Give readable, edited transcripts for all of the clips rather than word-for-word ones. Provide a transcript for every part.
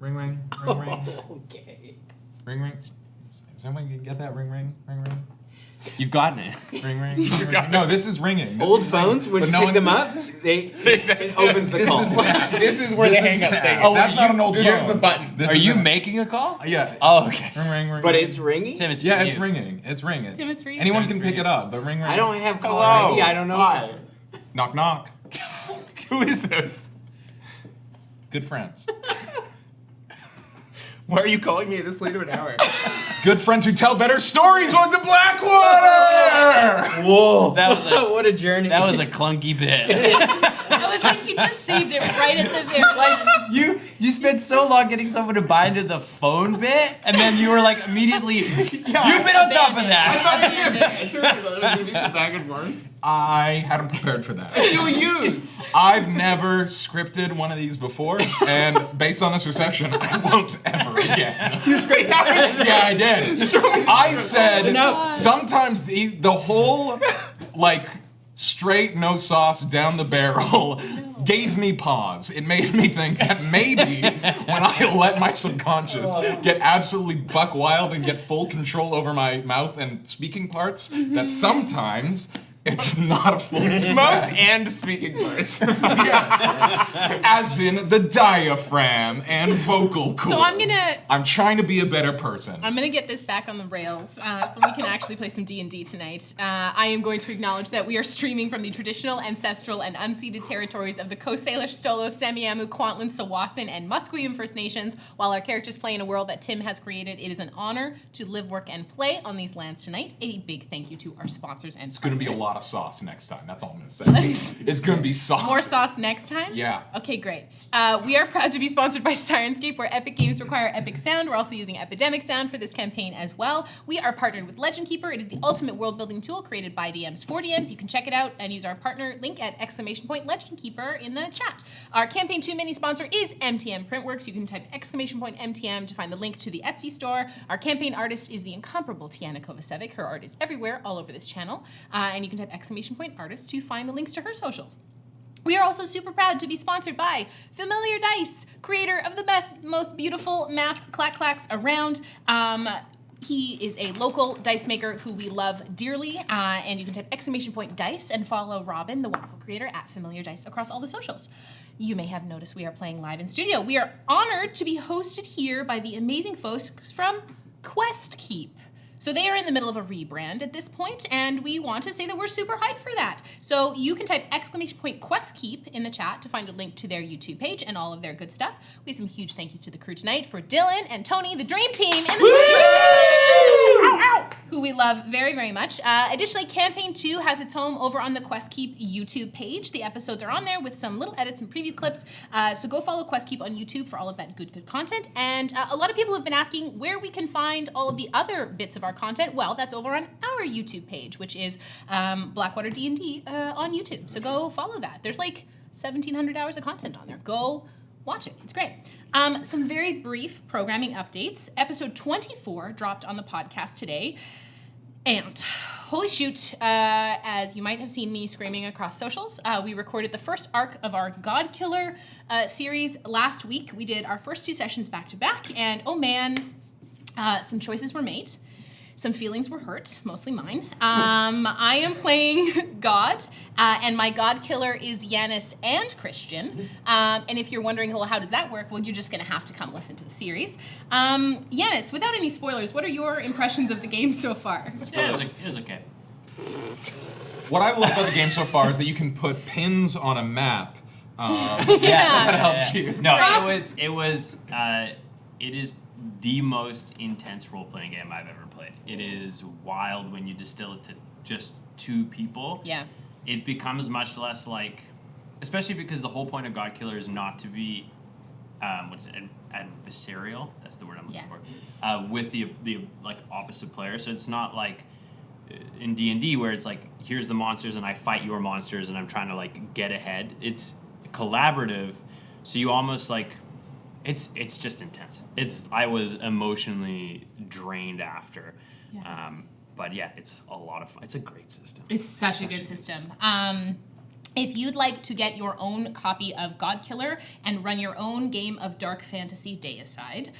Ring, ring, ring, ring. Okay. Ring, ring. Is anyone gonna get that? Ring, ring, ring, ring. You've gotten it. Ring, ring, ring, ring. No, this is ringing. This Old is phones, ringing. when But you no pick one- them up, it opens the This call. this is where the This is- hang-up thing. Oh, That's not an old This phone. is the button. This Are is you an- making a call? Yeah. Oh, okay. Ring, ring, ring. But ring. it's ringing? Tim, it's for Yeah, you. it's ringing. It's ringing. Tim, it's for you. Anyone Tim, can it's for pick you. it up, but ring, ring. I don't have caller Hello. ID. I don't know. Hi. Knock, knock. Who is this? Good friends. Why are you calling me at this late of an hour? Good friends who tell better stories. Welcome to Blackwater. Whoa. That was a what a journey. that was a clunky bit. I was like, he just saved it right at the very Like you spent so long getting someone to buy into the phone bit, and then you were like immediately you've been on top of that. Back and forth. I hadn't prepared for that. You used. I've never scripted one of these before, and based on this reception, I won't ever again. Yeah, I did. I said sometimes the whole like straight no sauce down the barrel gave me pause. It made me think that maybe when I let my subconscious get absolutely buck wild and get full control over my mouth and speaking parts, that sometimes it's not a full success. Mouth and speaking parts. Yes. As in the diaphragm and vocal cords. So I'm trying to be a better person. I'm gonna get this back on the rails so we can actually play some D&D tonight. I am going to acknowledge that we are streaming from the traditional, ancestral, and unceded territories of the Coast Salish, Stolo, Semiahmoo, Kwantlen, Tsawwassen, and Musqueam First Nations. While our characters play in a world that Tim has created, it is an honor to live, work, and play on these lands tonight. A big thank you to our sponsors and It's gonna be a partners. lot of sauce next time. That's all I'm gonna say. It's gonna be sauce. More sauce next time? Yeah. Okay, great. We are proud to be sponsored by Sirenscape, where epic games require epic sound. We're also using Epidemic Sound for this campaign as well. We are partnered with Legend Keeper. It is the ultimate world-building tool created by DMs for DMs. You can check it out and use our partner link at !Legend Keeper in the chat. Our Campaign 2 mini sponsor is MTM Printworks. You can type !MTM to find the link to the Etsy store. Our campaign artist is the incomparable Tiana Kovacevic. Her art is everywhere, all over this channel. And you can type !Artist to find the links to her socials. We are also super proud to be sponsored by Familiar Dice, creator of the best, most beautiful math clack-clacks around. He is a local dice maker who we love dearly, and you can type !Dice and follow Robin, the wonderful creator, at Familiar Dice across all the socials. You may have noticed we are playing live in studio. We are honored to be hosted here by the amazing folks from QuestKeep. So they are in the middle of a rebrand at this point, and we want to say that we're super hyped for that. So you can type !QuestKeep in the chat to find a link to their YouTube page and all of their good stuff. We have some huge thank yous to the crew tonight for Dylan and Tony, the dream team in the studio, who we love very, very much. Additionally, Campaign 2 has its home over on the QuestKeep YouTube page. The episodes are on there with some little edits and preview clips. So go follow QuestKeep on YouTube for all of that good content. And a lot of people have been asking where we can find all of the other bits of our content. Well, that's over on our YouTube page, which is BlackwaterDnD on YouTube. So go follow that. There's like 1,700 hours of content on there. Go watch it. It's great. Some very brief programming updates. Episode 24 dropped on the podcast today. And holy shoot, as you might have seen me screaming across socials, we recorded the first arc of our God Killer series last week. We did our first 2 sessions back to back, and oh man, some choices were made. Some feelings were hurt, mostly mine. I am playing God, and my God Killer is Yanis and Christian. And if you're wondering, well, how does that work? Well, you're just gonna have to come listen to the series. Yanis, without any spoilers, what are your impressions of the game so far? It was okay. What I love about the game so far is that you can put pins on a map. That helps you. No, Props. it is the most intense role-playing game I've ever played. It is wild when you distill it to just 2 people. Yeah. It becomes much less like, especially because the whole point of God Killer is not to be, adversarial. That's the word I'm looking for. With the like opposite player. So it's not like in D&D where it's like, here's the monsters and I fight your monsters and I'm trying to like get ahead. It's collaborative. So you almost like, it's just intense. I was emotionally drained after. Yeah. But yeah, it's a lot of fun. It's a great system. It's such a good system. If you'd like to get your own copy of Godkiller and run your own game of dark fantasy Deicide,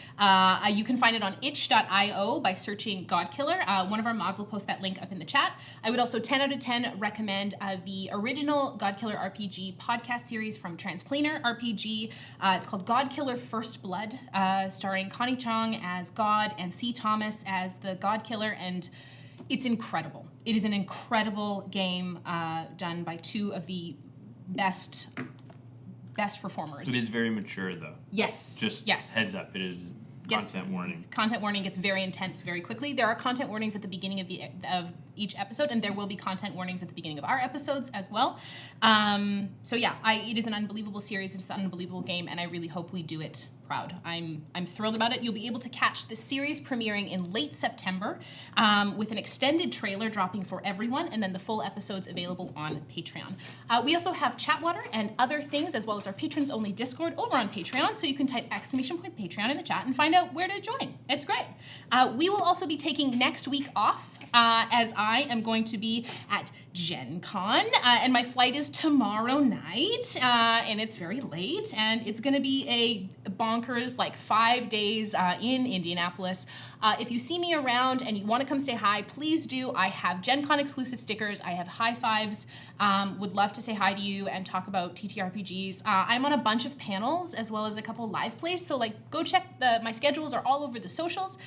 you can find it on itch.io by searching Godkiller. One of our mods will post that link up in the chat. I would also 10 out of 10 recommend the original Godkiller RPG podcast series from Transplanar RPG. It's called Godkiller First Blood, starring Connie Chong as God and C. Thomas as the Godkiller, and it's incredible. It is an incredible game done by two of the best performers. It is very mature, though. Yes. Just yes. heads up, it is content warning. Content warning gets very intense very quickly. There are content warnings at the beginning of each episode, and there will be content warnings at the beginning of our episodes as well. So yeah, it is an unbelievable series. It's an unbelievable game, and I really hope we do it proud. I'm thrilled about it. You'll be able to catch the series premiering in late September with an extended trailer dropping for everyone, and then the full episodes available on Patreon. We also have Chatwater and other things, as well as our patrons-only Discord over on Patreon, so you can type !Patreon in the chat and find out where to join. It's great. We will also be taking next week off, as I am going to be at Gen Con, and my flight is tomorrow night, and it's very late, and it's going to be a bonkers, 5 days in Indianapolis. If you see me around and you want to come say hi, please do. I have Gen Con exclusive stickers. I have high fives. Would love to say hi to you and talk about TTRPGs. I'm on a bunch of panels as well as a couple live plays, so go check my schedules are all over the socials.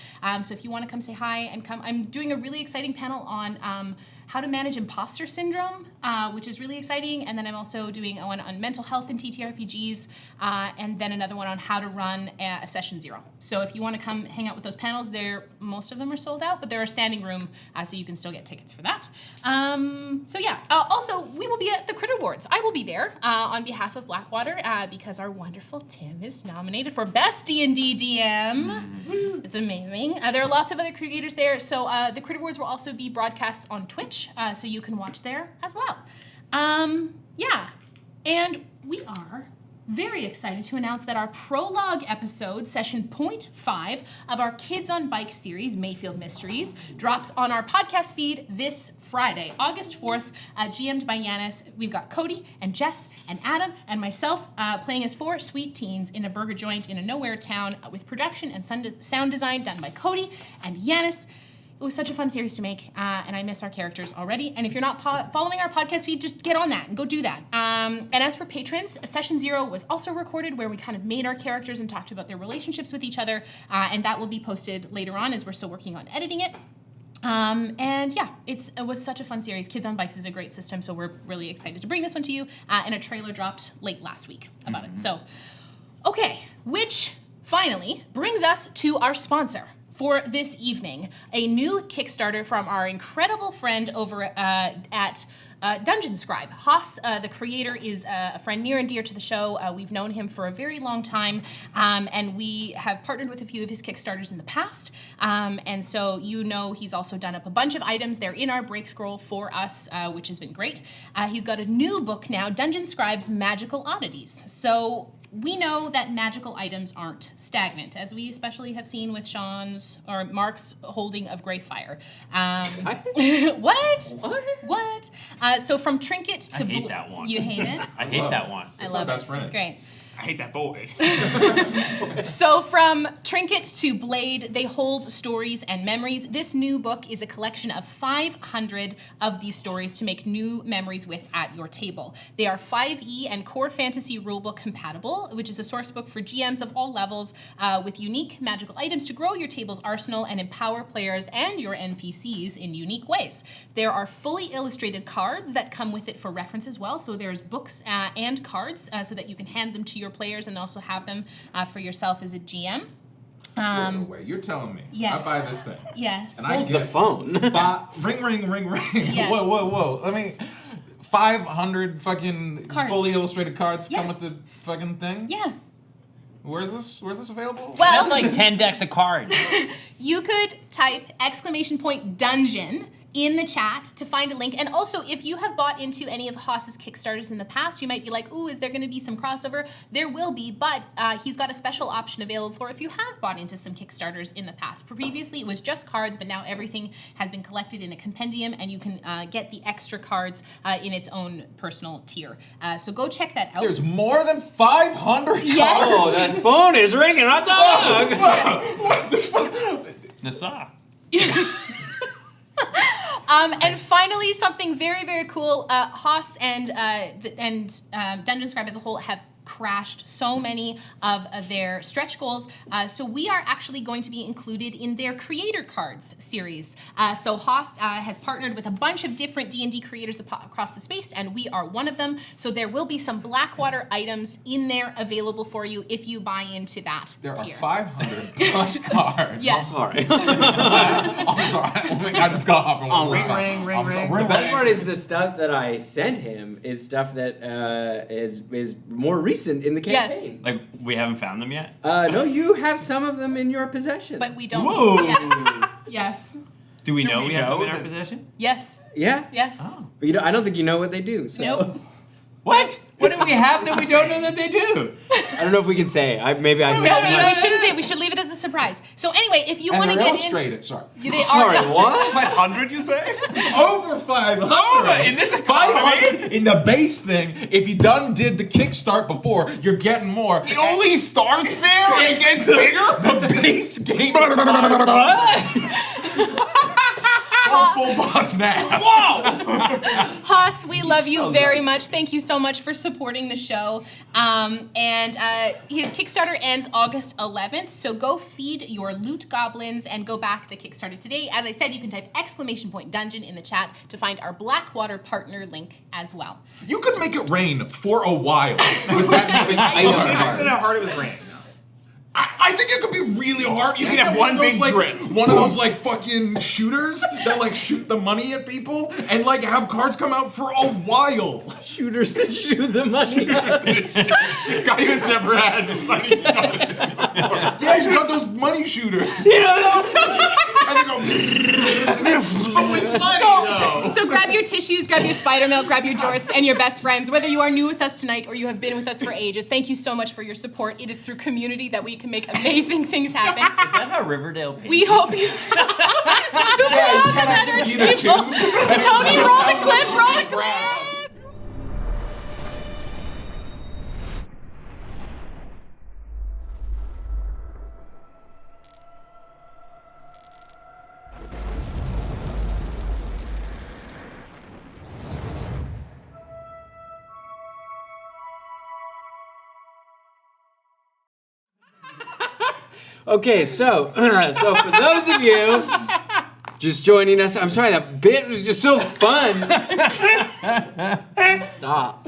So if you want to come say hi and come, I'm doing a really exciting panel on how to manage imposter syndrome, which is really exciting. And then I'm also doing one on mental health in TTRPGs, and then another one on how to run a session 0. So if you want to come hang out with those panels, most of them are sold out, but they're a standing room, so you can still get tickets for that. So yeah, also we will be at the Crit Awards. I will be there on behalf of Blackwater because our wonderful Tim is nominated for Best D&D DM. It's amazing. There are lots of other creators there. So the Crit Awards will also be broadcasts on Twitch, so you can watch there as well. Yeah, and we are very excited to announce that our prologue episode, session 0.5 of our Kids on Bike series, Mayfield Mysteries, drops on our podcast feed this Friday, August 4th, GM'd by Yanis. We've got Cody and Jess and Adam and myself playing as 4 sweet teens in a burger joint in a nowhere town with production and sound design done by Cody and Yanis. It was such a fun series to make, and I miss our characters already. And if you're not following our podcast feed, just get on that and go do that. And as for patrons, Session 0 was also recorded where we kind of made our characters and talked about their relationships with each other, and that will be posted later on as we're still working on editing it. And yeah, it was such a fun series. Kids on Bikes is a great system, so we're really excited to bring this one to you, and a trailer dropped late last week about it. So, okay, which finally brings us to our sponsor for this evening, a new Kickstarter from our incredible friend over at DungeonScribe. Haas, the creator, is a friend near and dear to the show. We've known him for a very long time, and we have partnered with a few of his Kickstarters in the past. And so he's also done up a bunch of items. They're in our break scroll for us, which has been great. He's got a new book now, DungeonScribe's Magical Oddities. So we know that magical items aren't stagnant, as we especially have seen with Mark's holding of Greyfire. What? So from trinket to... I hate that one. You hate it? I hate that one. I love best it. friend. It's great. I hate that boy. So from trinket to blade, they hold stories and memories. This new book is a collection of 500 of these stories to make new memories with at your table. They are 5e and core fantasy rulebook compatible, which is a source book for GMs of all levels with unique magical items to grow your table's arsenal and empower players and your NPCs in unique ways. There are fully illustrated cards that come with it for reference as well. So there's books and cards so that you can hand them to your players and also have them for yourself as a GM. Wait, you're telling me Yes. I buy this thing Yes. and I Hold get the phone. ring. Yes. Whoa. Let me 500 fucking Cards. fully illustrated cards Yeah. come with the fucking thing. Yeah. Where's this available? Well, That's like 10 decks of cards. you could type !Dungeon in the chat to find a link. And also, if you have bought into any of Haas's Kickstarters in the past, you might be like, ooh, is there going to be some crossover? There will be, but he's got a special option available for if you have bought into some Kickstarters in the past. Previously, it was just cards, but now everything has been collected in a compendium, and you can get the extra cards in its own personal tier. So go check that out. There's more than 500 Yes. cards. Oh, that phone is ringing. Hot dog. What the fuck? Nasa. And finally, something very, very cool. Haas and DungeonScribe as a whole have crashed so many of their stretch goals. So we are actually going to be included in their creator cards series. So Haas has partnered with a bunch of different D&D creators across the space, and we are one of them. So there will be some Blackwater items in there available for you if you buy into that There are tier. 500 plus cards. Yes. Sorry. I'm sorry. I just got hop in one Ring, time. ring, ring, I'm sorry. ring. The best part is the stuff that I sent him is stuff that is more recent in the Yes. campaign. Like, we haven't found them yet? No, you have some of them in your possession. But we don't. Whoa. Yes. Yes. Do we know we we have them know in our that- possession? Yes. yeah, Yes. Oh. but I don't think you know what they do. So. Nope. What? What do we have that we don't know that they do? I don't know if we can say. Maybe I. No, we shouldn't say it. We should leave it as a surprise. So anyway, if you And want to they're get in, illustrated, sorry. they are Sorry, illustrated. what? 500, you say? Over 500. Over in this economy? 500 in the base thing. If you done did the kickstart before, you're getting more. It only starts there and it gets bigger? The base game. Full boss now. Whoa! Haas, we love you very much. Thank you so much for supporting the show. His Kickstarter ends August 11th, so go feed your loot goblins and go back the Kickstarter today. As I said, you can type !dungeon in the chat to find our Blackwater partner link as well. You could make it rain for a while with that having I know. Imagine how hard it was raining. I think it could be really hard. You could could have get one of those, big like, drip. One of those like fucking shooters that like shoot the money at people and like have cards come out for a while. Shooters that shoot the money. Guy who's never had money. Yeah, you got those money shooters. And they go. So grab your tissues, grab your spider milk, grab your jorts, and your best friends. Whether you are new with us tonight or you have been with us for ages, thank you so much for your support. It is through community that we can make amazing things happen. Is that how Riverdale paid? We hope you. You know, too. Tony, roll the clip, roll the clip. Okay, so for those of you just joining us, I'm sorry, that bit was just so fun. Stop.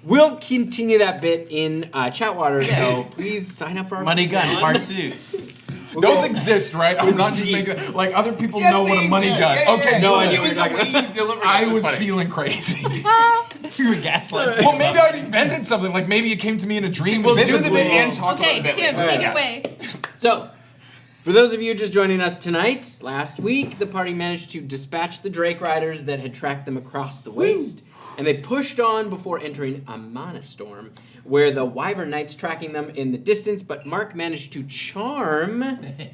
We'll continue that bit in Chatwater, so please sign up for our Money Gun Patreon. Part 2. Those exist, right? I'm not just making like other people know what a money gun. Okay, No good. idea It was what the you're way you delivered it. I It was funny. feeling crazy. You were gaslighting. Well, maybe I invented something. Like maybe it came to me in a dream. We'll do the vividly. bit and talk Okay, about the bit. Tim, later. take it Yeah. away. So, for those of you just joining us tonight, last week the party managed to dispatch the Drake Riders that had tracked them across the waste, and they pushed on before entering a mana storm, where the Wyvern Knights tracking them in the distance, but Mark managed to charm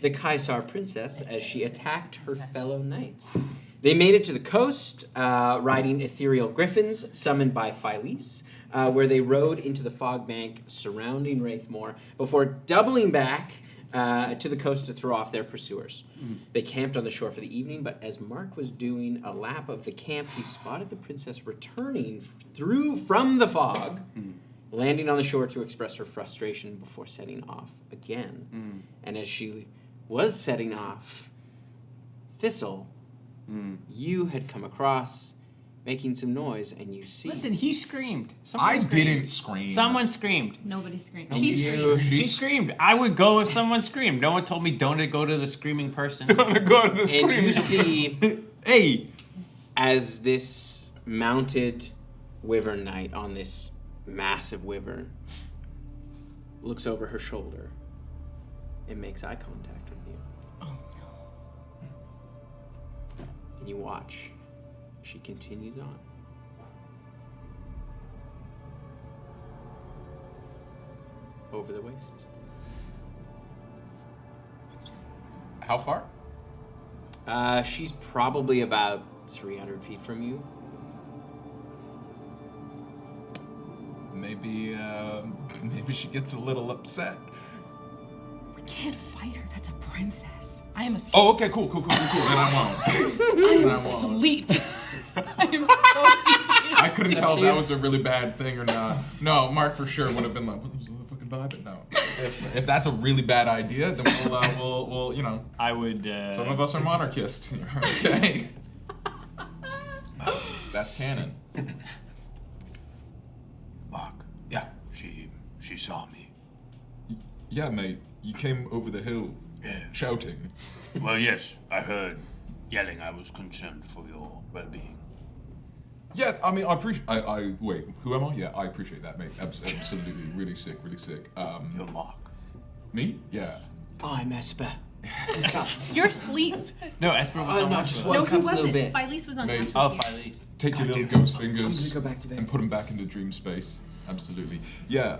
the Kaisar Princess as she attacked her fellow knights. They made it to the coast, riding ethereal griffins summoned by Phyllis, where they rode into the fog bank surrounding Wraithmoor before doubling back to the coast to throw off their pursuers. They camped on the shore for the evening, but as Mark was doing a lap of the camp, he spotted the princess returning from the fog, landing on the shore to express her frustration before setting off again. And as she was setting off, Thistle, you had come across making some noise, and you see... Listen, he screamed. Someone I screamed. didn't scream. Someone screamed. Nobody screamed. You- She screamed. She screamed. I would go if someone screamed. No one told me don't go to the screaming person. I'm gonna go to the And screen. you see... Hey. As this mounted wyvern knight on this massive wyvern looks over her shoulder and makes eye contact with you. And you watch. She continues on. Over the wastes. How far? She's probably about 300 feet from you. Maybe she gets a little upset. We can't fight her. That's a princess. I am asleep. Oh, okay, cool. Then I won't. I am asleep. I am so deep. I couldn't tell if that was a really bad thing or not. No, Mark for sure would have been like, what was the fucking vibe? But no. If that's a really bad idea, then we'll you know. I would. Some of us are monarchists. Okay. That's canon. Mark. Yeah. She saw me. Yeah, mate. You came over the hill shouting. Well, yes, I heard yelling. I was concerned for your well-being. Yeah, I mean, I appreciate. I wait. Who am I? Yeah, I appreciate that, mate. Absolutely, really sick. You're Mark. Me? Yeah. I'm Esper. What's up? You're asleep. No, Esper was on no, one just foot. woke No, up he a little wasn't. bit. Phyllis was unconscious. Oh, here. Phyllis. Take your God little damn. ghost fingers. I'm gonna go back to bed. And put them back into dream space. Absolutely. Yeah.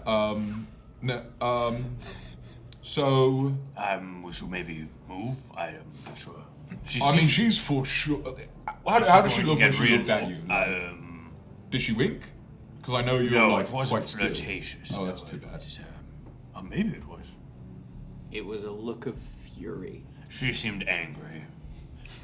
So. We should maybe move. I am not sure. I mean, she's for sure. How does she look when she looked at you? Did she wink? Because I know you're No, like it wasn't quite skilled. flirtatious. Oh, that's no, too it bad. was, maybe it was. It was a look of fury. She seemed angry.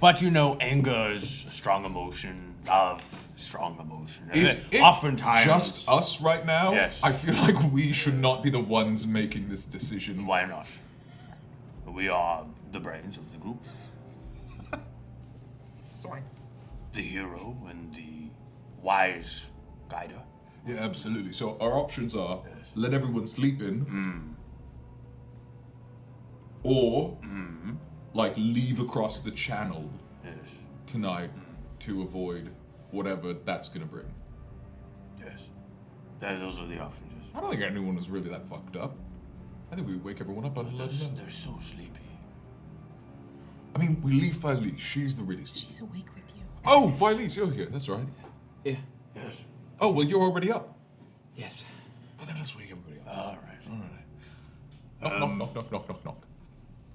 But you know, anger is a strong emotion. Love, strong emotion. Is it oftentimes just us right now? Yes. I feel like we should not be the ones making this decision. Why not? We are the brains of the group. Sorry. The hero and the wise guider. Yeah, absolutely. So our options are Yes. let everyone sleep in, or like leave across the channel Yes. tonight to avoid whatever that's gonna bring. Yes. Those are the options. Yes. I don't think anyone was really that fucked up. I think we wake everyone up and let them know. They're so sleepy. I mean, we leave Fylise. She's the really sleepy. She's awake with you. Oh, Fylise, you're here. That's right. Yeah. Yes. Oh, well, you're already up. Yes. Well, then let's wake everybody up. All right. Knock.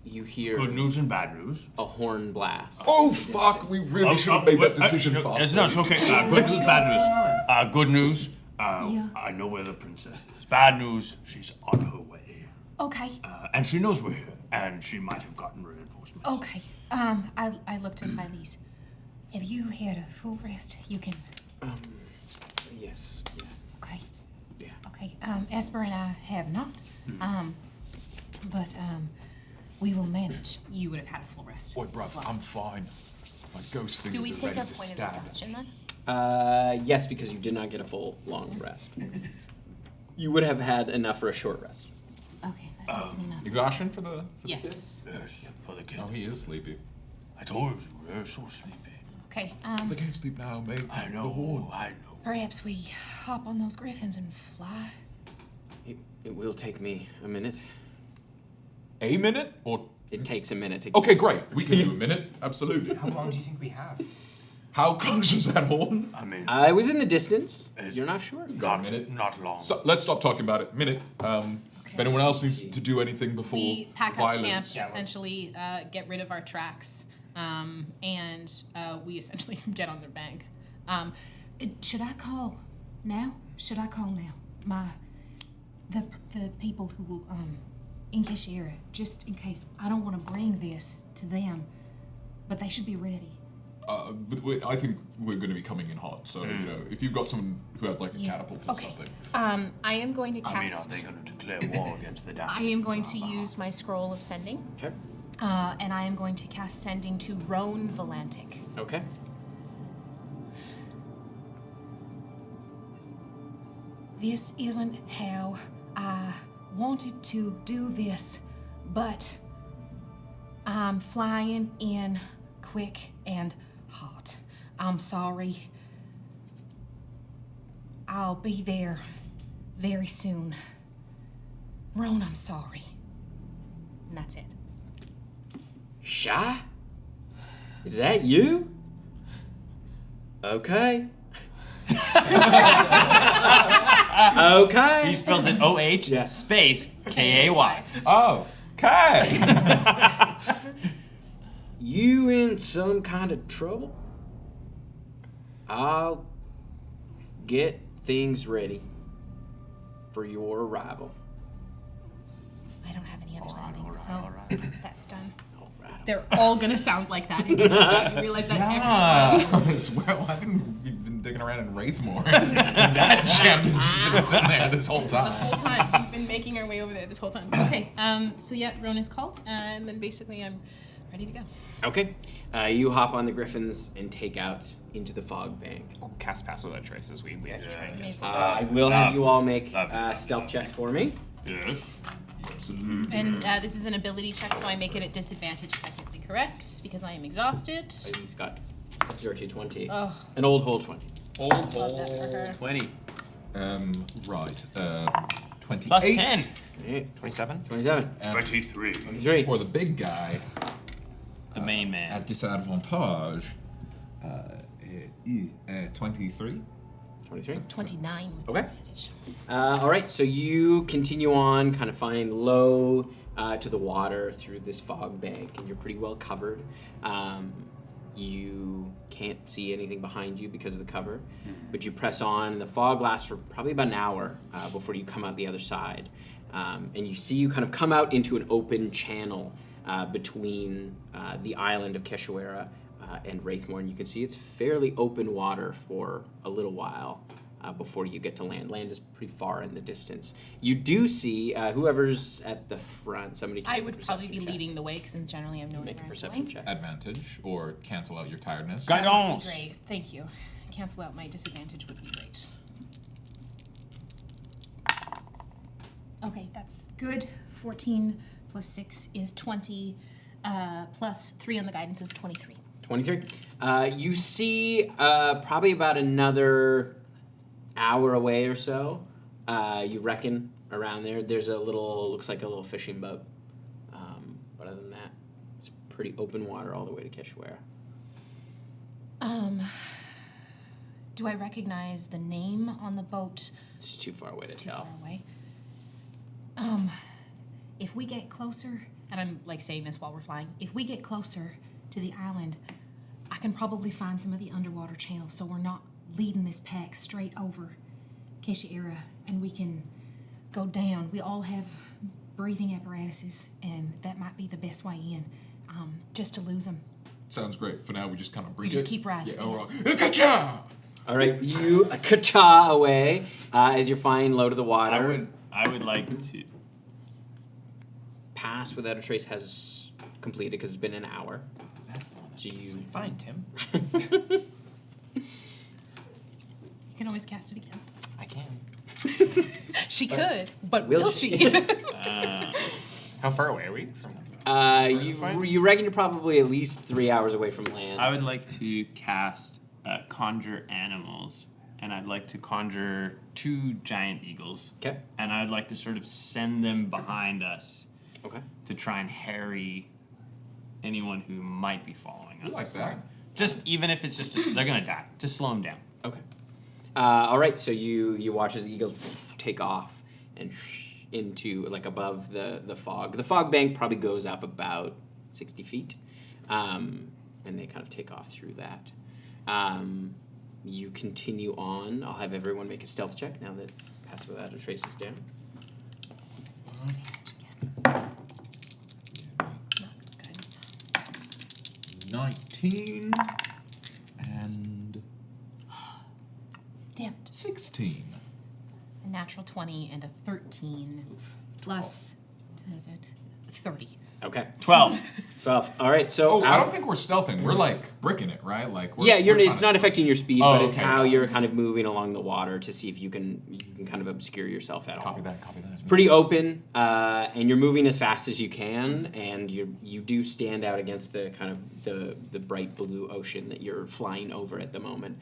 You hear Good news and bad news. a horn blast. Oh, fuck. We really should have made that decision faster. Yes, no, it's okay. Good news, bad news. Good news. I know where the princess is. Bad news. She's on her way. Okay. And she knows we're here. And she might have gotten reinforcements. Okay. I looked at Phyllis. Have you had a full rest? You can. Yes. Yeah. Okay. Yeah. Okay. Esper and I have not. But we will manage. You would have had a full rest. Boy, bruv, I'm fine. My ghost Do we fingers are take a ready to point of stab. exhaustion then? Yes, because you did not get a full long rest. You would have had enough for a short rest. Okay, that gives me enough. Exhaustion for the Yes. Yes, for the kid. Oh, he is sleepy. I told you, we're so sleepy. Okay. They can't sleep now, mate. I The horn. know, I know. Perhaps we hop on those griffins and fly. It will take me a minute. A minute? Or It takes a minute to okay, great. We can do a minute. Absolutely. How long do you think we have? How close is that horn? I mean, I was in the distance. It's- You're not sure? Got a minute. not long. Let's stop talking about it. Minute. If anyone else needs to do anything before We pack up violence. camp, Yeah, let's- essentially get rid of our tracks, and we essentially get on their bank. Should I call now? Should I call now? The people who will in Keshoera, just in case. I don't want to bring this to them, but they should be ready. I think we're going to be coming in hot. So you know, if you've got someone who has like a catapult or Okay. something. I am going to I mean, are cast. they going to declare war against the I Daphnes? am going to use my scroll of sending, Okay. and I am going to cast sending to Roan Volantic. Okay. This isn't how I wanted to do this, but I'm flying in quick and hot. I'm sorry. I'll be there very soon. Roan, I'm sorry. And that's it. Shy? Is that you? Okay. Okay. He spells it O-H Yeah. space K-A-Y. Oh, okay. You in some kind of trouble? I'll get things ready for your arrival. I don't have any other settings, so that's done. All right. They're all gonna sound like that. In case you realize that everyone. Well, I've been digging around in Wraithmore. That gem's just been sitting there this whole The time. whole time. We've been making our way over there this whole time. Okay, so yeah, Roan is called, and then basically I'm ready to go. Okay. You hop on the griffins and take out into the fog bank. We'll cast Pass Without Trace as we leave the train. Amazing. I will have you all make Love. stealth checks for me. Yes. Absolutely. And this is an ability check, so I make it at disadvantage technically correct, because I am exhausted. He's got 0-20. Oh, An old hole 20. Old Love that for her. 20. Right. 28. Plus 10. Right. 27? 27. 23. 23. For the big guy, The main man. at disadvantage, 23. 23. 29 with Okay. disadvantage. All right, so you continue on, kind of flying low to the water through this fog bank, and you're pretty well covered. You can't see anything behind you because of the cover, but you press on. The fog lasts for probably about an hour before you come out the other side, and you see you kind of come out into an open channel between the island of Keshoera and Wraithmore, and you can see it's fairly open water for a little while before you get to land. Land is pretty far in the distance. You do see whoever's at the front. Somebody can I make a would probably be perception check. leading the way, since generally I'm knowing Make a where I'm perception going. check. Advantage, or cancel out your tiredness. That would be Guidance. great. Thank you. Cancel out my disadvantage would be great. Okay, that's good. 14 plus 6 is 20, plus 3 on the guidance is 23. 23. You see probably about another hour away or so, you reckon, around there. There's a little, looks like a little fishing boat. But other than that, it's pretty open water all the way to Keshoera. Do I recognize the name on the boat? It's too far away It's to too tell. far away. If we get closer, and I'm like saying this while we're flying, if we get closer to the island, I can probably find some of the underwater channels, so we're not leading this pack straight over Keshoera, and we can go down. We all have breathing apparatuses, and that might be the best way in, just to lose them. Sounds great. For now, we just kind of breathe. just keep riding. Yeah, overall. Ka-cha! All right, you ka-cha away as you're flying low to the water. I would like to. Pass Without a Trace has completed because it's been an hour. That's the one. So you Fine, Tim. You can always cast it again. I can. She could, but Will will she? she? How far away are we? You reckon you're probably at least 3 hours away from land. I would like to cast Conjure Animals, and I'd like to conjure 2 giant eagles. Okay. And I'd like to sort of send them behind us Okay. to try and harry anyone who might be following us. I like that. Just even if it's just they're gonna die. Just slow them down. Okay. All right. So you watch as the eagles take off and into like above the fog. The fog bank probably goes up about 60 feet, and they kind of take off through that. You continue on. I'll have everyone make a stealth check now that Pass Without a Trace is down. Disadvantage again. No, guidance. 19 and Damn it. 16. A natural 20 and a 13 plus 30. Okay. 12. 12. All right. So Oh, I don't think we're stealthing. We're like bricking it, right? Like we're, yeah, we're trying it's to not stealth. affecting your speed, Oh, but it's okay. how you're kind of moving along the water to see if you can kind of obscure yourself at all. Copy that. Pretty open, and you're moving as fast as you can, and you do stand out against the kind of the bright blue ocean that you're flying over at the moment.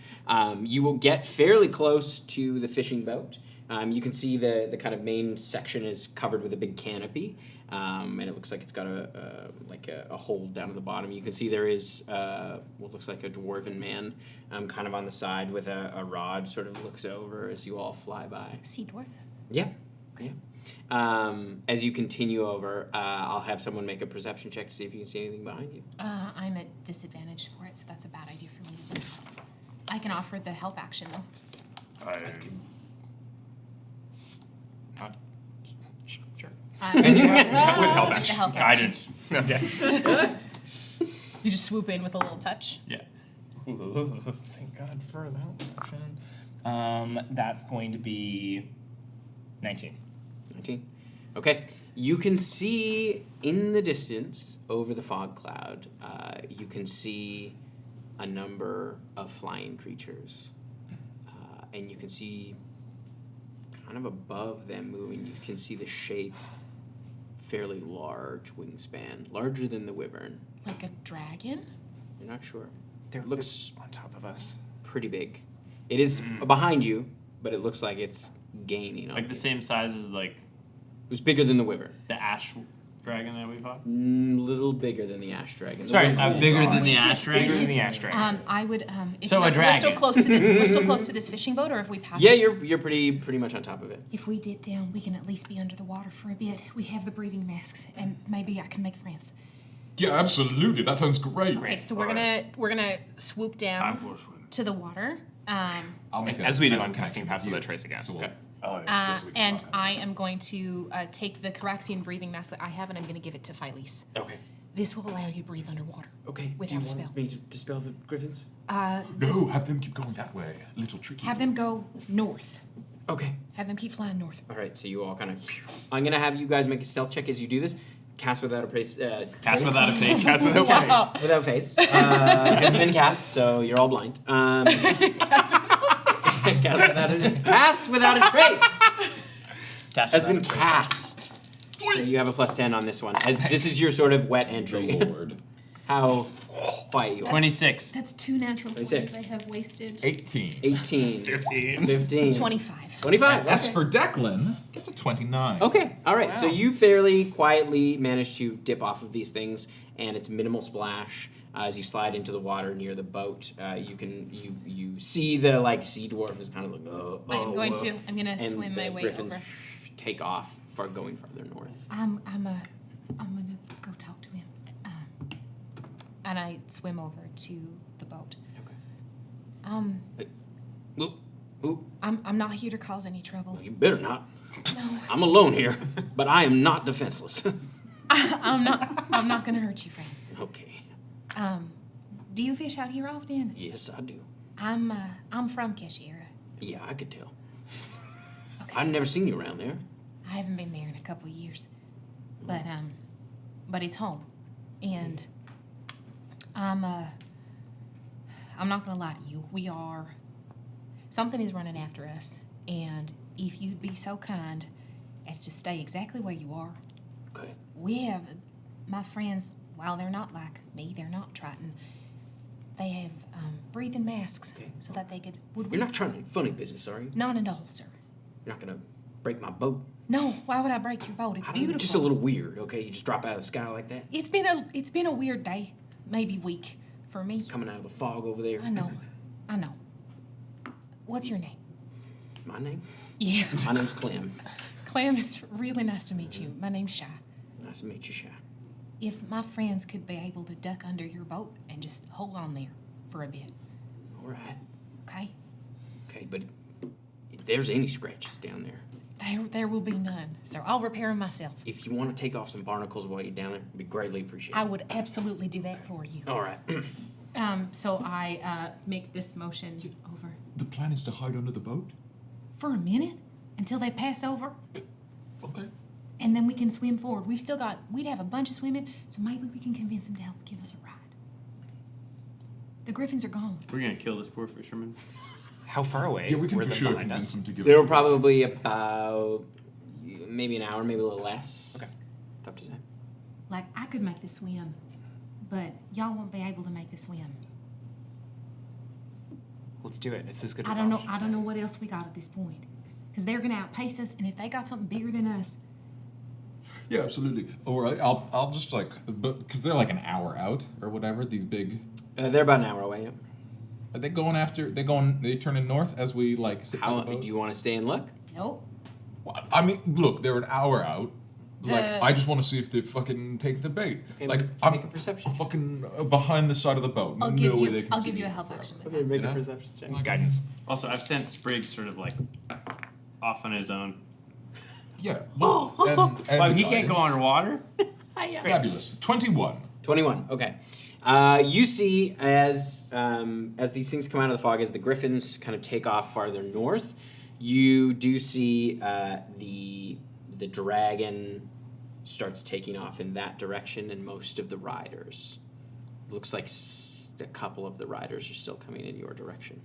You will get fairly close to the fishing boat. You can see the kind of main section is covered with a big canopy, and it looks like it's got a hole down at the bottom. You can see there is what looks like a dwarven man, kind of on the side with a rod. Sort of looks over as you all fly by. Sea dwarf. Yeah. Yeah. As you continue over, I'll have someone make a perception check to see if you can see anything behind you. I'm at disadvantage for it, so that's a bad idea for me to do. I can offer the help action though. Sure. With help the action. help action. Guidance. Okay. You just swoop in with a little touch. Yeah. Thank God for that option. That's going to be 19. 19. Okay. You can see in the distance, over the fog cloud, you can see a number of flying creatures. And you can see kind of above them moving, you can see the shape, fairly large wingspan, larger than the wyvern. Like a dragon? You're not sure. They're Looks on top of us. pretty big. It is behind you, but it looks like it's gaining on Like the you. same size as like It was bigger than the wyvern. the ash dragon that we fought. Little bigger than the ash dragon. The Sorry, wings- bigger than We the should- ash we dragon. should- Bigger than the ash dragon. I would. If So a we're so dragon. close to this. We're so close to this fishing boat, or if we pass. Yeah, it, you're pretty much on top of it. If we dip down, we can at least be under the water for a bit. We have the breathing masks, and maybe I can make friends. Yeah, absolutely. That sounds great. Okay, so we're gonna swoop Time down for a swim. to the water. I'll make As we do, mental I'm casting connection Pass with Without you. Trace again. So we'll- Okay. Oh, yeah. Just so we can And talk. I am going to take the Caraxian breathing mask that I have, and I'm going to give it to Phyllis. Okay. This will allow you to breathe underwater. Okay. Do Without you a want spell. me to dispel the griffins? No, have them keep going that way. A little tricky. Have them go north. Okay. Have them keep flying north. All right. So you all kind of. I'm gonna have you guys make a stealth check as you do this. Cast without a face. Cast without a face. Cast without Wow. face. Without face. Has been cast, so you're all blind. Cast without a trace. Has been cast. So you have a +10 on this one. As this is your sort of wet entry. Lord. How quiet you are. 26. That's 2 natural 20s 26. I have wasted. 18. 18. 15. 15. 25. 25. Okay. Esper Declan gets a 29. Okay, all right. So Wow. you fairly quietly manage to dip off of these things, and it's minimal splash. As you slide into the water near the boat, you see the sea dwarf is kind of like. I'm going to and swim my the way griffins over. take off for going farther north. I'm gonna go talk to him. And I swim over to the boat. Okay. Ooh, I'm not here to cause any trouble. you better not. No, I'm alone here, but I am not defenseless. I'm not gonna hurt you, friend. Okay. Do you fish out here often? Yes, I do. I'm from Keshoera. Yeah, I could tell. Okay. I've never seen you around there. I haven't been there in a couple of years, but it's home, and I'm not gonna lie to you. Something is running after us, and if you'd be so kind as to stay exactly where you are, Okay. we have my friends. While they're not like me, they're not Triton. They have breathing masks Okay. so that they could. You're not trying any funny business, are you? Not at all, sir. You're not gonna break my boat. No, why would I break your boat? It's I don't know, beautiful. just a little weird, okay? You just drop out of the sky like that, It's been a weird day, maybe week for me. coming out of the fog over there. I know. What's your name? My name? Yeah, My name's Clem. Clem. It's really nice to meet you. My name's Shy. Nice to meet you, Shy. If my friends could be able to duck under your boat and just hold on there for a bit, All right. okay? Okay, but if there's any scratches down there, There will be none, sir. I'll repair them myself. if you want to take off some barnacles while you're down there, it'd be greatly appreciated. I would absolutely do that for you. All right. So I make this motion over The plan is to hide under the boat? for a minute until they pass over, Okay. and then we can swim forward. We'd have a bunch of swimming, so maybe we can convince them to help give us a ride. The griffins are gone. We're gonna kill this poor fisherman. How far away Yeah, we can were for they sure behind convince us? them to give They were probably about maybe an hour, maybe a little less. Okay. Tough to say. Like, I could make the swim, but y'all won't be able to make the swim. Let's do it. It's as good as I don't know options. what else we got at this point. because they're gonna outpace us, and if they got something bigger than us, Yeah, absolutely. All right, I'll just like, because they're like an hour out or whatever. These big. They're about an hour away. Yep. Are they going after? They turning north as we like sit How on the boat? do you want to stay and look? nope. Well, I mean, look, they're an hour out. Like, The- I just want to see if they fucking take the bait. Okay, Like, make I'm a perception. I'm fucking behind the side of the boat. I'll no give way they you. can I'll see give you a me. help action with Okay, that. make You a know? perception check. Guidance. Also, I've sent Spriggs sort of like off on his own. Yeah. Well, and Well, he can't go underwater. Fabulous. 21. 21. Okay. You see as these things come out of the fog, as the griffins kind of take off farther north, you do see the dragon starts taking off in that direction, and most of the riders. Looks like a couple of the riders are still coming in your direction.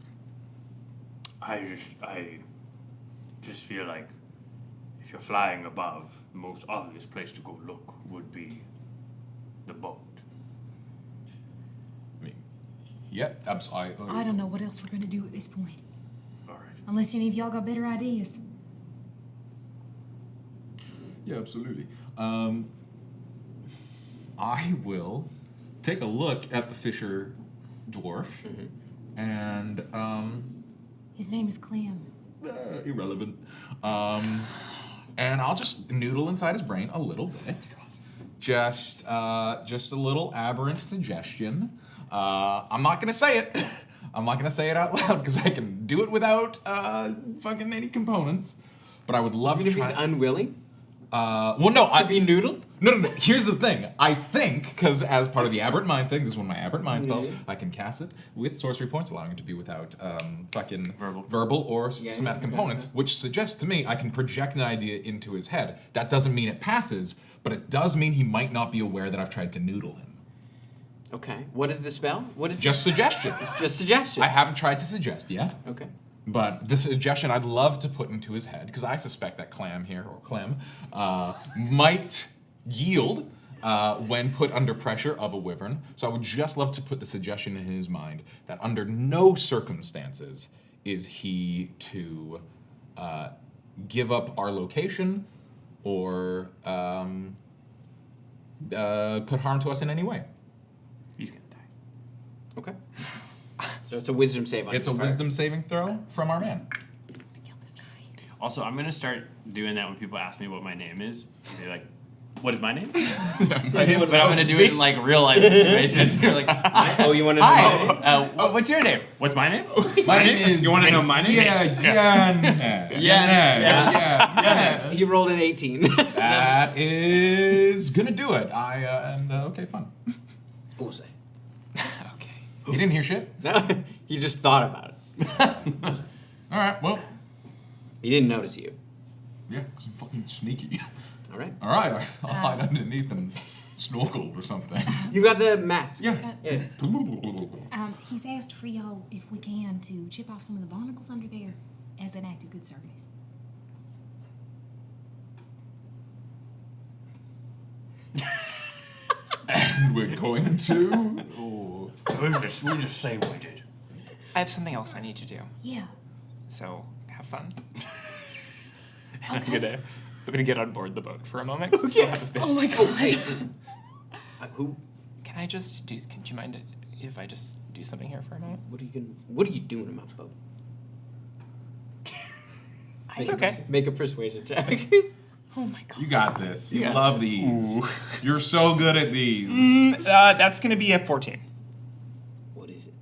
I just feel like if you're flying above, the most obvious place to go look would be the boat. I mean, yeah, absolutely. I don't know what else we're gonna do at this point, All right. unless any of y'all got better ideas. Yeah, absolutely. I will take a look at the fisher dwarf, and His name is Clem. irrelevant. And I'll just noodle inside his brain a little bit. Just a little aberrant suggestion. I'm not gonna say it. I'm not gonna say it out loud because I can do it without fucking any components. But I would love Even to if try. he's unwilling Well, no, to be noodled? No. Here's the thing. I think, because as part of the Aberrant Mind thing, this is one of my Aberrant Mind spells, I can cast it with sorcery points, allowing it to be without fucking verbal or somatic components, which suggests to me I can project an idea into his head. That doesn't mean it passes, but it does mean he might not be aware that I've tried to noodle him. Okay. What is the spell? What is Just suggestion. just suggestion? I haven't tried to suggest yet. Okay. But the suggestion I'd love to put into his head, because I suspect that Clem here, or Clem, might yield when put under pressure of a wyvern. So I would just love to put the suggestion in his mind that under no circumstances is he to give up our location or put harm to us in any way. He's gonna die. Okay. So it's a wisdom save on It's a your part. wisdom saving throw from our man. Kill this guy. Also, I'm gonna start doing that when people ask me what my name is. They're like, "What is my name?" But I'm gonna do it in like real life situations. You're like, Oh, you want to know? "Hi, what's your name? What's my name? My name is. You want to know my name? Yeah. He rolled an 18. That is gonna do it. Okay, fun. Jose. Okay. You didn't hear shit? No, he just thought about it. All right, well, He didn't notice you. yeah, because I'm fucking sneaky. All right. All right, I'll hide underneath and snorkel or something. You got the mask. Yeah. Yeah. He's asked for y'all, if we can, to chip off some of the barnacles under there as an act of good service. And we're going to. Oh. We just say we did. I have something else I need to do. Yeah. So have fun. Okay. I'm gonna get on board the boat for a moment because we still have a bit. Oh my god. Who? Can I just do? Can you mind if I just do something here for a moment? What are you doing in my boat? It's okay. Make a persuasion check. Oh my god. You got this. You Yeah. love these. You're so good at these. That's gonna be a 14. What is it?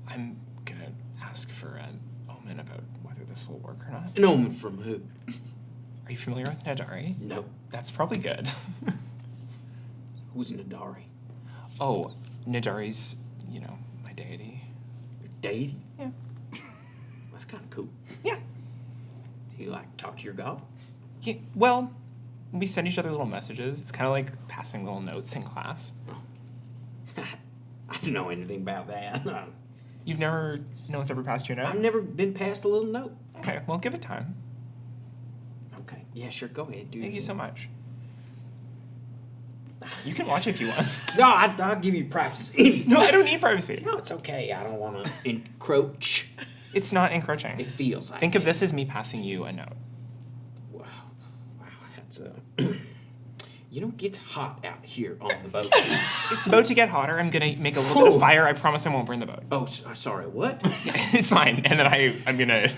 I'm gonna ask for an omen about whether this will work or not. An omen from who? Are you familiar with Nadari? No. That's probably good. Who's Nadari? Oh, Nadari's, my deity. Your deity? Yeah. That's kind of cool. Yeah. Do you like talk to your god? Yeah. Well, we send each other little messages. It's kind of like passing little notes in class. I don't know anything about that. No one's ever passed you a note? I've never been passed a little note. Okay, well, give it time. Okay. Yeah, sure. Go ahead, dude. Thank you so much. You can watch if you want. No, I'll give you privacy. No, I don't need privacy. No, it's okay. I don't want to encroach. It's not encroaching. It feels like Think of it. this as me passing you a note. Wow, that's a. You know, it gets hot out here on the boat. It's about to get hotter. I'm gonna make a little bit of fire. I promise I won't burn the boat. Oh, sorry. What? It's fine. And then I'm gonna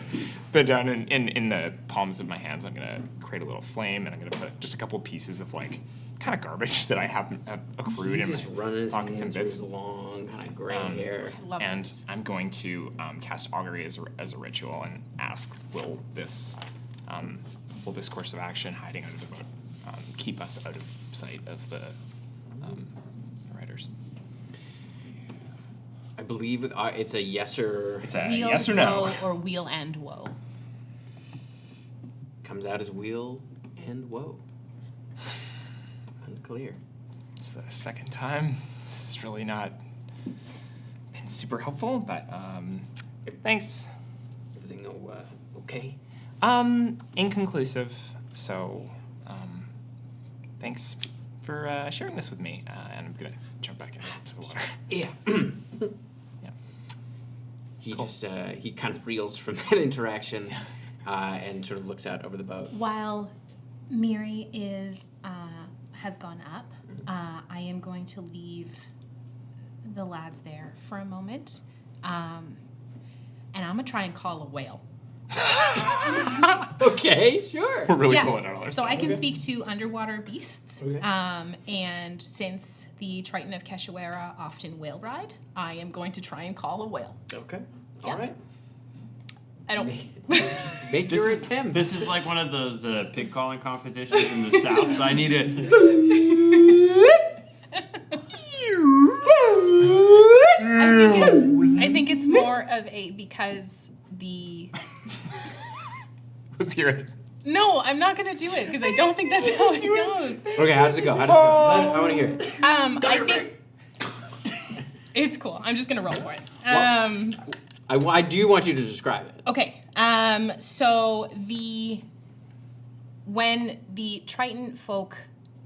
put down in the palms of my hands. I'm gonna create a little flame, and I'm gonna put just a couple pieces of like kind of garbage that I have accrued in He's my running his pockets and hands bits. through his long, kind of gray hair. I love And this. I'm going to cast augury as a ritual and ask, will this course of action hiding under the boat keep us out of sight of the riders? I believe it's a yes or It's a Wheel, yes or no. woe, or wheel and woe. comes out as wheel and woe. Unclear. It's the second time. This is really not been super helpful, but thanks. Everything okay? Inconclusive. So, thanks for sharing this with me. And I'm gonna jump back into the water. Yeah. Yeah. He just he kind of reels from that interaction, and sort of looks out over the boat. While Miri has gone up, I am going to leave the lads there for a moment, and I'm gonna try and call a whale. Okay, sure. We're really pulling out all our So stuff. I can speak to underwater beasts. Okay. And since the Triton of Keshoera often whale ride, I am going to try and call a whale. Okay. Yeah. All right. I don't. Make your attempt. This is like one of those pig calling competitions in the South, so I need to. I think it's more of a because the. Let's hear it. No, I'm not gonna do it because I don't think that's how it goes. Okay, how does it go? I want to hear it. I think it's cool. I'm just gonna roll for it. I do want you to describe it. Okay. So when the Triton folk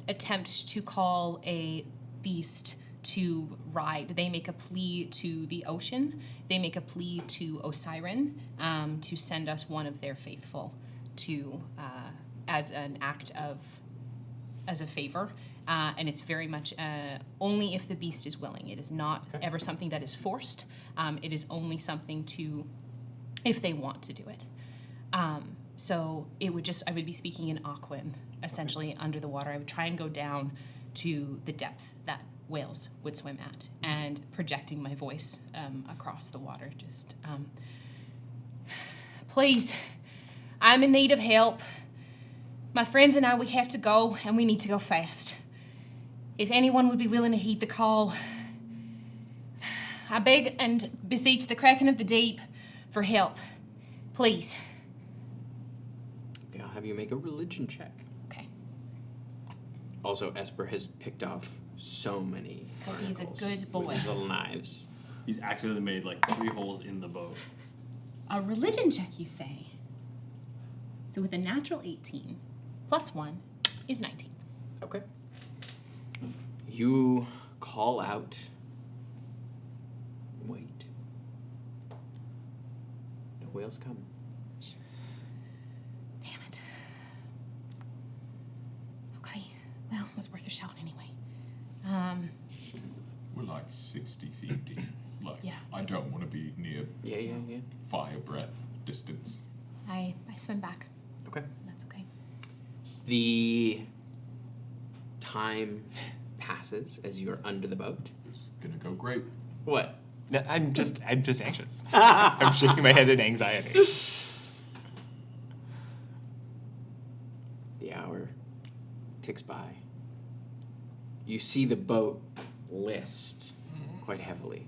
attempt to call a beast to ride, they make a plea to the ocean. They make a plea to Osiren to send us one of their faithful to as an act as a favor. And it's very much only if the beast is willing. It is not ever something that is forced. It is only something to, if they want to do it. So I would be speaking in Aquan, essentially under the water. I would try and go down to the depth that whales would swim at and projecting my voice across the water. Just, please, I'm in need of help. My friends and I, we have to go, and we need to go fast. If anyone would be willing to heed the call, I beg and beseech the Kraken of the Deep for help. Please. Okay, I'll have you make a religion check. Okay. Also, Esper has picked off so many. 'Cause he's a articles good boy. With his little knives. He's accidentally made like 3 holes in the boat. A religion check, you say? So with a natural 18, plus 1 is 19. Okay. You call out. Wait. The whales come. Damn it. Okay, well, it was worth a shout anyway. We're like 60 feet deep. Like, Yeah. I don't want to be near Yeah. fire breath distance. I swim back. Okay. That's okay. The time passes as you are under the boat. It's gonna go great. What? No, I'm just anxious. I'm shaking my head in anxiety. The hour ticks by. You see the boat list quite heavily.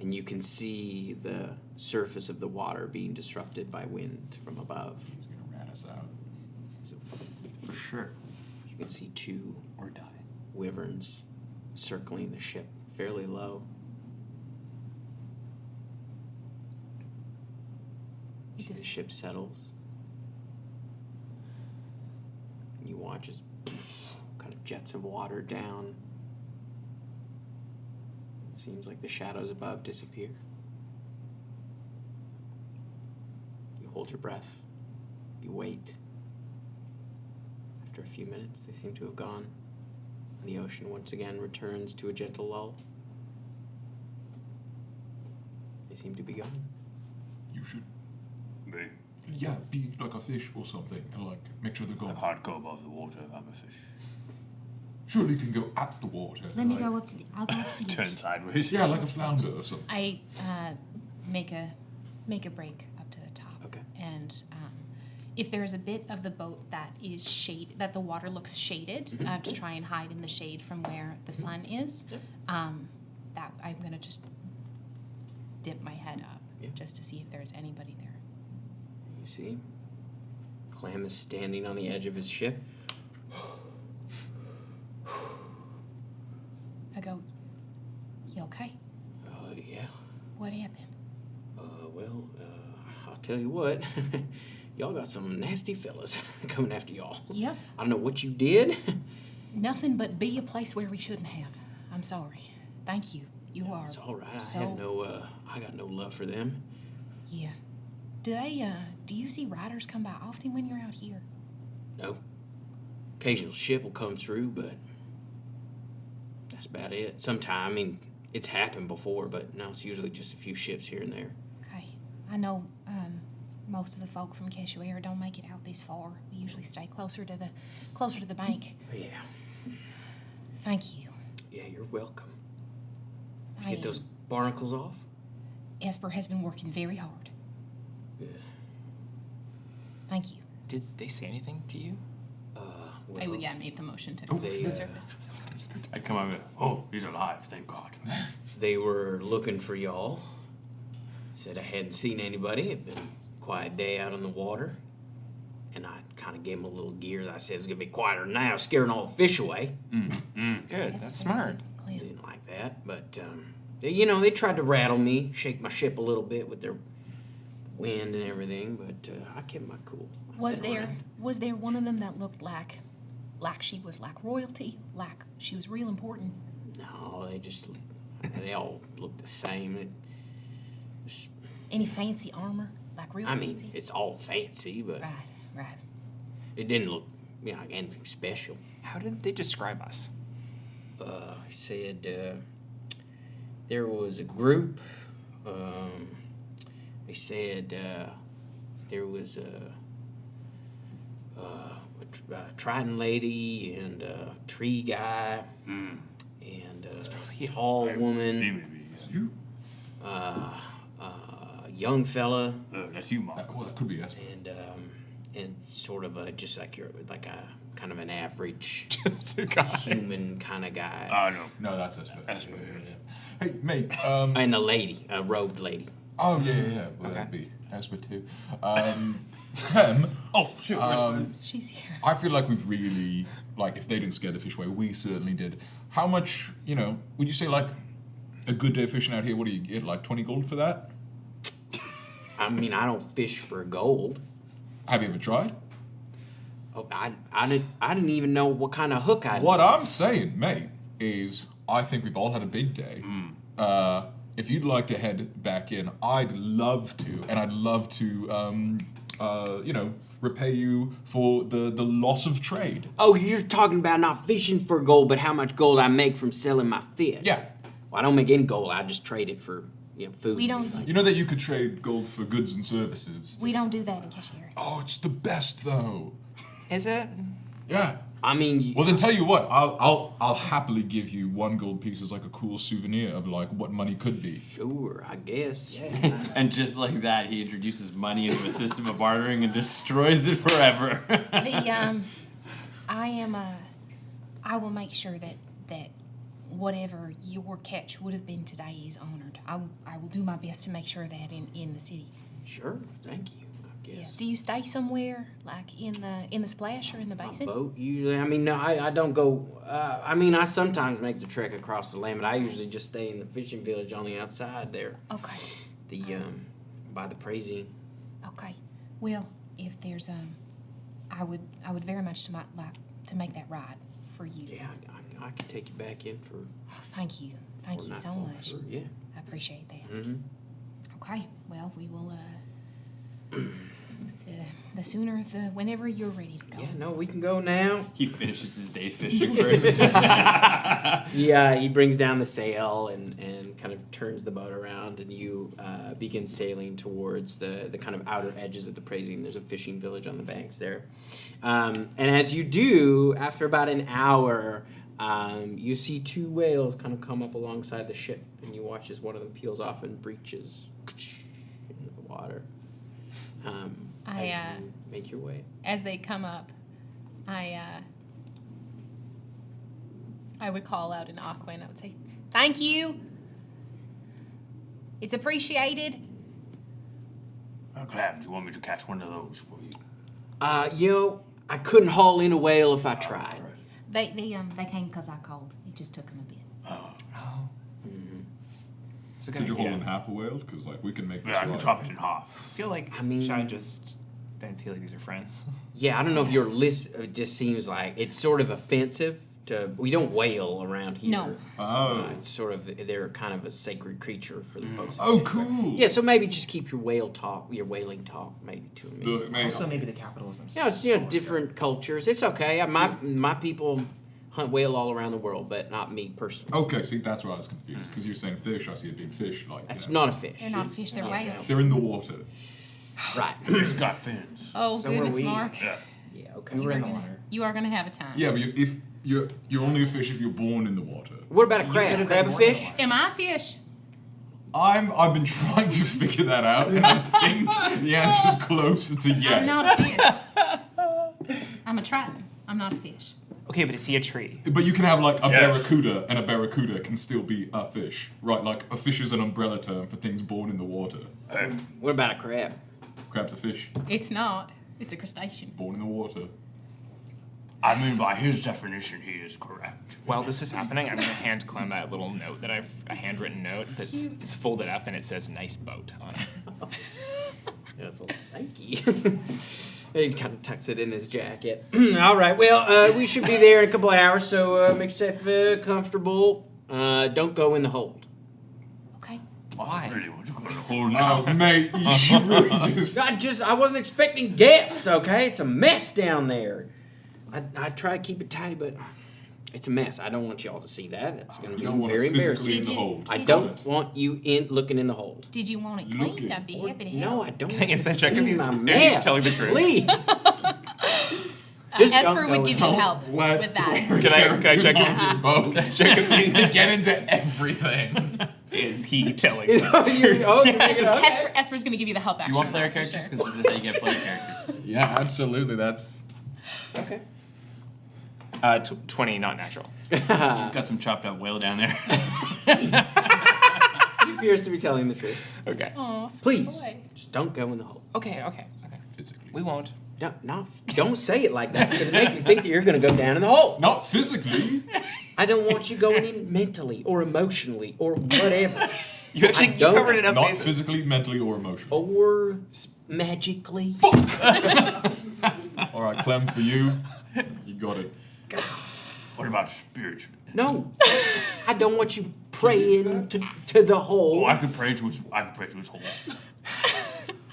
And you can see the surface of the water being disrupted by wind from above. He's gonna rat us out. So For sure. you can see 2 Or die. wyverns circling the ship fairly low. You see the ship settles. And you watch as kind of jets of water down. It seems like the shadows above disappear. hold your breath. You wait. After a few minutes, they seem to have gone, and the ocean once again returns to a gentle lull. They seem to be gone. You should, Me. yeah, be like a fish or something, and like make sure they're I gone. can't go above the water. I'm a fish. Surely you can go at the water. Let me like- go up to the. I'll go up to the Turn edge. sideways. Yeah, like a flounder or something. I make a break up to the top. Okay. And if there is a bit of the boat that is shaded, that the water looks shaded, to try and hide in the shade from where the sun is, that I'm gonna just dip my head up Yeah. just to see if there's anybody there. You see, Clam is standing on the edge of his ship. I go, you okay? Yeah. What happened? Well, I'll tell you what. Y'all got some nasty fellas coming after y'all. Yep. I don't know what you did. Nothing but be a place where we shouldn't have. I'm sorry. Thank you. You are. It's all right. So, I have no. I got no love for them. Yeah. Do you see riders come by often when you're out here? No. Occasional ship will come through, but that's about it. Sometime, I mean, it's happened before, but no, it's usually just a few ships here and there. Okay. I know most of the folk from Keshoera don't make it out this far. We usually stay closer to the bank. Yeah. Thank you. Yeah, you're welcome. I, Get those barnacles off? Esper has been working very hard. Good. Thank you. Did they say anything to you? Well, I made the motion to They, the surface. I come over. Oh, he's alive. Thank God. They were looking for y'all. Said I hadn't seen anybody. It'd been a quiet day out on the water. And I kind of gave them a little gear. I said it's going to be quieter now, scaring all the fish away. Good. That's very smart. good They plan. didn't like that. But, they tried to rattle me, shake my ship a little bit with their wind and everything. But I kept my cool. Was Been there around. one of them that looked like she was like royalty, like she was real important? No, they all look the same. Any fancy armor, like real I mean, fancy? it's all fancy, but Right. it didn't look, like anything special. How did they describe us? I said there was a group. They said there was a Triton lady and a tree guy and a tall woman, You? young fella, That's you, Mom. Well, that could be Esper. and sort of just like a kind of an average Just a guy. human kind of guy. Oh, no. No, that's Esper. Esper, Yeah, yes. yeah. Hey, mate. And a lady, a robed lady. Oh yeah. Well, that'd be Esper too. Clem. Oh, shit. She's here. I feel like we've really, like, if they didn't scare the fish away, we certainly did. How much, would you say, like, a good day fishing out here, what do you get, like 20 gold for that? I mean, I don't fish for gold. Have you ever tried? Oh, I didn't even know what kind of hook I'd. What I'm saying, mate, is I think we've all had a big day. If you'd like to head back in, I'd love to, and I'd love to, repay you for the loss of trade. Oh, you're talking about not fishing for gold, but how much gold I make from selling my fish. Yeah. Well, I don't make any gold. I just trade it for food. We don't You know that you could trade gold for goods and services. we don't do that in Keshoera. Oh, it's the best though. Is it? Yeah. I mean, Well, then tell you what, I'll happily give you 1 gold piece as like a cool souvenir of like what money could be. sure, I guess. Yeah. And just like that, he introduces money into a system of bartering and destroys it forever. I will make sure that whatever your catch would have been today is honored. I will do my best to make sure that in the city. Sure, thank you. I Yeah. guess. Do you stay somewhere like in the splash or in the basin? Boat usually. I mean, no, I don't go. I sometimes make the trek across the land, but I usually just stay in the fishing village on the outside there. Okay. By the praising. Okay. Well, if there's I would very much like to make that ride for you. Yeah, I can take you back in for. Thank you. Thank for you so nightfall, much. sure, yeah. I appreciate that. Mm-hmm. Okay. Well, we will sooner, whenever you're ready to go. Yeah, no, we can go now. He finishes his day fishing first. Yeah, he brings down the sail and kind of turns the boat around, and you begin sailing towards the kind of outer edges of the Praising. There's a fishing village on the banks there. And as you do, after about an hour, you see two whales kind of come up alongside the ship, and you watch as one of them peels off and breaches into the water. As you make your way. As they come up, I would call out in Aqua and I would say, "Thank you. It's appreciated." Clam, do you want me to catch one of those for you? I couldn't haul in a whale if I tried. They came because I called. It just took them a bit. It's a good Could you hold idea. in half a whale? Because like we can make this. Yeah, I can work. chop it in half. I feel like I mean- should I just then feel like these are friends? Yeah, I don't know if your list it just seems like it's sort of offensive to. We don't whale around here. No. Oh. It's sort of they're kind of a sacred creature for the folks. Oh, cool. Yeah, so maybe just keep your whaling talk maybe to me. Look, mate, Also, maybe the capitalism. Yeah, it's different cultures. It's okay. My people hunt whale all around the world, but not me personally. Okay, see, that's where I was confused. Because you're saying fish, I see it being fish. Like That's you know. not a fish. They're not fish, they're whales. They're in the water. Right. It's got fins. Oh, So were goodness, we. Mark. Yeah. Yeah. Okay. We were in the water. You are going to have a time. Yeah, but if you're only a fish if you're born in the water. What about a You crab? could've Crab a been more than fish? one. Am I a fish? I've been trying to figure that out, and I think the answer's closer to yes. I'm not a fish. I'm a Triton. I'm not a fish. Okay, but is he a tree? But you can have like a Yes. barracuda, and a barracuda can still be a fish, right? Like a fish is an umbrella term for things born in the water. What about a crab? Crab's a fish, It's not. It's a crustacean. born in the water. I mean, by his definition, he is correct. While this is happening, I'm gonna hand Clem that little note that a handwritten note that's it's folded up and it says "nice boat" on it. Yes, well, thank you. He kind of tucks it in his jacket. All right, well, we should be there in a couple of hours, so make yourself comfortable. Don't go in the hold. Okay. Why? I really want to go to the hole now. Oh, mate, you should really just. I wasn't expecting guests, okay? It's a mess down there. I try to keep it tidy, but it's a mess. I don't want y'all to see that. That's going to You be don't want us very physically embarrassing. in the Did you- hold. I did don't want you looking in the hold. Did you want it Look cleaned? it. I'd be happy to help. No, I don't. Can I inside check if Clean he's- my if he's mess, telling the truth? Please. Just don't Esper go would in give the you hole. help Let with that. Can I check on him? your boat. Check him. Get into everything. Is he telling? You're making it okay. Esper's going to give you the help Do action. you want on player that for characters? sure. Because this is how you get player characters. Yeah, absolutely. That's. Okay. 20, not natural. He's got some chopped up whale down there. He appears to be telling the truth. Okay. Aw, sweet Please, boy. just don't go in the hole. Okay. Physically. We won't. Don't say it like that because it makes me think that you're going to go down in the hole. Not physically. I don't want you going in mentally or emotionally or whatever. You actually you don't- covered it up. Not bases. physically, mentally, or emotionally. Or magically. All right, Clem, for you, you got it. What about spiritually? No, I don't want you praying to the hole. Oh, I could pray to his hole.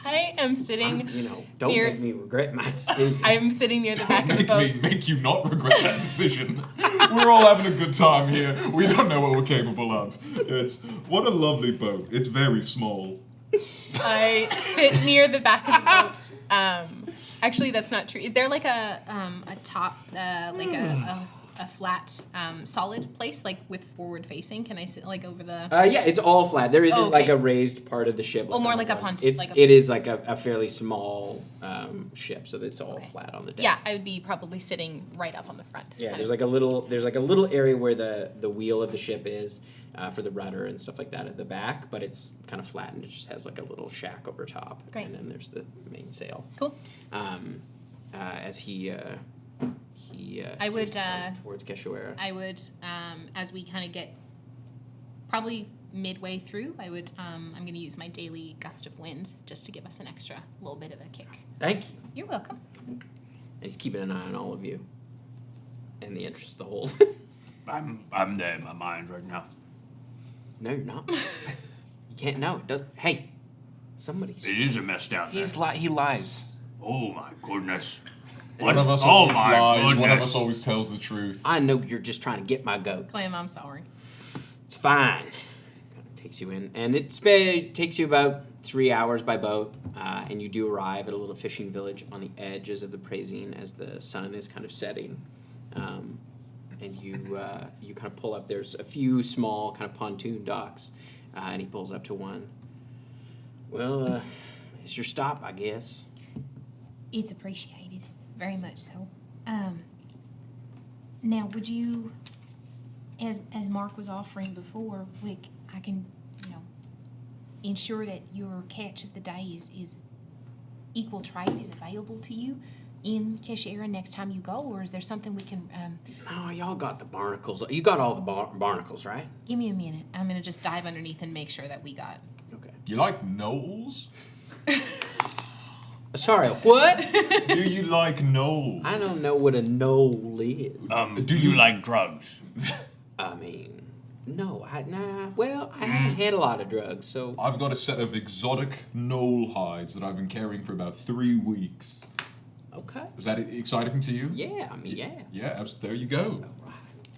I am sitting. Don't Here. make me regret my decision. I am sitting near the back of the boat. Make you not regret that decision. We're all having a good time here. We don't know what we're capable of. What a lovely boat. It's very small. I sit near the back of the boat. Actually, that's not true. Is there like a top, like a flat, solid place, like with forward facing? Can I sit like over the? Yeah, it's all flat. There isn't Oh, okay. like a raised part of the ship. Oh, more on like the a front. punt- It is like a fairly small ship, so it's all Okay. flat on the deck. Yeah, I would be probably sitting right up on the front. Yeah, kind there's of. like a little area where the wheel of the ship is for the rudder and stuff like that at the back, but it's kind of flat and it just has like a little shack over top. Great. And then there's the main sail. Cool. As he I would, steers the boat towards Keshoera. I would, as we kind of get probably midway through, I'm going to use my daily gust of wind just to give us an extra little bit of a kick. Thank you. You're welcome. And he's keeping an eye on all of you. In the interest of the hold. I'm there in my mind right now. No, you're not. You can't know. Hey, somebody's. It is a mess down there. He lies. Oh my goodness. One of us Oh always my lies. One of goodness. us always tells the truth. I know you're just trying to get my goat. Clem, I'm sorry. It's fine. Kind of takes you in, and it takes you about 3 hours by boat, and you do arrive at a little fishing village on the edges of the Praesine as the sun is kind of setting. And you kind of pull up. There's a few small kind of pontoon docks, and he pulls up to one. Well, it's your stop, I guess. It's appreciated, very much so. Now, would you, as Mark was offering before, I can, ensure that your catch of the day is equal trade is available to you in Keshoera next time you go, or is there something we can? Oh, y'all got the barnacles. You got all the barnacles, right? Give me a minute. I'm gonna just dive underneath and make sure that we got. Okay. You like gnolls? Sorry, what? Do you like gnolls? I don't know what a knoll is. Do you like drugs? I mean, no, well, I haven't had a lot of drugs, so. I've got a set of exotic gnoll hides that I've been carrying for about 3 weeks. Okay. Is that exciting to you? Yeah, I mean, yeah. Yeah, there you go.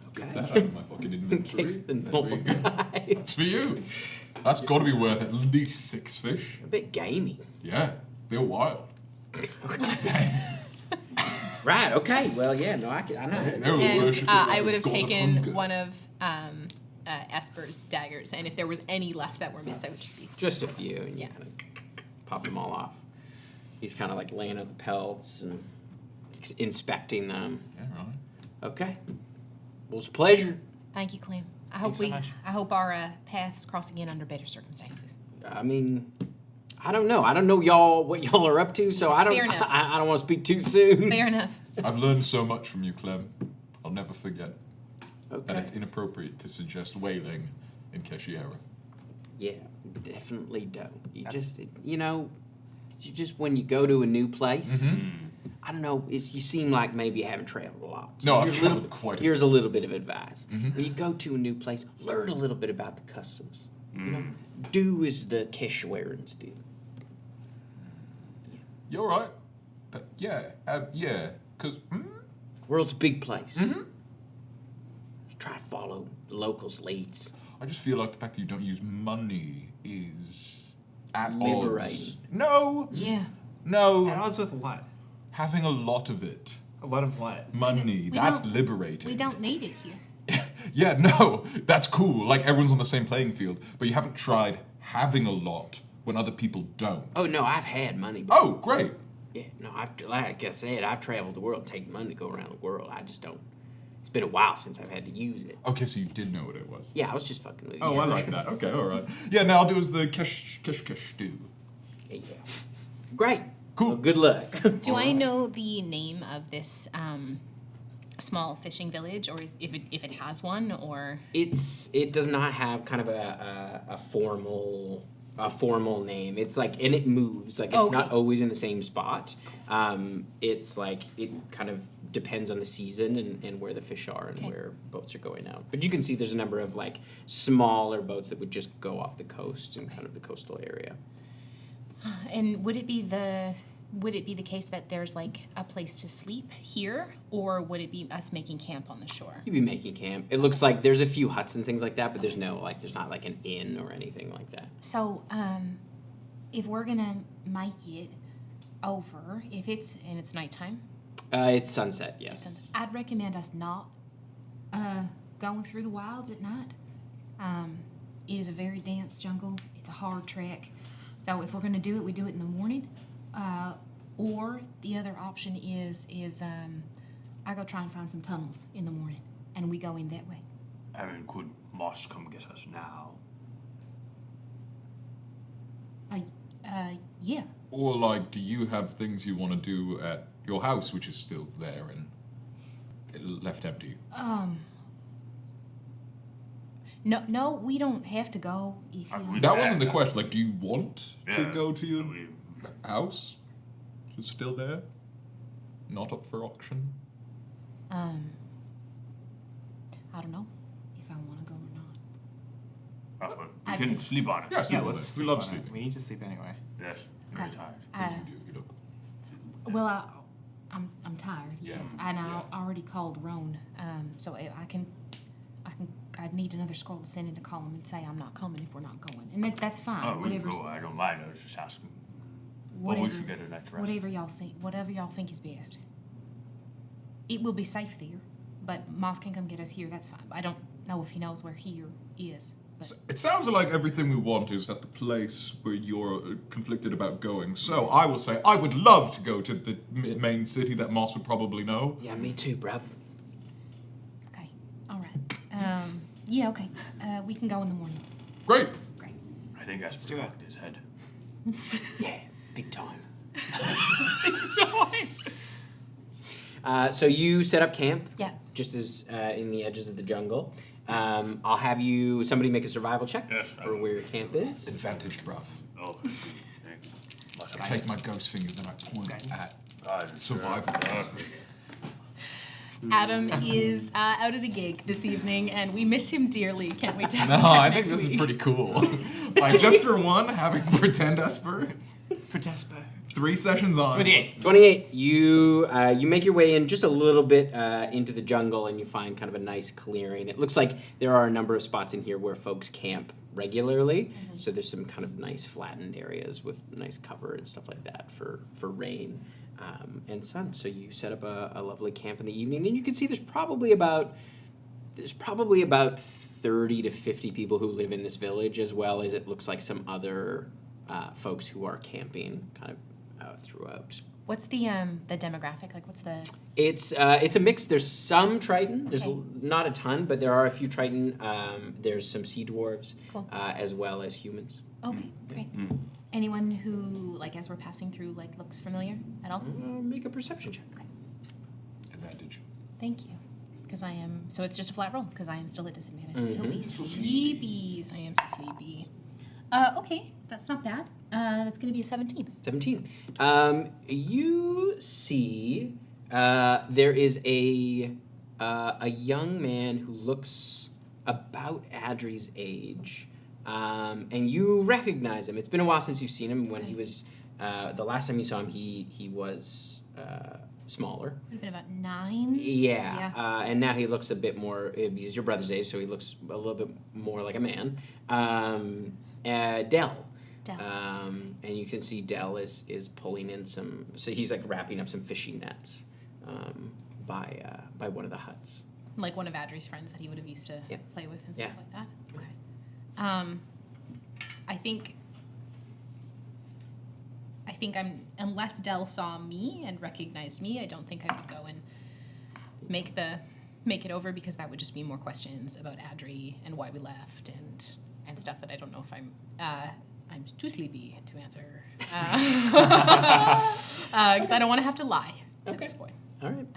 Okay. Get that out of my fucking inventory. Takes the There we knoll go. That's for you. That's got to be worth at least 6 fish. A bit gamey. Yeah, they're wild. Right, okay. Well, yeah, no, I know. They were And worshipping I the would have god of taken hunger. one of Esper's daggers, and if there was any left that were missed, I would just be. Just a few, and you Yeah. kind of pop them all off. He's kind of like laying out the pelts and inspecting them. Yeah, right. Okay. Well, it's a pleasure. Thank you, Clem. I hope Thanks so much. I hope our paths cross again under better circumstances. I mean, I don't know. I don't know what y'all are up to, so I don't. Fair enough. I don't want to speak too soon. Fair enough. I've learned so much from you, Clem. I'll never forget that Okay. it's inappropriate to suggest whaling in Keshoera. Yeah, definitely don't. You just when you go to a new place, I don't know. You seem like maybe you haven't traveled a lot. No, I've here's traveled quite a bit. Here's a little bit of advice. When you go to a new place, learn a little bit about the customs. Do as the Keshoerans do. You're right. But yeah, because World's a big place. You try to follow the locals' leads. I just feel like the fact that you don't use money is at Liberating. odds. No, Yeah. At no. odds with what? Having a lot of it. A lot of what? Money, We that's don't- liberating. We don't need it here. Yeah, no, that's cool. Like everyone's on the same playing field, but you haven't tried having a lot when other people don't. Oh no, I've had money. Before. Oh, great. Yeah, no, like I said, I've traveled the world, taken money to go around the world. I just don't. It's been a while since I've had to use it. Okay, so you did know what it was. Yeah, I was just fucking with you. Oh, I like that. Okay, all right. Yeah, now I'll do as the kesh do. Yeah. Great. Cool. Well, good luck. Do I know the name of this small fishing village, or if it has one, or It does not have kind of a formal name. It's like, and it moves. Like, it's not Okay. always in the same spot. It's like, it kind of depends on the season and where the fish are and Okay. where boats are going out. But you can see there's a number of like smaller boats that would just go off the coast and kind of the coastal area. and would it be the case that there's like a place to sleep here, or would it be us making camp on the shore? You'd be making camp. It looks like there's a few huts and things like that, but there's not like an inn or anything like that. So, if we're gonna make it over, if it's nighttime, It's sunset, yes. I'd recommend us not going through the wilds at night. It is a very dense jungle. It's a hard trek. So if we're gonna do it, we do it in the morning. Or the other option is I go try and find some tunnels in the morning, and we go in that way. I mean, could Moss come get us now? Yeah. Or like, do you have things you want to do at your house, which is still there and left empty? No, we don't have to go if you. That wasn't the question. Like, do you want to Yeah, go to your we- house? It's still there? Not up for auction? I don't know if I want to go or not. well, we I- can sleep on it. Yeah, sleep on let's it. sleep We love on it. sleeping. We need to sleep anyway. Yes, Okay. very tired. You look. Well, I'm tired. Yeah. Yes, and I already called Roan. So I'd need another scroll to send in to call him and say I'm not coming if we're not going, and that's fine. Oh, we can Whatever's go. I don't mind. I was just asking. But we should get a night's rest. Whatever y'all think is best. It will be safe there, but Moss can come get us here. That's fine. I don't know if he knows where here is. But It sounds like everything we want is at the place where you're conflicted about going. So I will say I would love to go to the main city that Moss would probably know. Yeah, me too, bruv. okay, all right. Yeah, okay. We can go in the morning. Great. Great. I think Esper cocked his head. Yeah, big time. So you set up camp. Yeah. Just as in the edges of the jungle. I'll have somebody make a survival check Yes, I for will. where your camp is. Advantage, bruv. Oh, I take my ghost fingers and I point at God, survival. Adam is out at a gig this evening, and we miss him dearly. Can't wait to have No, him back I think next this week. is pretty cool. Like, just for one, having pretend Esper, For Despa. 3 sessions on. 28. You make your way in just a little bit into the jungle, and you find kind of a nice clearing. It looks like there are a number of spots in here where folks camp regularly. So there's some kind of nice flattened areas with nice cover and stuff like that for rain and sun. So you set up a lovely camp in the evening, and you can see there's probably about 30 to 50 people who live in this village, as well as it looks like some other folks who are camping kind of throughout. What's the demographic? Like, what's the? It's a mix. There's some Triton. There's Okay. not a ton, but there are a few Triton. There's some sea dwarves, Cool. as well as humans. Okay, great. Anyone who, like, as we're passing through, like, looks familiar at all? Make a perception check. Advantage. Thank you. Because I am. So it's just a flat roll. Because I am still at disadvantage until we sleepies. I am so sleepy. Okay, that's not bad. That's gonna be a 17. 17. You see, there is a young man who looks about Adri's age, and you recognize him. It's been a while since you've seen him. When he was, the last time you saw him, he was smaller. Would have been about 9. Yeah. And now he looks a bit more. He's your brother's age, so he looks a little bit more like a man. Dell. And you can see Dell is pulling in some. So he's like wrapping up some fishing nets by one of the huts. Like one of Adri's friends that he would have used to Yeah. play with and stuff Yeah. like that. Okay. I think unless Dell saw me and recognized me, I don't think I would go and make it over, because that would just be more questions about Adri and why we left and stuff that I don't know if I'm too sleepy to answer. Because I don't want to have to lie to this point. All right.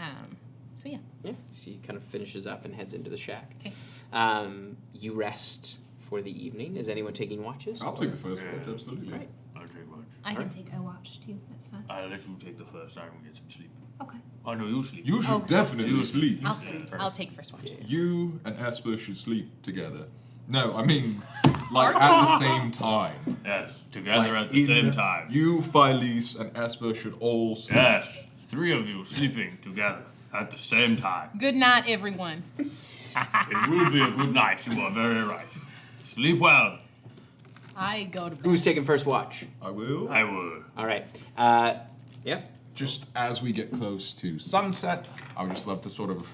So yeah. Yeah. So he kind of finishes up and heads into the shack. Okay. You rest for the evening. Is anyone taking watches? I'll take the first watch, absolutely. Right. I'll take watch. I can Alright. take a watch too. That's fine. I'll let you take the first. I can get some sleep. Okay. Oh no, you sleep. You should Oh, definitely sleep. I'll sleep. I'll take first watch. You and Esper should sleep together. No, I mean, like at the same time. Yes, together Like, at the same in- time. You, Phyllis, and Esper should all sleep. Yes, 3 of you sleeping together at the same time. Good night, everyone. It will be a good night. You are very right. Sleep well. I go to bed. Who's taking first watch? I will. I will. All right. Yep. Just as we get close to sunset, I would just love to sort of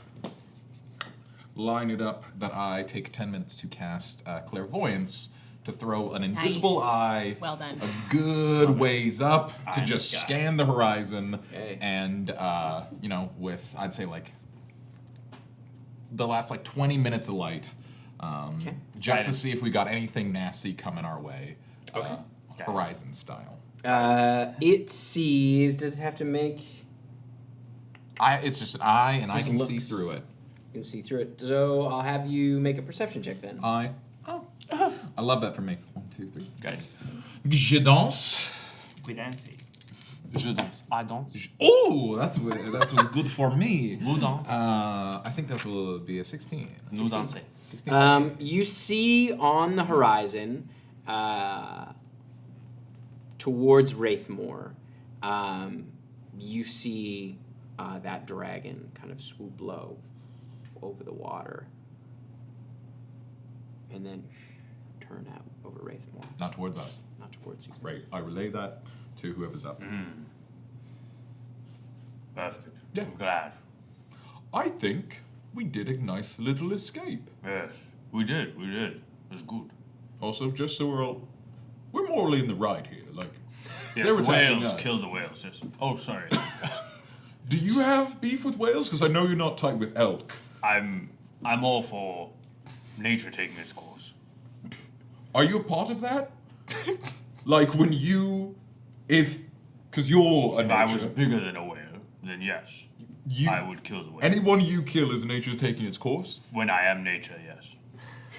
line it up that I take 10 minutes to cast Clairvoyance to throw an invisible Nice. eye Well done. a good ways up to I'm just the guy. scan the horizon Okay. and, with, I'd say, like, the last, 20 minutes of light, Okay. just to Right. see if we got anything nasty coming our way, Okay. horizon style. It sees. Does it have to make? It's just an eye, and I Just can see looks. through it. You can see through it. So I'll have you make a perception check then. I love that for me. 1, 2, 3. Guys. Je danse. We dance. Je danse. I dance. Oh, that was good for me. Vous danse. I think that will be a 16. Nous danser. 16. You see on the horizon, towards Wraithmoor, you see that dragon kind of swoop low over the water and then turn out over Wraithmore. Not towards us. Not towards you. Right. I relay that to whoever's up. Perfect. Yeah. I'm glad. I think we did a nice little escape. Yes, we did. We did. It was good. Also, just so we're morally in the right here. Like, Yes, they were attacking whales us. killed the whales. Yes. Oh, sorry. Do you have beef with whales? Because I know you're not tight with elk. I'm all for nature taking its course. Are you a part of that? Like when because you're a If nature. I was bigger than a whale, then yes, I would kill the whale. Anyone you kill is nature taking its course, When I am nature, yes.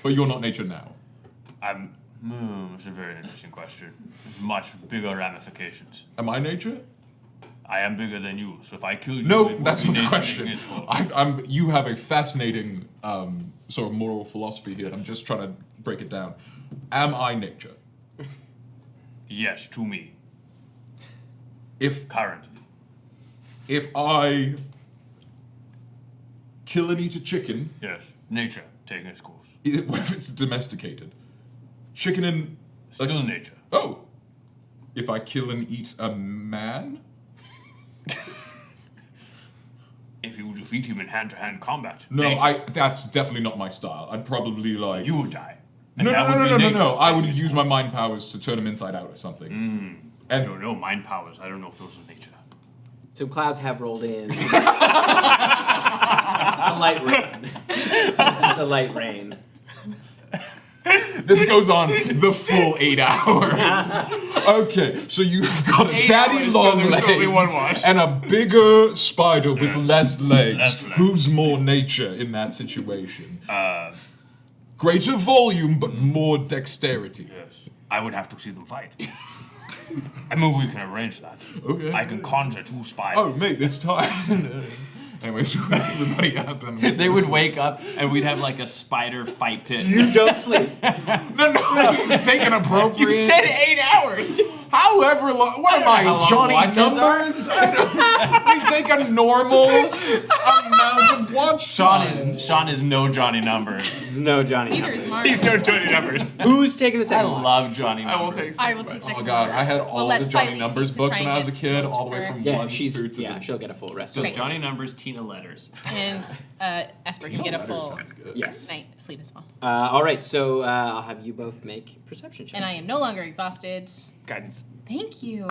but you're not nature now. It's a very interesting question. Much bigger ramifications. Am I nature? I am bigger than you, so if I kill you, No, it would that's be not the nature question. taking its course. You have a fascinating sort of moral philosophy here, and I'm just trying to break it down. Am I nature? Yes, to me, If currently. I kill and eat a chicken, Yes, nature taking its course. what if it's domesticated? Chicken and Still nature. oh, if I kill and eat a man, If you defeat him in hand-to-hand combat, no, nature, that's definitely not my style. I'd probably like you would die. And no, that would be no. nature I would taking its use my course. mind powers to turn him inside out or something. I And don't know, mind powers. I don't know if those are nature. So clouds have rolled in. A light rain. It's a light rain. this goes on the full 8 hours. Okay, so you've got a 8 daddy hours, so long there's legs only one watch. and a bigger spider with less legs. Less legs. Who's more nature in that situation? Greater volume, but more dexterity. Yes. I would have to see them fight. I mean, we can arrange that. Okay. I can conjure 2 spiders. Oh, mate, it's time. Anyways, we wake everybody up and They would wake up and we'd have like a spider fight pit. You don't sleep. No, take an appropriate. You said 8 hours. However long. What am I, long Johnny watches Numbers? We take a normal amount of watch. Sean is no Johnny Numbers. There's no Johnny Neither numbers. is Mark. He's no Johnny numbers. Who's taking the I second one? love Johnny I will Numbers. take. I will take second. Oh god, watch. I had all We'll let the Johnny Filey Numbers seek to books try when I and was a get kid, most all the of way her. from Yeah, one she's through to yeah. the. She'll get a full rest. So of it's Johnny Numbers, Tina Letters. And Esper can get a full Yes. night sleep as well. All right, so I'll have you both make perception checks. And I am no longer exhausted. Guidance. Thank you.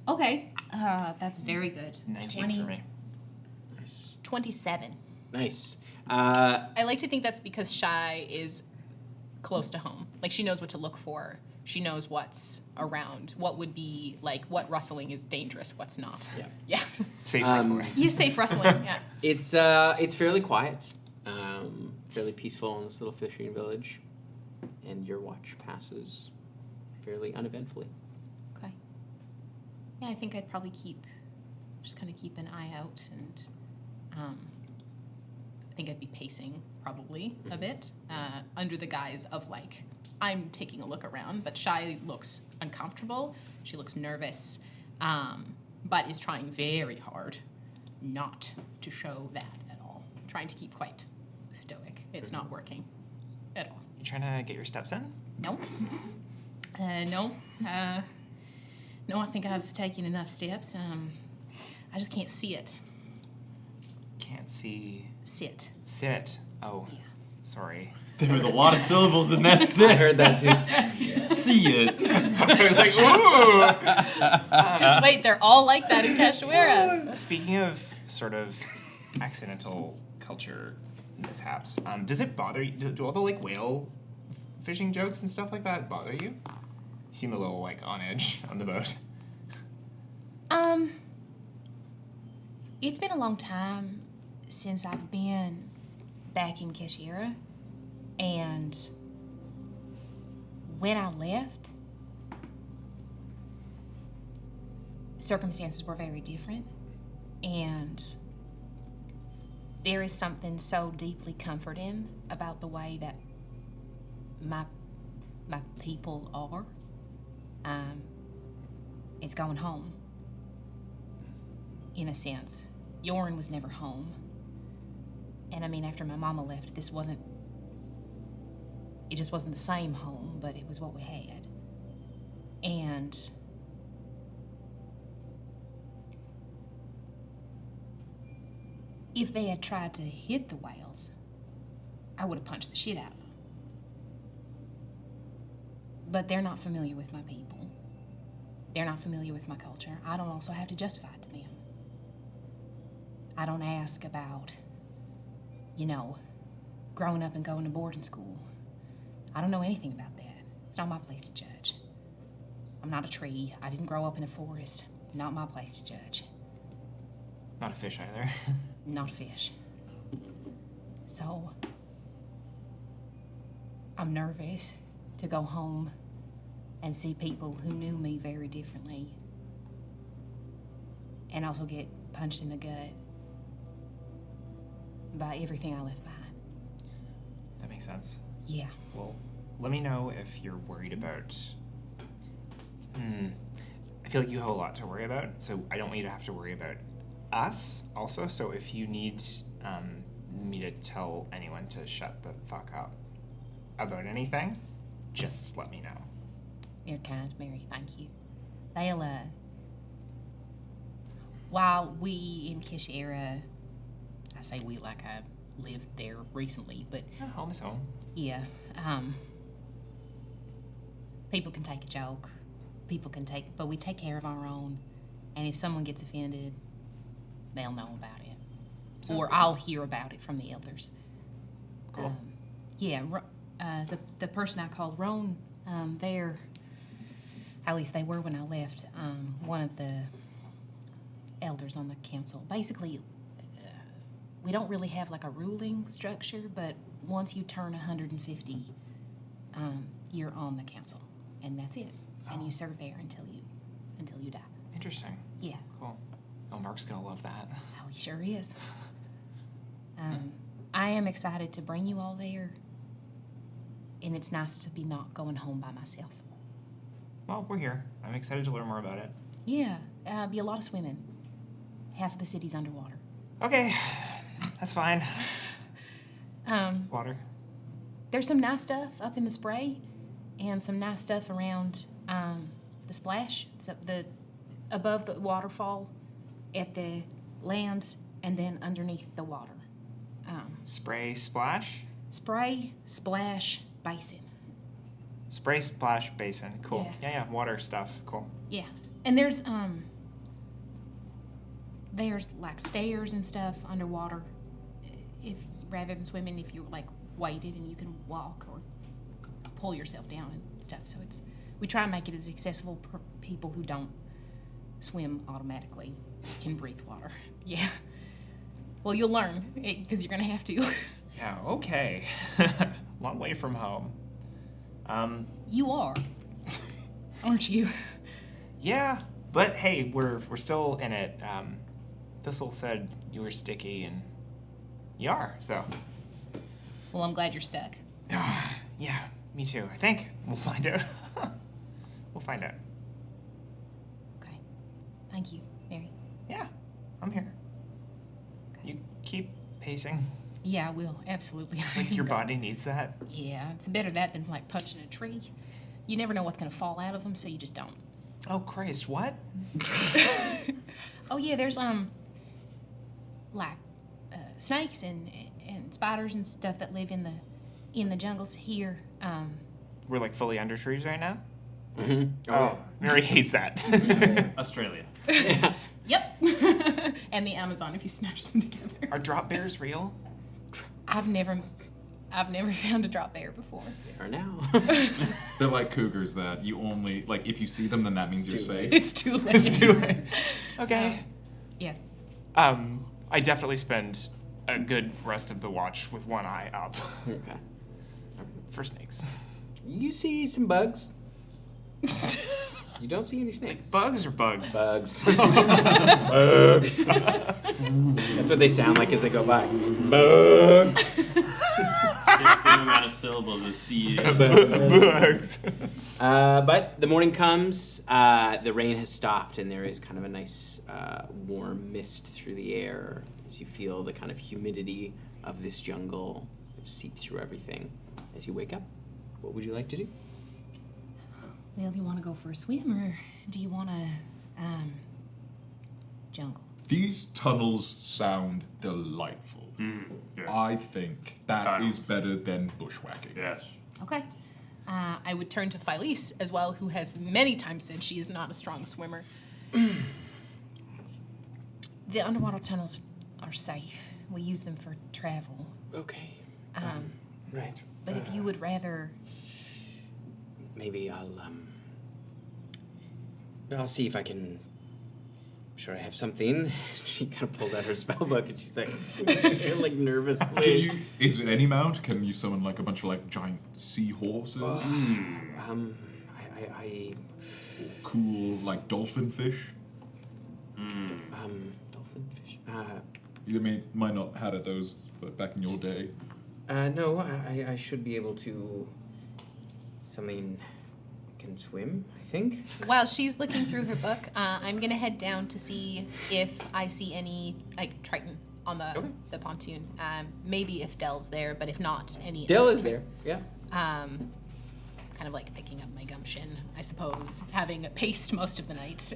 Okay, that's very good. 19 for me. 27. Nice. I like to think that's because Shy is close to home. Like, she knows what to look for. She knows what's around. What would be, like, what rustling is dangerous, what's not. Yeah. Yeah. Safe wrestling. Yeah, safe rustling, yeah. It's fairly quiet, fairly peaceful in this little fishing village, and your watch passes fairly uneventfully. Okay. Yeah, I think I'd probably just kind of keep an eye out, and I think I'd be pacing probably a bit, under the guise of, like, I'm taking a look around, but Shy looks uncomfortable. She looks nervous, but is trying very hard not to show that at all. Trying to keep quite stoic. It's not working at all. You trying to get your steps in? No. No. No, I think I've taken enough steps. I just can't see it. Can't see. Sit. Sit. Oh, Yeah. sorry. There was a lot of syllables in that I sit. heard that too. See it. I was like, ooh. Just wait, they're all like that in Keshoera. Speaking of sort of accidental culture mishaps, does it bother you? Do all the like whale fishing jokes and stuff like that bother you? You seem a little like on edge on the boat. It's been a long time since I've been back in Keshoera, and when I left, circumstances were very different, and there is something so deeply comforting about the way that my people are, It's going home. In a sense. Yoren was never home. And I mean, after my mama left, it just wasn't the same home, but it was what we had. And if they had tried to hit the whales, I would have punched the shit out of them. But they're not familiar with my people. They're not familiar with my culture. I don't also have to justify it to them. I don't ask about, growing up and going to boarding school. I don't know anything about that. It's not my place to judge. I'm not a tree. I didn't grow up in a forest. Not my place to judge. Not a fish either. Not a fish. So, I'm nervous to go home and see people who knew me very differently and also get punched in the gut by everything I left behind. That makes sense. Yeah. Well, let me know if you're worried about... I feel like you have a lot to worry about, so I don't want you to have to worry about us also. So if you need me to tell anyone to shut the fuck up about anything, just let me know. You're kind, Mary. Thank you. They'll, while we in Keshoera, I say we like I lived there recently, but... Home is home. Yeah. People can take a joke. But we take care of our own. And if someone gets offended, they'll know about it. Or I'll hear about it from the elders. Cool. The person I called Roan, they're, at least they were when I left, one of the elders on the council. Basically, we don't really have like a ruling structure, but once you turn 150, you're on the council, and that's it. And you serve there until you die. Interesting. Yeah. Cool. Oh, Mark's gonna love that. Oh, he sure is. I am excited to bring you all there, and it's nice to be not going home by myself. Well, we're here. I'm excited to learn more about it. Yeah, be a lot of swimming. Half of the city's underwater. Okay, that's fine. Um, It's water. There's some nice stuff up in the spray, and some nice stuff around the splash. So above the waterfall, at the land, and then underneath the water. Spray, splash? Spray, splash, basin. Spray, splash, basin. Cool. Yeah. Yeah, water stuff. Cool. Yeah, and there's like stairs and stuff underwater. If rather than swimming, if you're like weighted and you can walk or pull yourself down and stuff. So we try and make it as accessible for people who don't swim automatically can breathe water. Yeah. Well, you'll learn because you're gonna have to. Yeah. Okay. Long way from home. You are, aren't you? Yeah, but hey, we're still in it. Thistle said you were sticky, and you are. So. Well, I'm glad you're stuck. Yeah, me too. I think we'll find out. We'll find out. Okay. Thank you, Mary. Yeah, I'm here. Okay. You keep pacing. Yeah, I will. Absolutely. It's like your body needs that. Yeah, it's better that than like punching a tree. You never know what's gonna fall out of them, so you just don't. Oh Christ! What? Oh yeah, there's like snakes and spiders and stuff that live in the jungles here. We're like fully under trees right now. Mm-hmm. Oh, Mary hates that. Australia. Yep. And the Amazon if you smash them together. Are drop bears real? I've never found a drop bear before. They are now. They're like cougars that you only, like, if you see them, then that means you're safe. It's too late. It's too late. Okay. Yeah. I definitely spend a good rest of the watch with one eye up Okay. for snakes. You see some bugs. You don't see any snakes. Bugs or bugs? Bugs. Bugs. That's what they sound like as they go by. Bugs. amount of syllables as C. But the morning comes, the rain has stopped, and there is kind of a nice warm mist through the air as you feel the kind of humidity of this jungle seep through everything. As you wake up, what would you like to do? Well, do you want to go for a swim, or do you want to jungle? These tunnels sound delightful. Yeah. I think that Tunnels. is better than bushwhacking. Yes. Okay. I would turn to Phyllis as well, who has many times said she is not a strong swimmer. The underwater tunnels are safe. We use them for travel. Okay. Right. But if you would rather, Maybe I'll see if I can. I'm sure I have something. She kind of pulls out her spell book and she's like, like nervously. Is it any mount? Can you summon like a bunch of like giant seahorses? I Cool like dolphin fish? dolphin fish. You might not had those but back in your day. No, I should be able to. Something can swim, I think. While she's looking through her book, I'm gonna head down to see if I see any like Triton on the pontoon. Maybe if Dell's there, but if not, any. Dell is there. Yeah. Kind of like picking up my gumption, I suppose, having paced most of the night.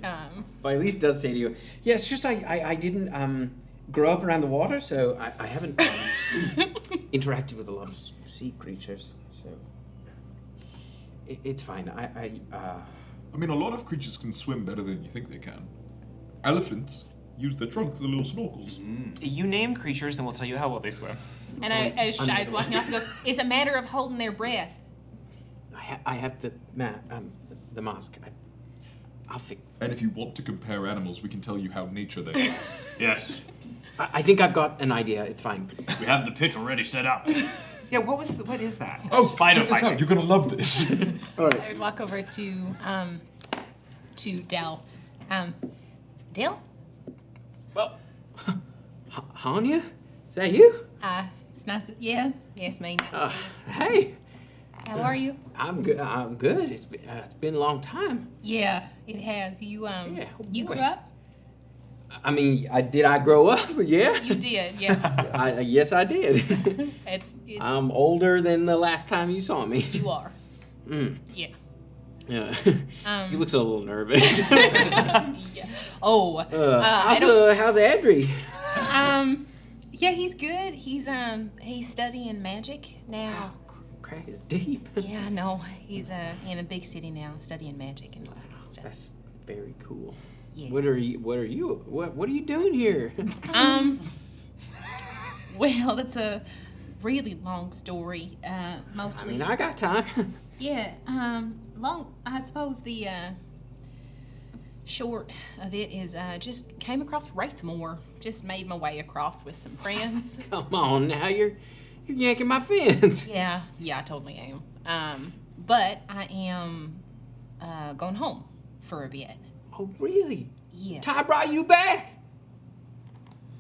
But at least does say to you, yeah, it's just I didn't grow up around the water, so I haven't interacted with a lot of sea creatures, so it's fine. I mean, a lot of creatures can swim better than you think they can. Elephants use their trunks as little snorkels. You name creatures, and we'll tell you how well they swim. And as Shy's walking off, he goes, "It's a matter of holding their breath." I have the mask. I'll fix. And if you want to compare animals, we can tell you how nature they are. Yes. I think I've got an idea. It's fine. We have the pitch already set up. Yeah, what is that? Oh, Spider check this fighting. out. You're gonna love this. All right. I would walk over to Dell. Dell? Well, Hanya, is that you? It's nice to, yeah. Yes, me. Nice to see you. Hey, How are you? I'm good. I'm good. It's been a long time. Yeah, it has. You you boy. grew up? I mean, did I grow up? Yeah. You did, yeah. Yes, I did. It's I'm older than the last time you saw me. you are. Yeah. Yeah. He looks a little nervous. Yeah. Oh. How's Adri? Yeah, he's good. He's studying magic now. Crack is deep. Yeah, no, he's in a big city now studying magic and stuff. That's very cool. Yeah. What are you? What are you doing here? Well, that's a really long story. Mostly. I mean, I got time. Yeah. I suppose the short of it is just came across Wraithmore. Just made my way across with some friends. Come on, now you're yanking my fins. Yeah, I totally am. But I am going home for a bit. Oh, really? Yeah. Ty brought you back.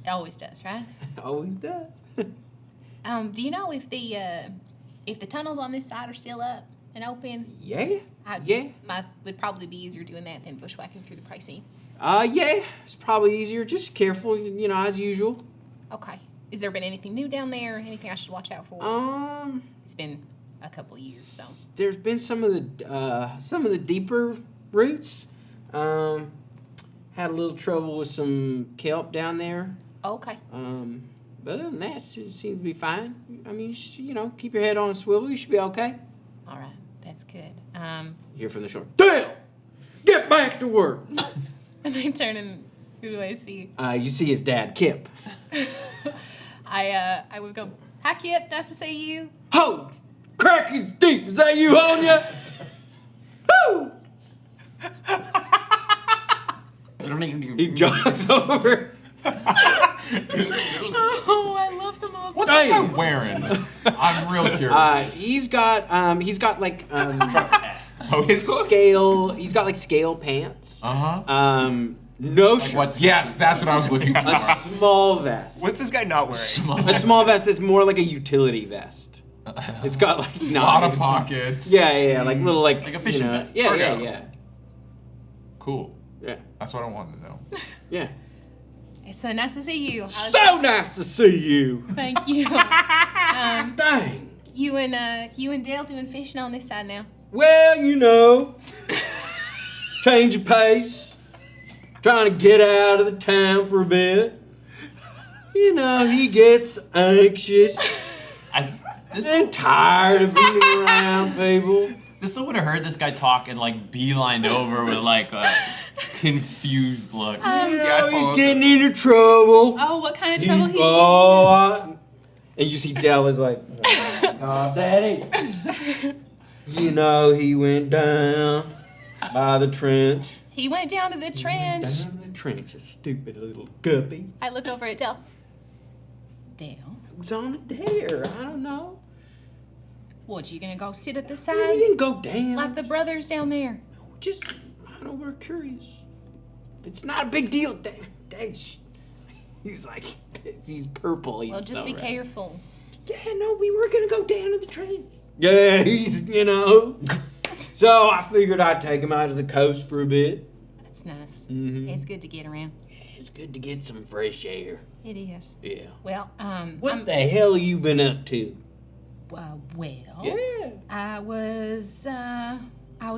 It always does, right? Always does. Do you know if the tunnels on this side are still up and open? Yeah. Would probably be easier doing that than bushwhacking through the pricey. Yeah. It's probably easier. Just careful, as usual. Okay. Has there been anything new down there? Anything I should watch out for? It's been a couple years, so. There's been some of the deeper roots. Had a little trouble with some kelp down there. Okay. But other than that, it seems to be fine. I mean, keep your head on a swivel. You should be okay. All right. That's good. You hear from the shore, Dale, get back to work. And I turn and who do I see? You see his dad, Kip. I would go, "Hi, Kip. Nice to see you." Oh, cracking deep. Is that you, Honya? Woo! He jogs over. Oh, I love the most. What's that guy wearing? I'm real curious. He's got like His clothes? scale. He's got like scale pants. No shirt. Yes, that's what I was looking for. A small vest. What's this guy not wearing? A small vest that's more like a utility vest. It's got like A lot of knives. pockets. Yeah, like little like a fishing you know, vest. Yeah. Cool. Yeah. That's what I wanted to know. Yeah. It's so nice to see you. So nice to see you. Thank you. Dang. You and Dale doing fishing on this side now. Well, you know, change of pace, trying to get out of the town for a bit. You know, he gets anxious and tired of being around people. This would have heard this guy talk and like beelined over with like a confused look. He's getting into trouble. Oh, what kind of trouble he And you see Dell is like, oh, Daddy. You know, he went down by the trench. He went down to the trench. Down the trench, a stupid little guppy. I look over at Dale. Dale, Who's on it there? I don't know. what, you gonna go sit at the We side didn't go down. like the brothers down there? Just, I don't know, we're curious. It's not a big deal. Dang. He's like, he's purple. He's Well, just so be red. careful. Yeah, no, we were gonna go down to the trench. Yeah, he's, you know. So I figured I'd take him out to the coast for a bit. That's nice. Mhm. It's good to get around. It's good to get some fresh air. It is. Yeah. Well, What the hell have you been up to? well, Yeah. I was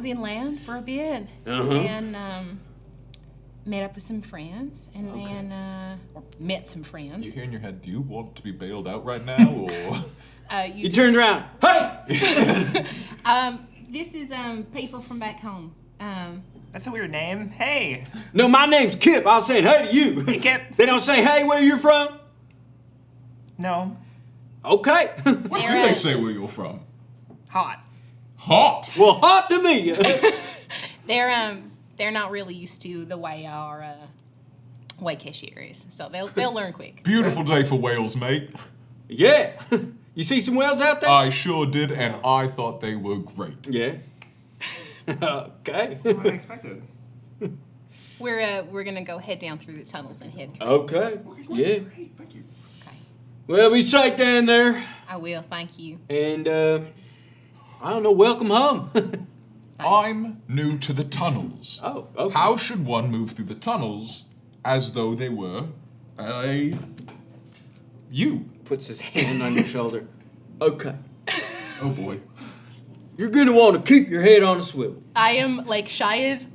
inland for a bit Uh-huh. and met up with some friends and then or met some friends. You hear in your head, do you want to be bailed out right now, or? You turned around. Hey! This is people from back home. That's a weird name. Hey. No, my name's Kip. I was saying hey to you. Hey, Kip. They don't say hey where you're from? No. Okay. What do they say where you're from? Hot. Hot. Well, hot to me. They're not really used to the way our way Keshoera is, so they'll learn quick. Beautiful day for whales, mate. Yeah. You see some whales out there? I sure did, and I thought they were great. Yeah. Okay. Unexpected. We're gonna go head down through the tunnels and head through. Okay. Yeah. Thank you. Okay. Well, be safe down there. I will. Thank you. And, I don't know, welcome home. I'm new to the tunnels. Oh, okay. How should one move through the tunnels as though they were you? Puts his hand on your shoulder. Okay. Oh boy. You're gonna want to keep your head on a swivel. I am like Shy is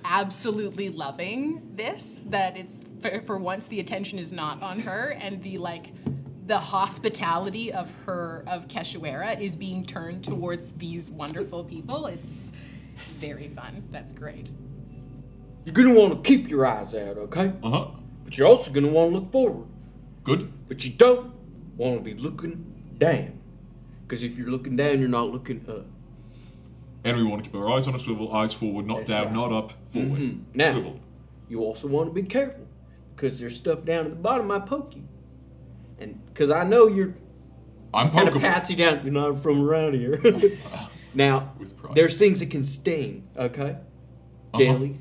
absolutely loving this. That it's for once the attention is not on her, and the hospitality of Keshoera is being turned towards these wonderful people. It's very fun. That's great. You're gonna want to keep your eyes out, okay? Uh-huh. But you're also gonna want to look forward. Good. But you don't want to be looking down. Because if you're looking down, you're not looking up. And we want to keep our eyes on a swivel, eyes forward, not That's down, right. not up, forward. Mhm. Now, Swivel. you also want to be careful. Because there's stuff down at the bottom might poke you. And because I know you're I'm kind of pokeable. pats you down. You're not from around here. Now, With pride. there's things that can sting, okay? Jellies,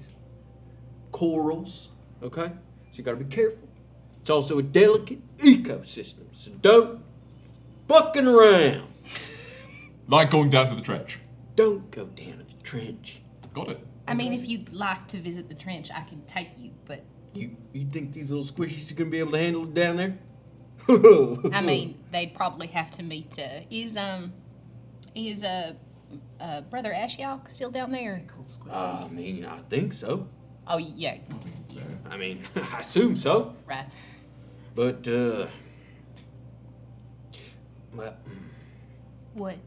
corals, okay? So you gotta be careful. It's also a delicate ecosystem, so don't fucking around. Like going down to the trench. Don't go down to the trench. Got it. I mean, if you'd like to visit the trench, I can take you, but You think these little squishies are gonna be able to handle it down there? I mean, they'd probably have to meet. Is Brother Ashiok still down there? I mean, I think so. Oh yeah, I mean, I assume so. right. But, well, What?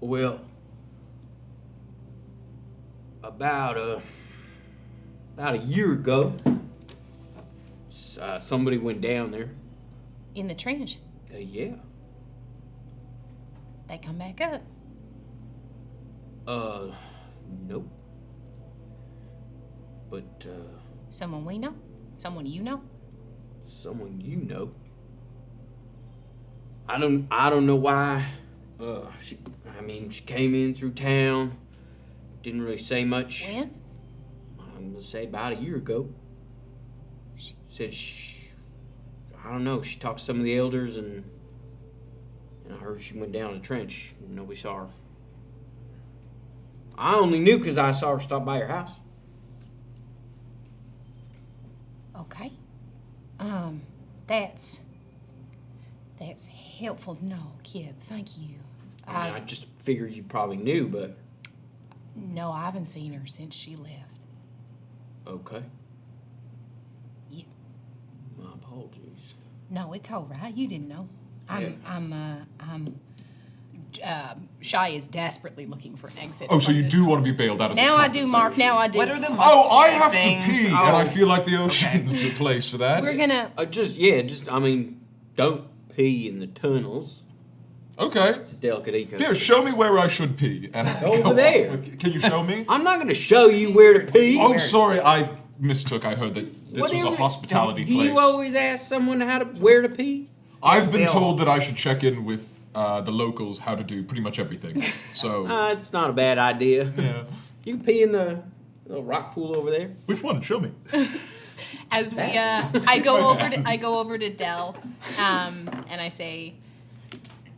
well, about a year ago, somebody went down there. In the trench? Yeah. They come back up. Nope. But, Someone we know? Someone you know? someone you know. I don't know why. She came in through town. Didn't really say much. When? I'm gonna say about a year ago. Said I don't know. She talked to some of the elders and And I heard she went down the trench. Nobody saw her. I only knew because I saw her stop by your house. Okay. That's helpful to know, kid. Thank you. I mean, I just figured you probably knew, but... No, I haven't seen her since she left. Okay. Yeah. My apologies. No, it's all right. You didn't know. Shy is desperately looking for an exit. Oh, so from you this. do want to be bailed out of this Now I do, Mark. Now I do. What are the Oh, I must-say have things? to pee, and I feel like the ocean's the place for that. We're gonna. Don't pee in the tunnels. Okay. It's a delicate ecosystem. Here, show me where I should pee. And I'll Over go there. off. Can you show me? I'm not going to show you where to pee. Oh, sorry, I mistook. I heard that this was a hospitality Do place. you always ask someone where to pee? I've been told that I should check in with the locals how to do pretty much everything. So, It's not a bad idea. yeah. You can pee in the little rock pool over there. Which one? Show me. As we, I go over to Dell, and I say,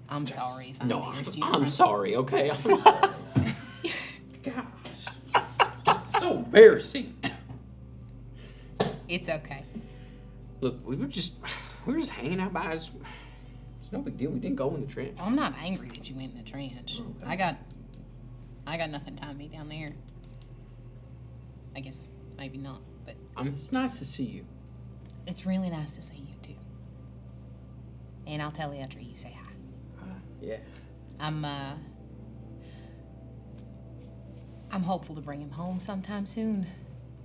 "I'm sorry if I embarrassed you." I'm sorry, okay? Gosh. So embarrassing. It's okay. Look, we were just hanging out by us. It's no big deal. We didn't go in the trench. I'm not angry that you went in the trench. Okay. I got nothing tying me down there. I guess maybe not, but It's nice to see you. it's really nice to see you too. And I'll tell you after you say hi. Yeah. I'm hopeful to bring him home sometime soon.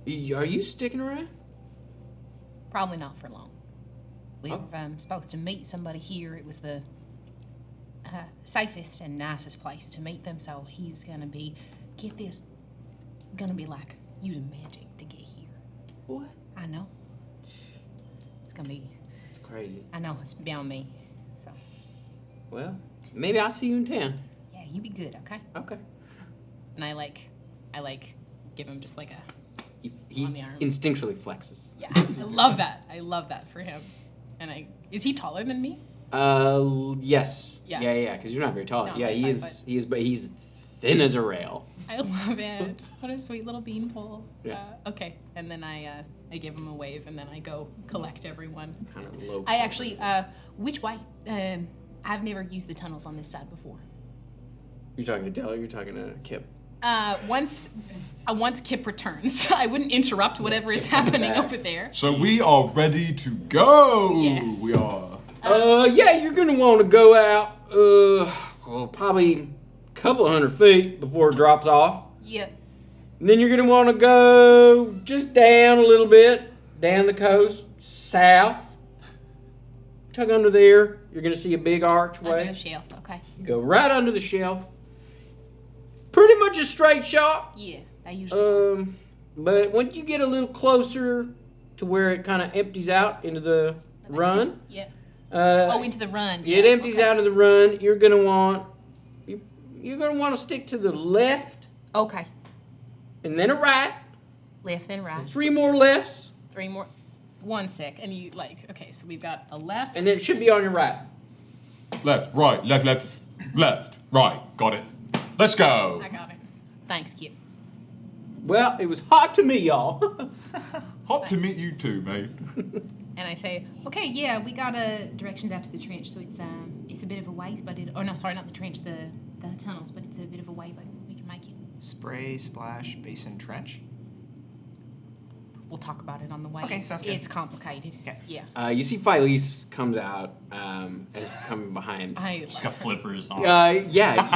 Are you sticking around? Probably not for long. We Oh. were supposed to meet somebody here. It was the safest and nicest place to meet them, so he's gonna be, get this, gonna be like using magic to get here. What? I know. It's gonna be, It's crazy. I know, it's beyond me. So, Well, maybe I'll see you in town. yeah, you be good, okay? Okay. And I give him just like a, He On the arm. instinctually flexes. yeah, I love that. I love that for him. And is he taller than me? Yes. Yeah. Yeah, because you're not very tall. No, yeah, I'm he 5 is, but he's thin as a rail. I love it. What a sweet little beanpole. Yeah. Okay, and then I give him a wave, and then I go collect everyone. Kind of low. I actually, which way? I've never used the tunnels on this side before. You're talking to Dell or you're talking to Kip? Once Kip returns, I wouldn't interrupt whatever is happening over there. So we are ready to go. Yes. We are. Yeah, you're gonna want to go out, probably a couple of 100 feet before it drops off. Yep. And then you're gonna want to go just down a little bit, down the coast, south. Tuck under there, you're gonna see a big Under archway. the shelf. Okay. Go right under the shelf. Pretty much a straight shot. Yeah. I usually. But once you get a little closer to where it kind of empties out into the run, Yep. uh, Into the run. it empties out of the run. You're gonna want to stick to the left Okay. and then a right. Left then right. 3 more lefts, 3 more. 1 sec. And you okay? So we've got a left. and it should be on your right. Left, right, left, right. Got it. Let's go. I got it. Thanks, Kip. Well, it was hot to me, y'all. Hot to meet you too, mate. And I say, okay, yeah, we got directions out to the trench, so it's a bit of a ways, but not the trench, the tunnels, but it's a bit of a way, but we can make it. Spray, splash, basin, trench. We'll talk about it on the way. Okay, sounds good. It's complicated. Okay. Yeah. You see Phyllis comes out as coming behind. She's got flippers on. Yeah,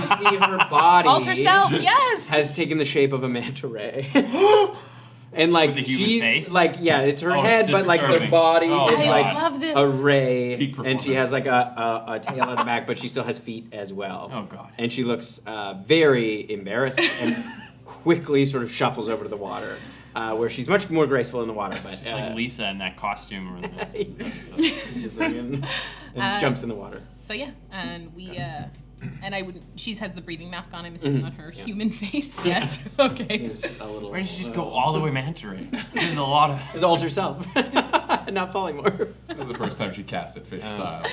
you see her body. Alter self, yes. Has taken the shape of a manta ray. And like With the human she's face? like it's her Oh, it's head, but like the disturbing. body Oh, is God. like I love this. a ray, Peak and she performance. has like a tail at the back, but she still has feet as well. Oh, God. And she looks very embarrassed and quickly sort of shuffles over to the water, where she's much more graceful in the water. But It's like Lisa in that costume or this. just like, and jumps in the water. So yeah, and we and I would. She has the breathing mask on. I'm assuming on her human face. Yes. Okay. There's a little. Why didn't you just go all the way manta ray? There's a lot of. It's alter self, not polymorph. This is the first time she cast it fish style.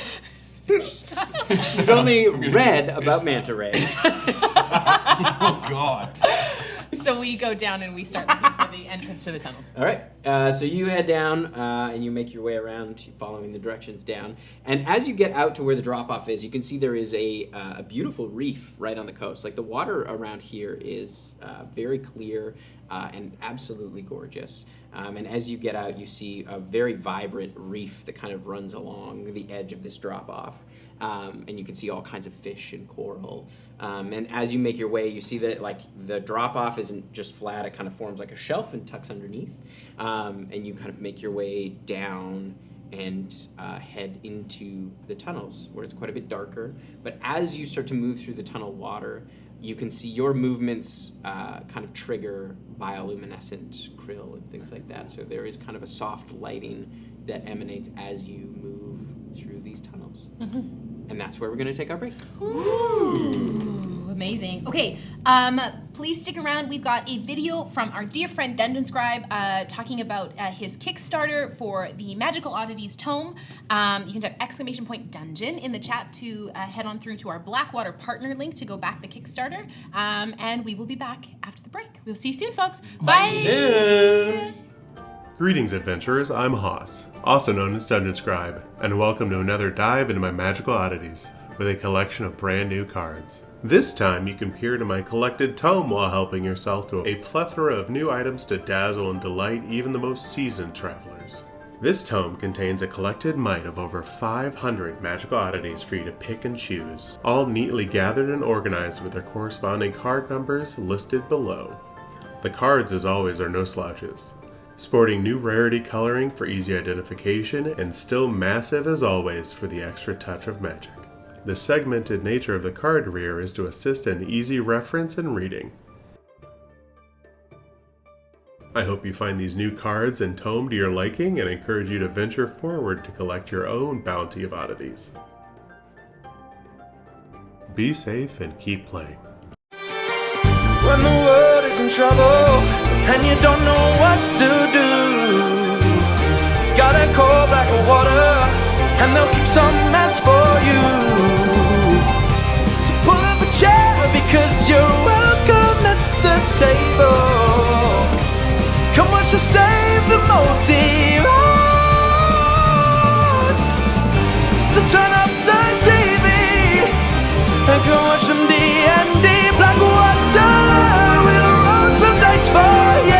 She's only read about manta rays. Oh God. So we go down and we start looking for the entrance to the tunnels. All right, so you head down and you make your way around, following the directions down. And as you get out to where the drop-off is, you can see there is a beautiful reef right on the coast. Like the water around here is very clear and absolutely gorgeous. And as you get out, you see a very vibrant reef that kind of runs along the edge of this drop-off. And you can see all kinds of fish and coral. And as you make your way, you see that like the drop-off isn't just flat; it kind of forms like a shelf and tucks underneath. And you kind of make your way down and head into the tunnels, where it's quite a bit darker. But as you start to move through the tunnel water, you can see your movements kind of trigger bioluminescent krill and things like that. So there is kind of a soft lighting that emanates as you move through these tunnels. And that's where we're going to take our break. Ooh, amazing. Okay, please stick around. We've got a video from our dear friend DungeonScribe talking about his Kickstarter for the Magical Oddities tome. You can type !dungeon in the chat to head on through to our Blackwater partner link to go back the Kickstarter. And we will be back after the break. We'll see you soon, folks. Bye. Greetings, adventurers. I'm Haas, also known as DungeonScribe, and welcome to another dive into my magical oddities with a collection of brand new cards. This time, you can peer into my collected tome while helping yourself to a plethora of new items to dazzle and delight even the most seasoned travelers. This tome contains a collected mite of over 500 magical oddities for you to pick and choose, all neatly gathered and organized with their corresponding card numbers listed below. The cards, as always, are no slouches, sporting new rarity coloring for easy identification, and still massive as always for the extra touch of magic. The segmented nature of the card rear is to assist in easy reference and reading. I hope you find these new cards and tome to your liking and encourage you to venture forward to collect your own bounty of oddities. Be safe and keep playing. When the world is in trouble and you don't know what to do, gotta call Blackwater and they'll kick some ass for you. So pull up a chair because you're welcome at the table. Come watch us save the multiverse. So turn up the TV and come watch some D&D. Blackwater, we'll roll some dice for you.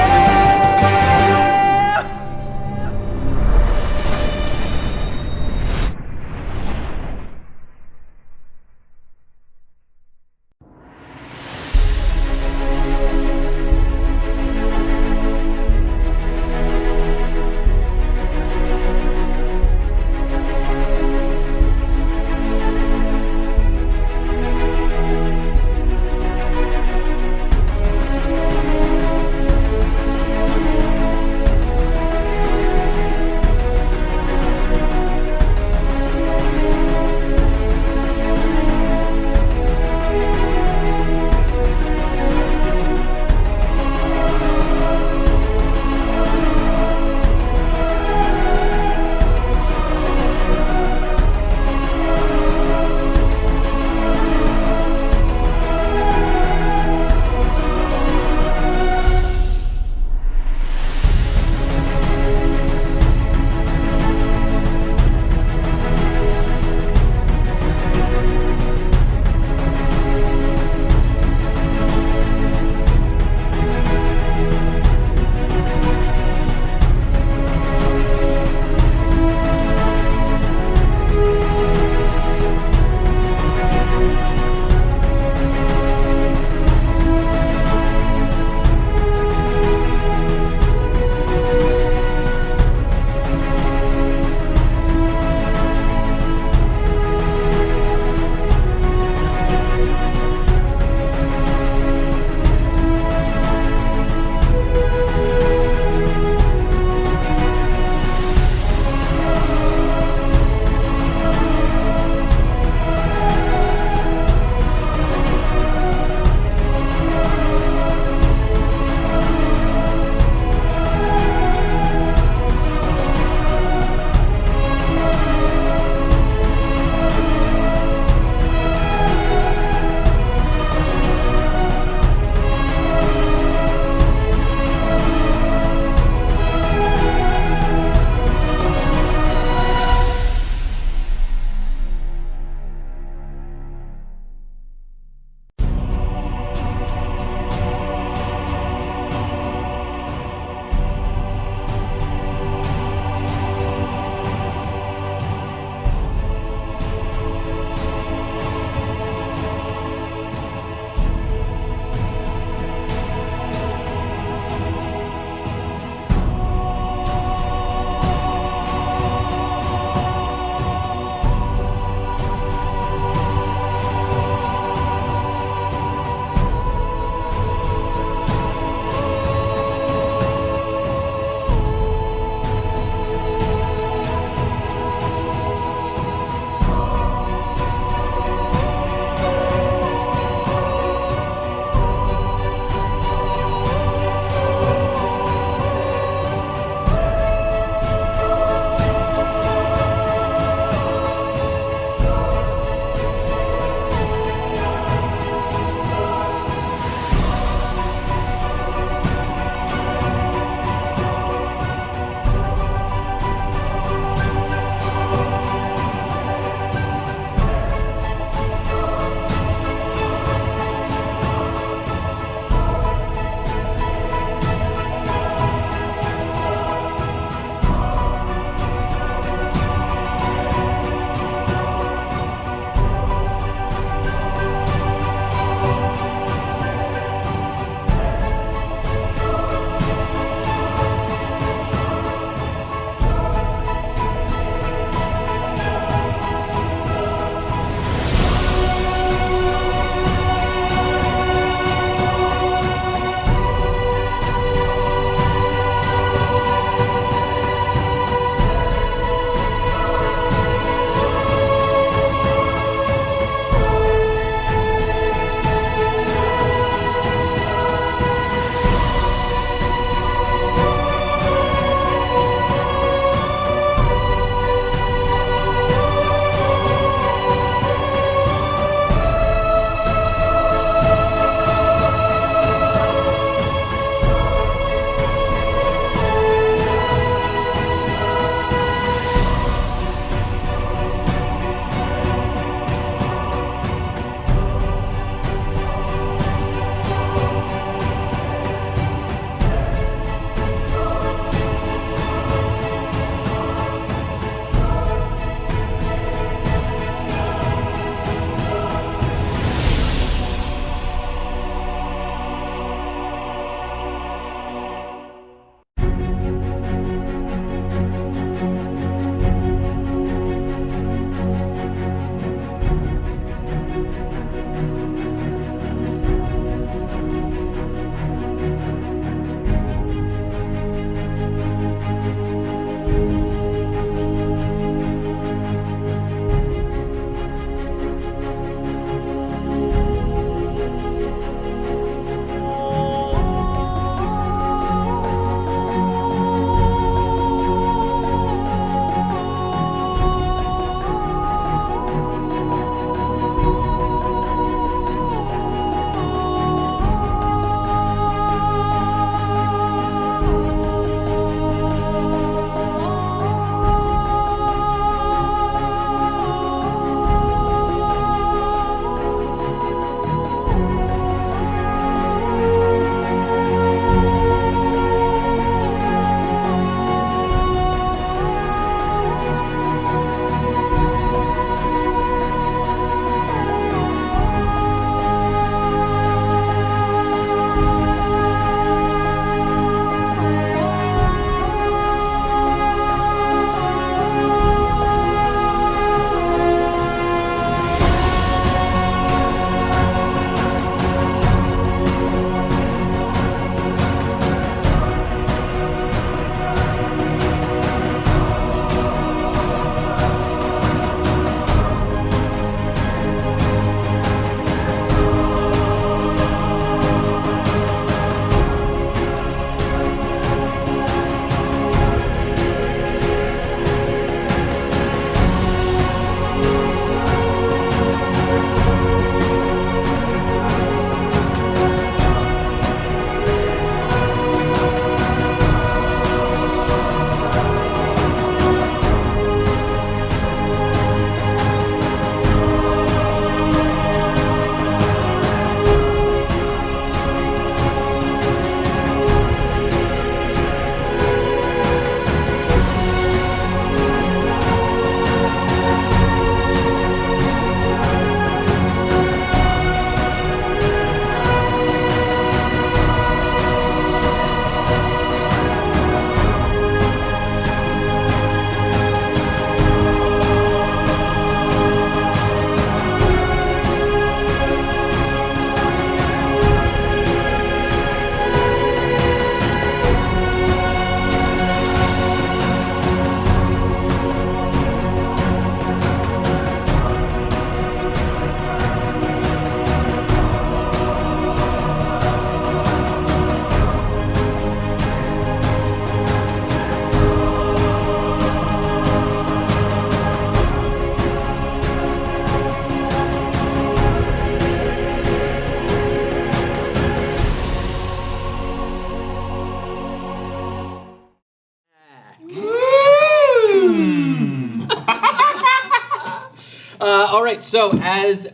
All right, so as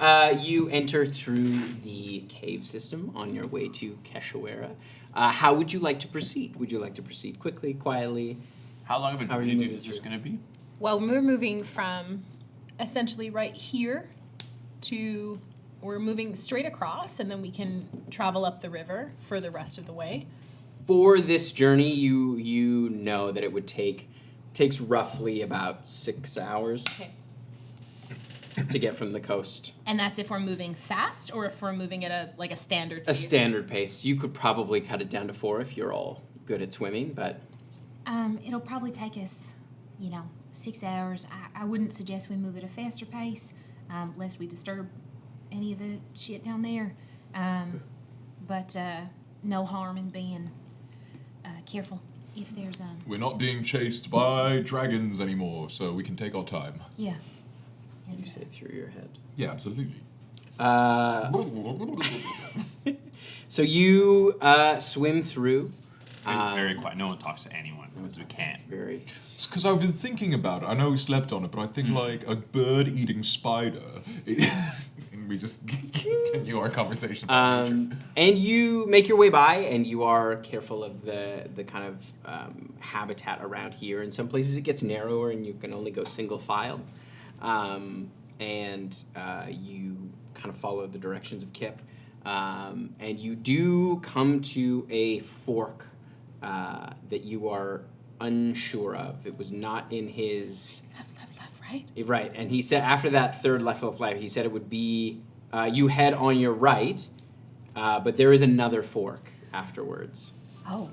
you enter through the cave system on your way to Keshoera, how would you like to proceed? Would you like to proceed quickly, quietly? How long of a How are you journey moving is this through? going to be? Well, we're moving from essentially right here to, we're moving straight across, and then we can travel up the river for the rest of the way. For this journey, you know that it would takes roughly about 6 hours Okay. to get from the coast. And that's if we're moving fast or if we're moving at a standard A pace? standard pace. You could probably cut it down to 4 if you're all good at swimming, but It'll probably take us, 6 hours. I wouldn't suggest we move at a faster pace, lest we disturb any of the shit down there. But no harm in being careful if there's We're not being chased by dragons anymore, so we can take our time. yeah. you say it through your head. Yeah, absolutely. So you swim through. It's very quiet. No one talks to anyone because we can't. Very. Because I've been thinking about it. I know we slept on it, but I think like a bird-eating spider. And we just continue our conversation. about nature. And you make your way by, and you are careful of the kind of habitat around here. In some places, it gets narrower, and you can only go single file. And you kind of follow the directions of Kip. And you do come to a fork that you are unsure of. It was not in his... Left, right? Right, and he said after that third left, he said it would be you head on your right, but there is another fork afterwards. Oh.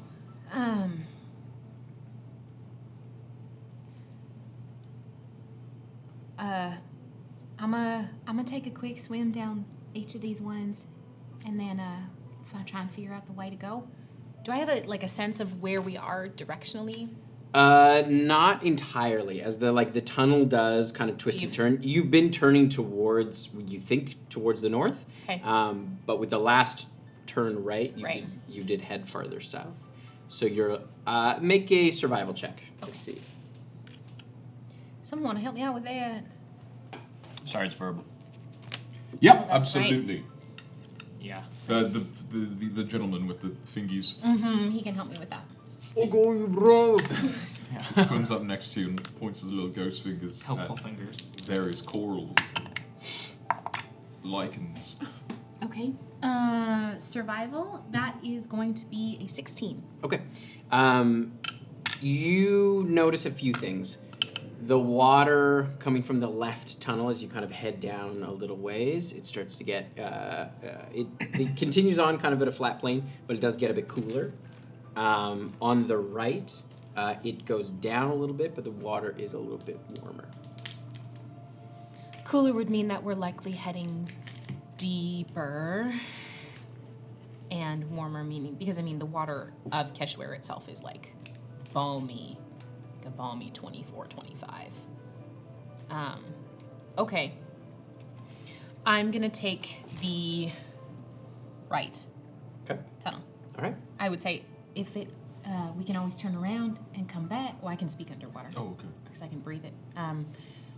I'm gonna take a quick swim down each of these ones, and then if I try and figure out the way to go. Do I have a sense of where we are directionally? Not entirely, as the tunnel does kind of twist and turn. You've been turning towards, you think, towards the north. Okay. But with the last turn right, Right. You did head farther south. So you're make a survival check to see. Someone want to help me out with that? Sorry, it's verbal. Yeah, that's absolutely. Yeah. The gentleman with the fingies He can help me with that. Oh, go, bro. swims up next to you and points his little ghost fingers Helpful at fingers. various corals, lichens. Okay. Survival, that is going to be a 16. Okay. You notice a few things. The water coming from the left tunnel as you kind of head down a little ways, it starts to get, it continues on kind of at a flat plane, but it does get a bit cooler. On the right, it goes down a little bit, but the water is a little bit warmer. Cooler would mean that we're likely heading deeper, and warmer meaning, because the water of Keshoera itself is like balmy. A balmy 24, 25. Okay. I'm gonna take the right Okay. tunnel. All right. I would say if it, we can always turn around and come back. Well, I can speak underwater. Oh, okay. Because I can breathe it.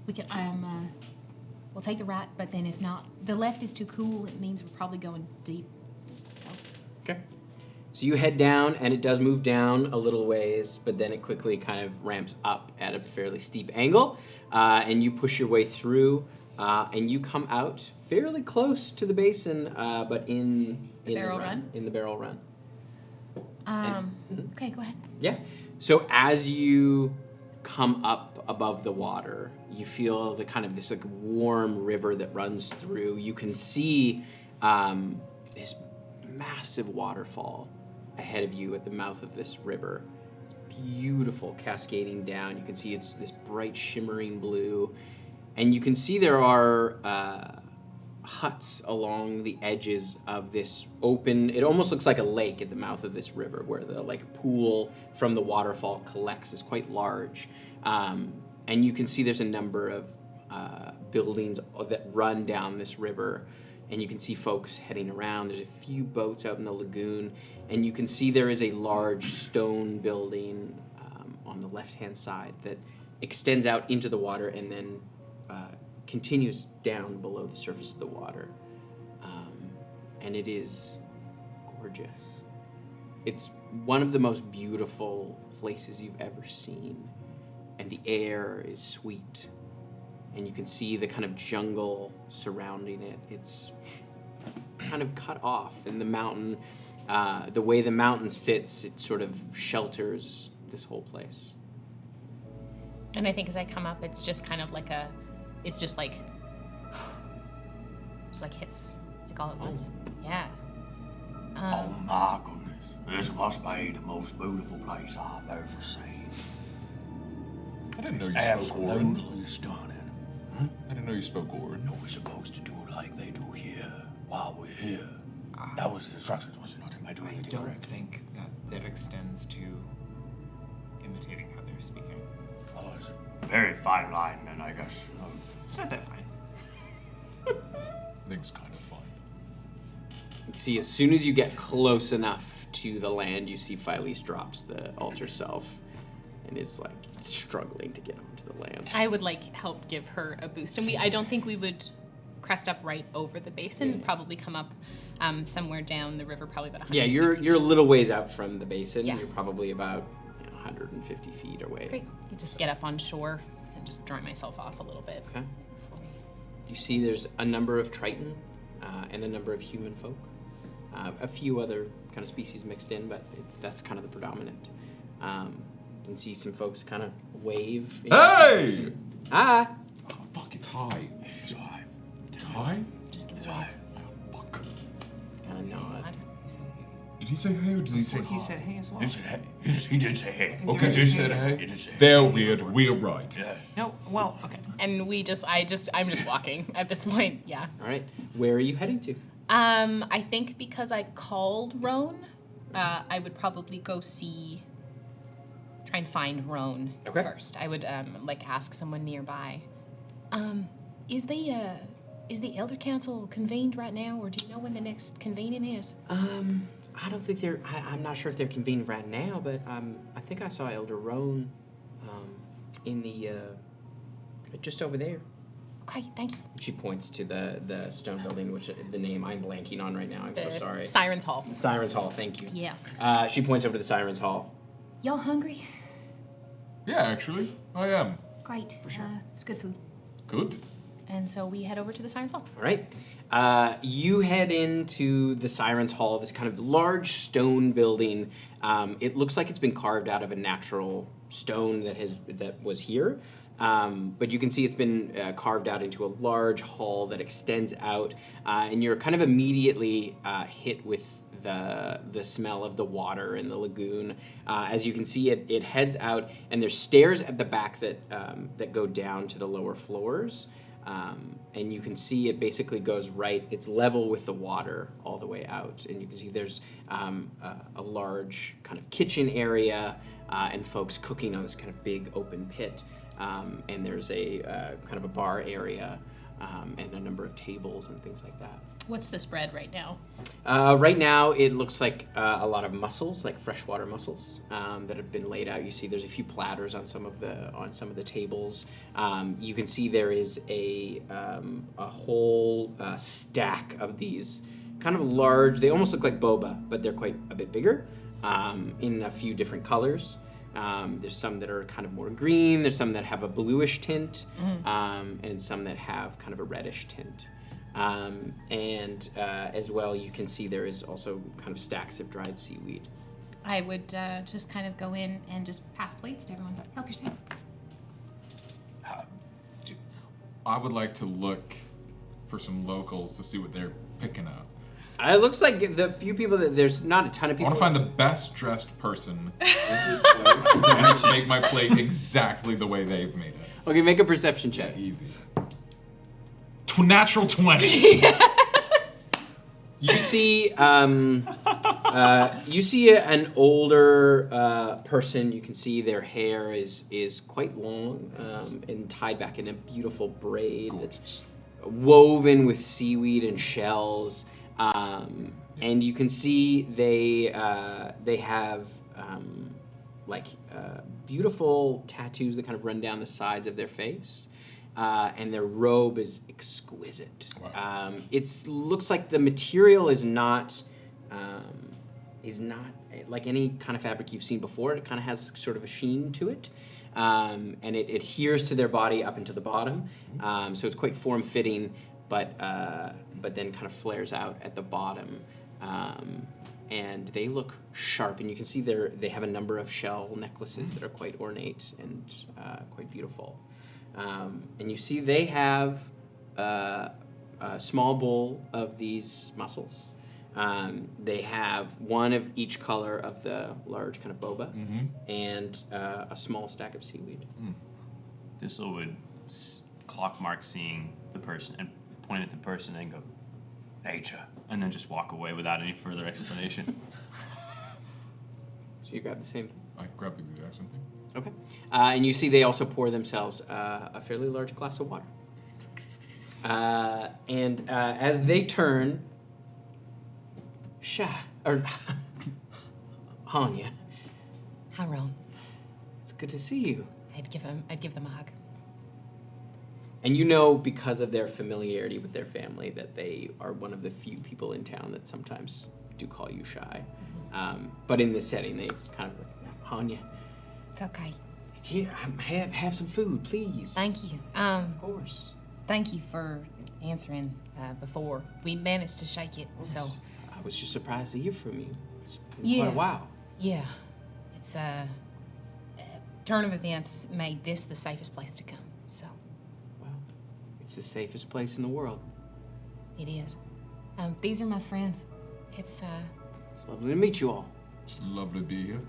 We can, we'll take the right, but then if not, the left is too cool. It means we're probably going deep. So. Okay. So you head down, and it does move down a little ways, but then it quickly kind of ramps up at a fairly steep angle, and you push your way through, and you come out fairly close to the basin, but in the barrel run? In the barrel run. Okay, go ahead. Yeah. So as you come up above the water, you feel the kind of this like warm river that runs through. You can see this massive waterfall ahead of you at the mouth of this river. It's beautiful, cascading down. You can see it's this bright shimmering blue, and you can see there are huts along the edges of this open, it almost looks like a lake at the mouth of this river, where the pool from the waterfall collects is quite large. And you can see there's a number of buildings that run down this river, and you can see folks heading around. There's a few boats out in the lagoon, and you can see there is a large stone building on the left-hand side that extends out into the water and then continues down below the surface of the water. And it is gorgeous. It's one of the most beautiful places you've ever seen. And the air is sweet. And you can see the kind of jungle surrounding it. It's kind of cut off. And the mountain, the way the mountain sits, it sort of shelters this whole place. And I think as I come up, it's just kind of like it's just like hits like all at once. Yeah. Oh my goodness. This must be the most beautiful place I've ever seen. I didn't know you spoke Orin. Absolutely stunning. I didn't know you spoke Orin. No, we're supposed to do it like they do here while we're here. That was the instructions, was it not? Am I doing I anything don't correct? think that extends to imitating how they're speaking. Oh, it's a very fine line, then, I guess. It's not that fine. I think it's kind of fun. You see, as soon as you get close enough to the land, you see Phyllis drops the altar self and is like struggling to get onto the land. I would like help give her a boost, and I don't think we would crest up right over the basin. Probably come up somewhere down the river, probably about 100. Yeah, you're a little ways out from the basin. Yeah. You're probably about 150 feet away. Great. You just get up on shore and just dry myself off a little bit. Okay. You see there's a number of Triton and a number of human folk. A few other kind of species mixed in, but that's kind of the predominant. You can see some folks kind of wave. Hey! Hi! Oh, fuck, it's high. It's high. It's high? Just give It's it high. Oh, fuck. Kind of nod. Did he say hey or did he say He hi? said hey as well. He said hey. Yes, he did say hey. Okay, did he say hey? He did say hey. They're weird. We're right. Yes. No, well, okay. And I'm just walking at this point. Yeah. All right. Where are you heading to? I think because I called Roan, I would probably go try and find Roan first. I would ask someone nearby. Is the Elder Council convened right now, or do you know when the next convening is? I don't think they're. I'm not sure if they're convened right now, but I think I saw Elder Roan in the just over there. Okay, thank you. She points to the stone building, which the name I'm blanking on right now. I'm so sorry. Sirens Hall. Sirens Hall. Thank you. Yeah. She points over to the Sirens Hall. Y'all hungry? Yeah, actually, I am. Great. For sure. It's good food. Good. And so we head over to the Sirens Hall. All right. You head into the Sirens Hall, this kind of large stone building. It looks like it's been carved out of a natural stone that was here. But you can see it's been carved out into a large hall that extends out, and you're kind of immediately hit with the smell of the water in the lagoon. As you can see, it heads out, and there's stairs at the back that go down to the lower floors. And you can see it basically goes right, it's level with the water all the way out. And you can see there's a large kind of kitchen area and folks cooking on this kind of big open pit. And there's a kind of a bar area and a number of tables and things like that. What's the spread right now? Right now, it looks like a lot of mussels, like freshwater mussels, that have been laid out. You see, there's a few platters on some of the tables. You can see there is a whole stack of these kind of large. They almost look like boba, but they're quite a bit bigger, in a few different colors. There's some that are kind of more green. There's some that have a bluish tint, and some that have kind of a reddish tint. And as well, you can see there is also kind of stacks of dried seaweed. I would just kind of go in and just pass plates to everyone. Help yourself. I would like to look for some locals to see what they're picking up. It looks like the few people there's not a ton of I people. want to find the best dressed person in this place and make my plate exactly the way they've made it. Okay, make a perception check. Easy. Natural 20. You see, an older person. You can see their hair is quite long and tied back in a beautiful braid that's woven with seaweed and shells. And you can see they have beautiful tattoos that kind of run down the sides of their face. and their robe is exquisite. Wow. It looks like the material is not like any kind of fabric you've seen before. It kind of has sort of a sheen to it, and it adheres to their body up into the bottom. So it's quite form-fitting, but then kind of flares out at the bottom. And they look sharp, and you can see they have a number of shell necklaces that are quite ornate and quite beautiful. And you see they have a small bowl of these mussels. They have one of each color of the large kind of boba, and a small stack of seaweed. Thistle would clockmark seeing the person and point at the person and go, nature, and then just walk away without any further explanation. So you grab the same. I grabbed the exact same thing. Okay. And you see they also pour themselves a fairly large glass of water. And as they turn, Hanya, Hi, Ron. it's good to see you. I'd give them a hug. And you know, because of their familiarity with their family, that they are one of the few people in town that sometimes do call you shy. But in this setting, they kind of like, Hanya, It's okay. here, have some food, please. Thank you. Of course. Thank you for answering before. We managed to shake it, so I was just surprised to hear from you. It's been Yeah. quite a while. yeah. It's turn of events made this the safest place to come. So Well, it's the safest place in the world. it is. These are my friends. It's It's lovely to meet you all. It's lovely to be here.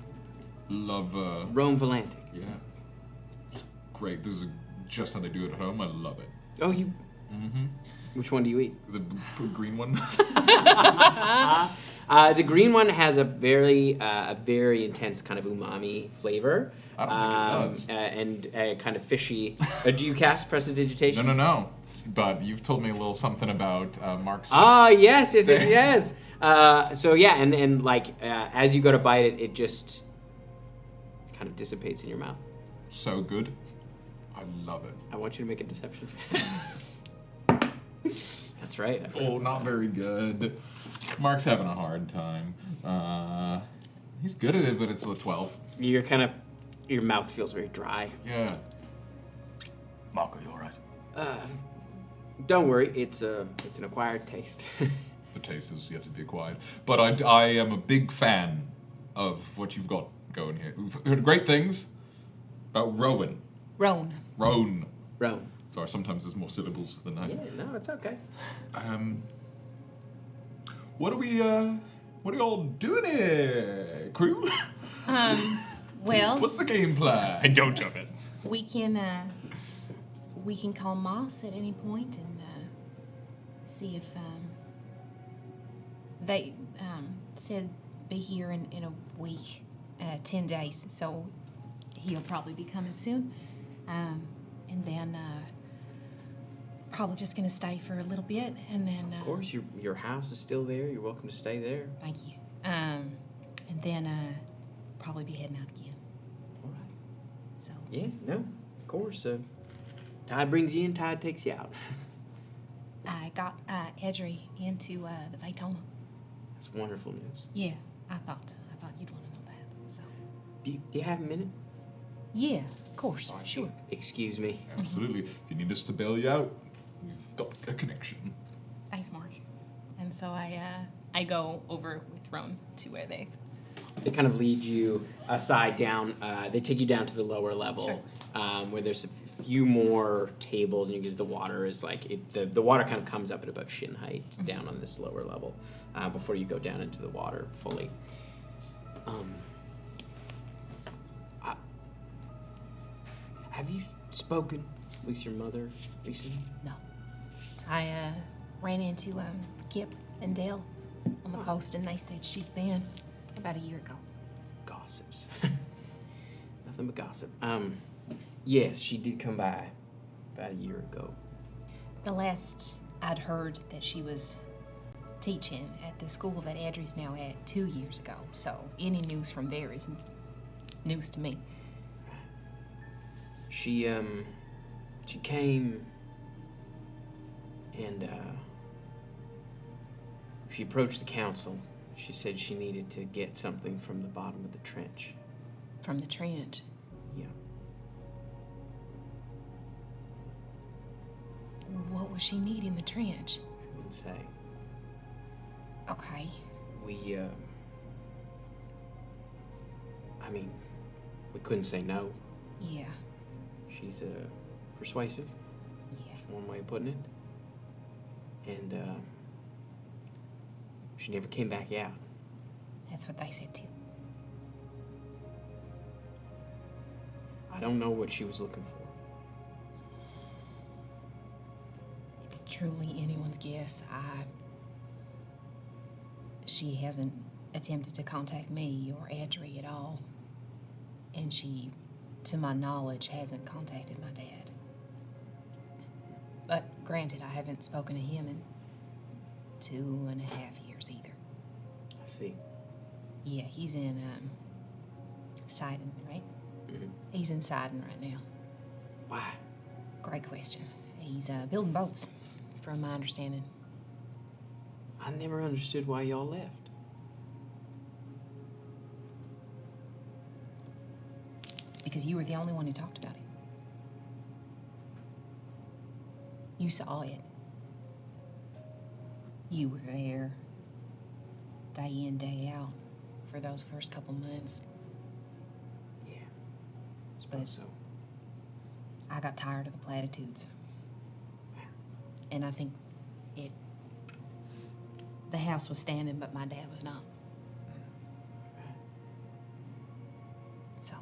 Love, Rome Volantic. yeah. It's great. This is just how they do it at home. I love it. Oh, you. Which one do you eat? The green one. The green one has a very intense kind of umami flavor. I don't think it does. And kind of fishy. Do you cast Prestidigitation? No. But you've told me a little something about Mark's. Ah, yes. So yeah, and like as you go to bite it, it just kind of dissipates in your mouth. So good. I love it. I want you to make a deception check. That's right. I forgot. Oh, not very good. Mark's having a hard time. He's good at it, but it's a 12. Your mouth feels very dry. Yeah. Mark, are you alright? Don't worry, it's an acquired taste. The taste is yet to be acquired. But I am a big fan of what you've got going here. We've heard great things about Rowan. Roan. Roan. Roan. Sorry, sometimes there's more syllables than I. Yeah, no, it's okay. What are you all doing here, crew? Well, What's the game plan? I don't jump it. we can call Moss at any point and see if they said be here in a week, 10 days. So he'll probably be coming soon, and then probably just gonna stay for a little bit, and then Of course, your house is still there. You're welcome to stay there. thank you, and then probably be heading out again. All right. So Yeah, no, of course. Tide brings you in, tide takes you out. I got Edry into the Vaytona. That's wonderful news. Yeah, I thought you'd want to know that. So Do you have a minute? yeah, of course, sure. Excuse me. Absolutely. If you need us to bail you out, we've got a connection. Thanks, Mark. And so I go over with Roan to where they. They kind of lead you aside down. They take you down to the lower level, where there's a few more tables, and because the water is like the water kind of comes up at about shin height down on this lower level before you go down into the water fully. Have you spoken with your mother recently? No. I ran into Kip and Dale on the coast, and they said she'd been about a year ago. Gossips. Nothing but gossip. Yes, she did come by about a year ago. The last I'd heard that she was teaching at the school that Edry's now at 2 years ago, so any news from there is news to me. She She came and she approached the council. She said she needed to get something from the bottom of the trench. From the trench. Yeah. What was she needing in the trench? I didn't say. Okay. We, I mean, we couldn't say no. Yeah. She's, persuasive. Yeah. That's one way of putting it. And, she never came back out. That's what they said too. I don't know what she was looking for. It's truly anyone's guess. She hasn't attempted to contact me or Adri at all. And she, to my knowledge, hasn't contacted my dad. But granted, I haven't spoken to him in 2.5 years either. I see. Yeah, he's in Sidon, right? Mm-hmm. He's in Sidon right now. Why? Great question. He's building boats, from my understanding. I never understood why y'all left. It's because you were the only one who talked about it. You saw it. You were there, day in, day out, for those first couple months. Yeah. But So. I got tired of the platitudes. And I think the house was standing, but my dad was not. So,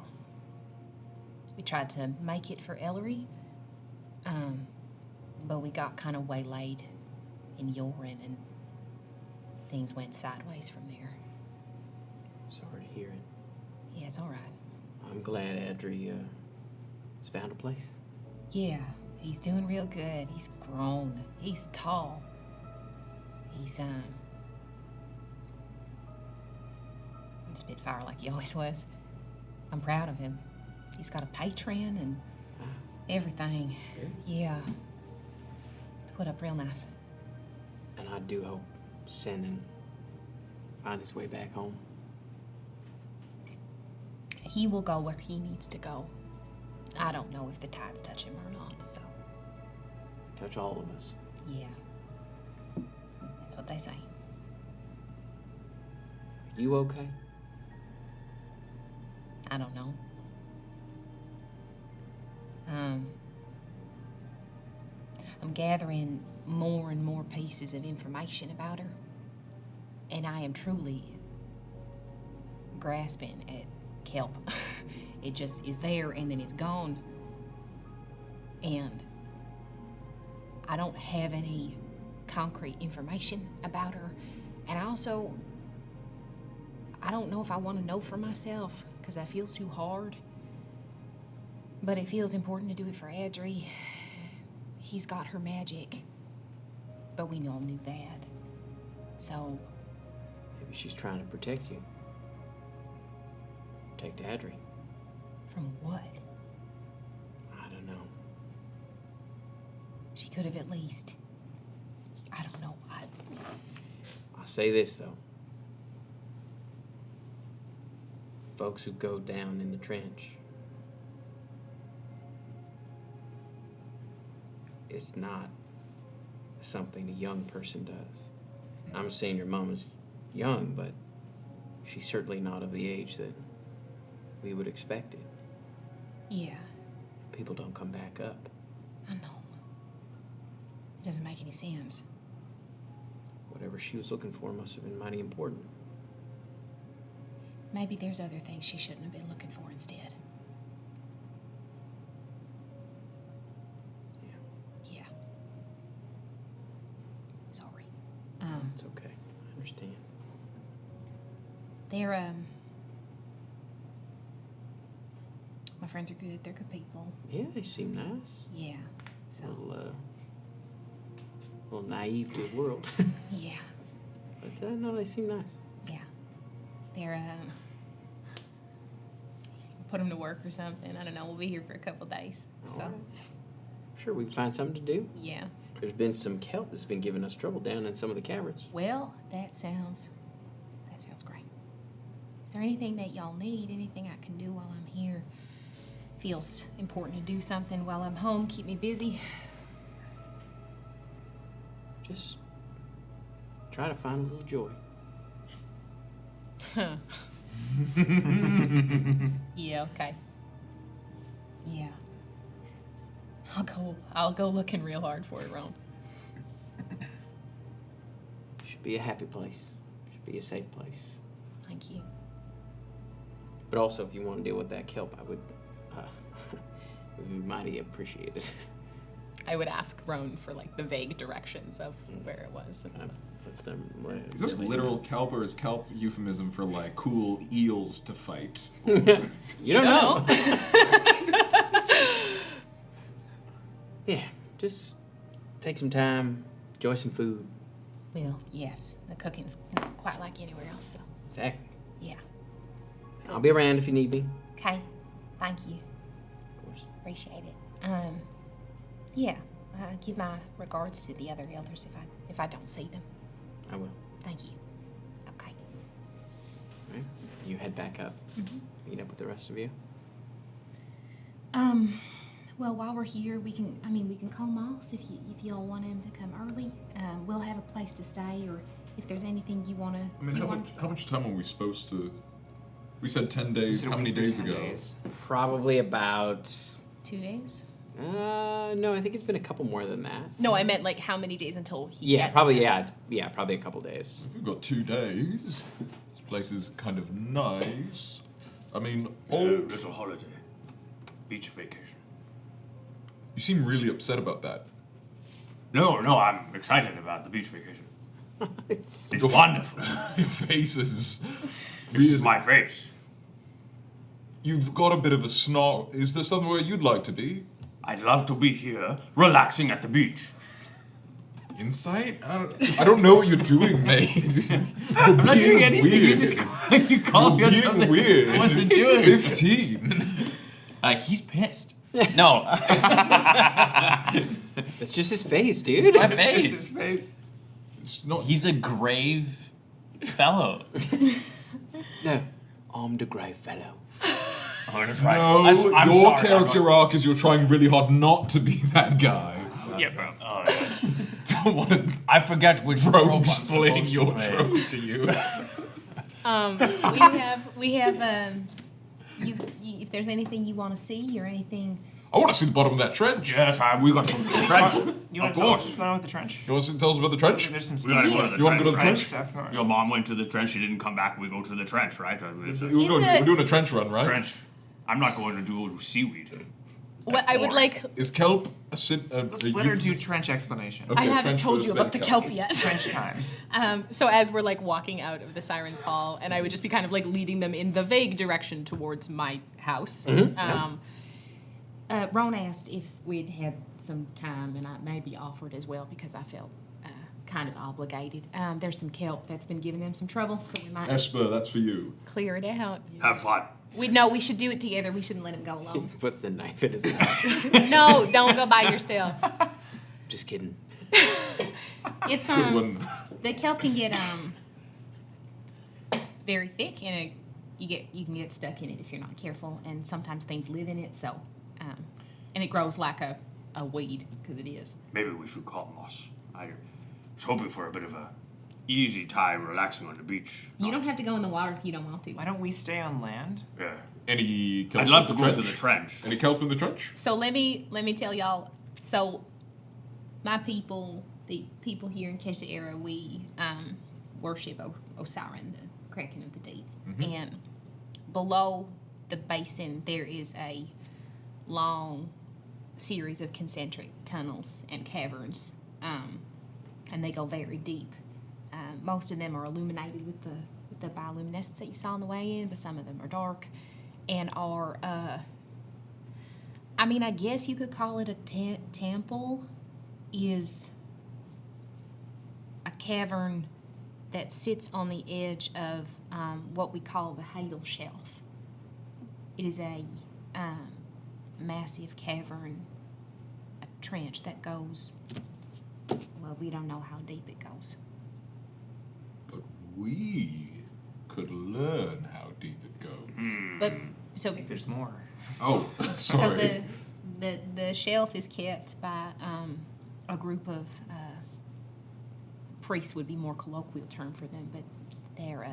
we tried to make it for Ellery, but we got kind of waylaid in Yoren, and things went sideways from there. Sorry to hear it. Yeah, it's all right. I'm glad Adri has found a place. Yeah, he's doing real good. He's grown. He's tall. He's Spitfire like he always was. I'm proud of him. He's got a patron and everything. Good. Yeah. Put up real nice. And I do hope Senden find his way back home. He will go where he needs to go. I don't know if the tides touch him or not, so. Touch all of us. Yeah. That's what they say. Are you okay? I don't know. I'm gathering more and more pieces of information about her, and I am truly grasping at kelp. It just is there and then it's gone, and I don't have any concrete information about her, and I don't know if I want to know for myself, because that feels too hard. But it feels important to do it for Adri. He's got her magic. But we all knew that. So... Maybe she's trying to protect you. Protect Adri. From what? I don't know. She could have at least... I don't know. I'll say this, though. Folks who go down in the trench, it's not something a young person does. I'm saying your mom is young, but she's certainly not of the age that we would expect it. Yeah, People don't come back up. I know. It doesn't make any sense. Whatever she was looking for must have been mighty important. Maybe there's other things she shouldn't have been looking for instead. Yeah. Sorry. It's okay. I understand. They're, my friends are good. They're good people. Yeah, they seem nice. Yeah. So. A little naive to the world. Yeah. But no, they seem nice. Yeah. They're, put them to work or something. I don't know. We'll be here for a couple days. All So. right. Sure, we can find something to do. Yeah. There's been some kelp that's been giving us trouble down in some of the caverns. Well, that sounds great. Is there anything that y'all need? Anything I can do while I'm here? Feels important to do something while I'm home. Keep me busy. Just try to find a little joy. Yeah. Okay. Yeah. I'll go looking real hard for it, Ron. Should be a happy place. Should be a safe place. Thank you. But also, if you want to deal with that kelp, I would be mighty appreciated. I would ask Roan for like the vague directions of where it was. That's them. Is this literal kelp or is kelp euphemism for like cool eels to fight? You don't know. Yeah, just take some time, enjoy some food. Well, yes, the cooking's not quite like anywhere else. So Exactly. yeah. I'll be around if you need me. Okay. Thank you. Of course. Appreciate it. Yeah. Give my regards to the other elders if I don't see them. I will. Thank you. Okay. All right. You head back up. Meet up with the rest of you. Well, while we're here, we can call Moss if y'all want him to come early. We'll have a place to stay, or if there's anything you want to. I mean, how much time are we supposed to? We said 10 days. How many days ago? Probably about 2 days? No, I think it's been a couple more than that. No, I meant like how many days until he Yeah, gets probably. there. Yeah, probably a couple days. We've got 2 days. This place is kind of nice. I mean, Little holiday. Beach vacation. You seem really upset about that. No, I'm excited about the beach vacation. It's wonderful. Your face is. This is my face. You've got a bit of a snarl. Is there somewhere you'd like to be? I'd love to be here, relaxing at the beach. Insight? I don't know what you're doing, mate. I'm not doing anything. You just you called me on being something weird. I wasn't doing. 15. He's pissed. No. That's just his face, dude. It's my face. His face. It's not. He's a grave fellow. No, I'm the grey fellow. Oh, that's right. No, I'm your sorry, character arc is you're trying really hard not to be that guy. Yeah, bro. Oh, Don't want to I forget which rope I'm throat splitting supposed your to play. throat to you. We have you if there's anything you want to see or anything. I want to see the bottom of that trench. yes, we got some trench. You want Of to tell us course. what's going on with the trench? You want to tell us about the trench? There's some We gotta stuff. go to the You wanna go to the trench, trench? right? Stuff. Your mom went to the trench. She didn't come back. We go to the trench, right? We're doing a trench run, right? Trench. I'm not going to do seaweed. What I would boring. like. Is kelp a Let's let her do trench explanation. Okay, I haven't trench told first, you then about the kelp. kelp yet. Trench time. So as we're like walking out of the Sirens Hall, and I would just be kind of like leading them in the vague direction towards my house. Ron asked if we'd had some time, and I maybe offered as well because I felt kind of obligated. There's some kelp that's been giving them some trouble, so we might Esper, that's for you. Clear it out. Have fun. We should do it together. We shouldn't let him go alone. Puts the knife in his mouth. No, don't go by yourself. Just kidding. It's Good one. the kelp can get very thick, and you can get stuck in it if you're not careful, and sometimes things live in it. So, and it grows like a weed because it is. Maybe we should call Moss. I was hoping for a bit of a easy time relaxing on the beach. You don't have to go in the water if you don't want to. Why don't we stay on land? Yeah. Any kelp I'd love in to the go to trench? the trench. Any kelp in the trench? So let me tell y'all. So my people, the people here in Keshoera, we worship Osiren, the Kraken of the deep, and below the basin there is a long series of concentric tunnels and caverns, and they go very deep. Most of them are illuminated with the bioluminescence that you saw on the way in, but some of them are dark and are, I guess you could call it a temple, is a cavern that sits on the edge of what we call the Hadal Shelf. It is a massive cavern, a trench that goes. Well, we don't know how deep it goes. But we could learn how deep it goes. But so I think there's more. Oh, So sorry. the shelf is kept by a group of priests would be more colloquial term for them, but they're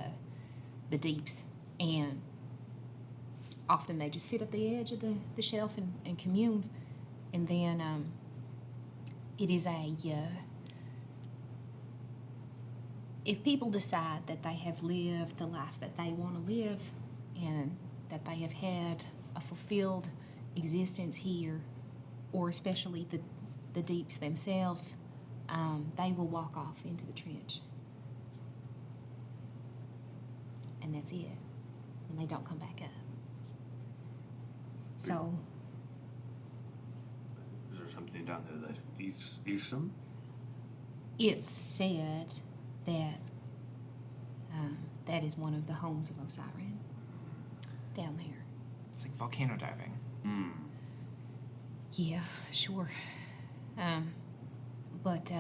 the deeps, and often they just sit at the edge of the shelf and commune, and then it is if people decide that they have lived the life that they want to live and that they have had a fulfilled existence here, or especially the deeps themselves, they will walk off into the trench. And that's it. And they don't come back up. So, Is there something down there that eats them? it's said that that is one of the homes of Osiris down there. It's like volcano diving. Yeah, sure. But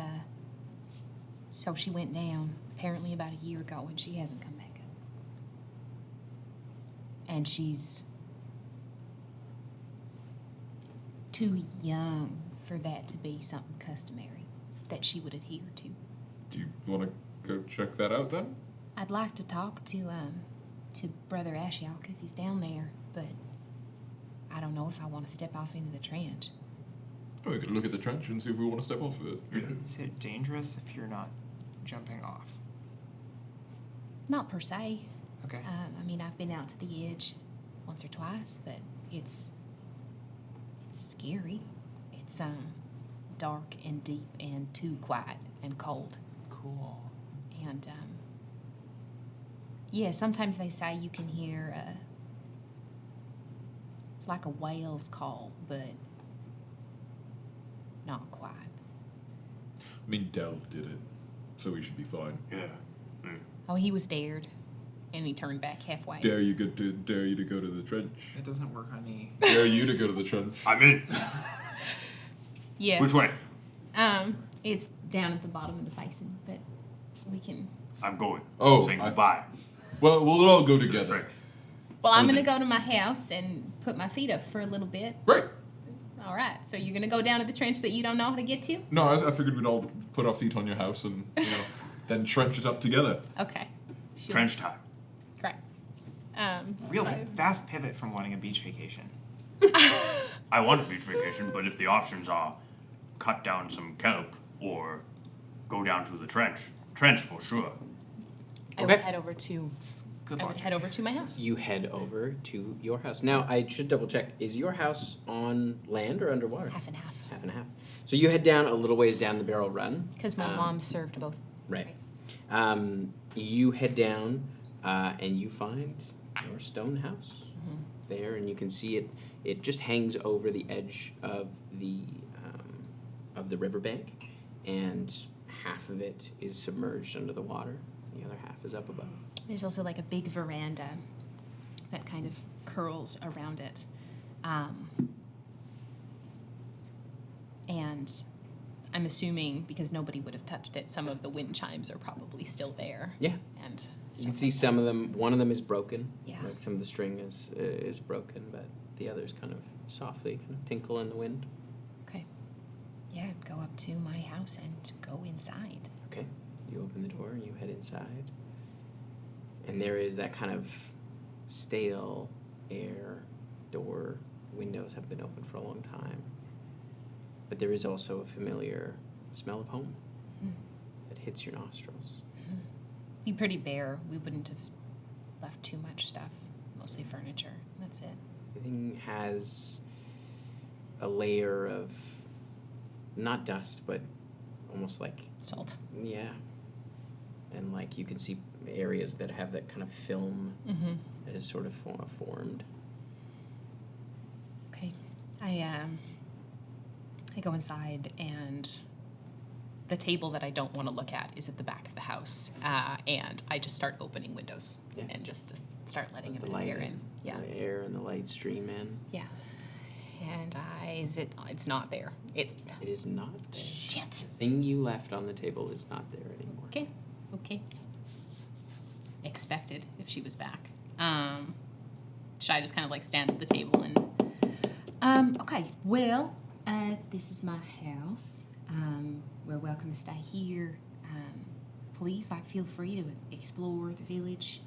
so she went down apparently about a year ago, and she hasn't come back up. And she's too young for that to be something customary that she would adhere to. Do you want to go check that out then? I'd like to talk to Brother Ashiok if he's down there, but I don't know if I want to step off into the trench. Oh, we could look at the trench and see if we want to step off of it. Is it dangerous if you're not jumping off? Not per se. Okay. I mean, I've been out to the edge once or twice, but it's scary. It's dark and deep and too quiet and cold. Cool. And yeah, sometimes they say you can hear it's like a whale's call, but not quite. I mean, Delve did it, so we should be fine. Yeah. Oh, he was dared, and he turned back halfway. Dare you to go to the trench. It doesn't work on me. Dare you to go to the trench. I'm in. Yeah. Which way? It's down at the bottom of the basin, but we can. I'm going. Oh, Saying I- goodbye. Well, we'll all go to the together. trench. Well, I'm Okay. gonna go to my house and put my feet up for a little bit. Right. All right. So you're gonna go down to the trench that you don't know how to get to? No, I figured we'd all put our feet on your house and, then trench it up together. Okay. Sure. Trench time. Great. Real so- fast pivot from wanting a beach vacation. I want a beach vacation, but if the options are cut down some kelp or go down to the trench for sure. I would head over to. Good I luck. would head over to my house. You head over to your house. Now, I should double check. Is your house on land or underwater? Half and half. Half and half. So you head down a little ways down the barrel run. Because my mom served both. Right. You head down and you find your stone house there, and you can see it. It just hangs over the edge of the riverbank, and half of it is submerged under the water. The other half is up above. There's also like a big veranda that kind of curls around it. And I'm assuming, because nobody would have touched it, some of the wind chimes are probably still there. Yeah. And You can see some of them. One of them is broken. Yeah. Like some of the string is broken, but the others kind of softly kind of tinkle in the wind. okay. Yeah, I'd go up to my house and go inside. Okay. You open the door and you head inside. And there is that kind of stale air. Door, windows have been open for a long time. But there is also a familiar smell of home that hits your nostrils. Be pretty bare. We wouldn't have left too much stuff. Mostly furniture. That's it. Everything has a layer of not dust, but almost like, Salt. yeah. And like you can see areas that have that kind of film that is sort of formed. Okay. I go inside, and the table that I don't want to look at is at the back of the house, and I just start opening windows and just start letting a The bit of light air in. Yeah. The air and the light stream in. Yeah. And it's not there. It is not there. Shit. The thing you left on the table is not there anymore. Okay. Expected if she was back. Shai just kind of like stands at the table and. Okay, well, this is my house. We're welcome to stay here. Please, feel free to explore the village.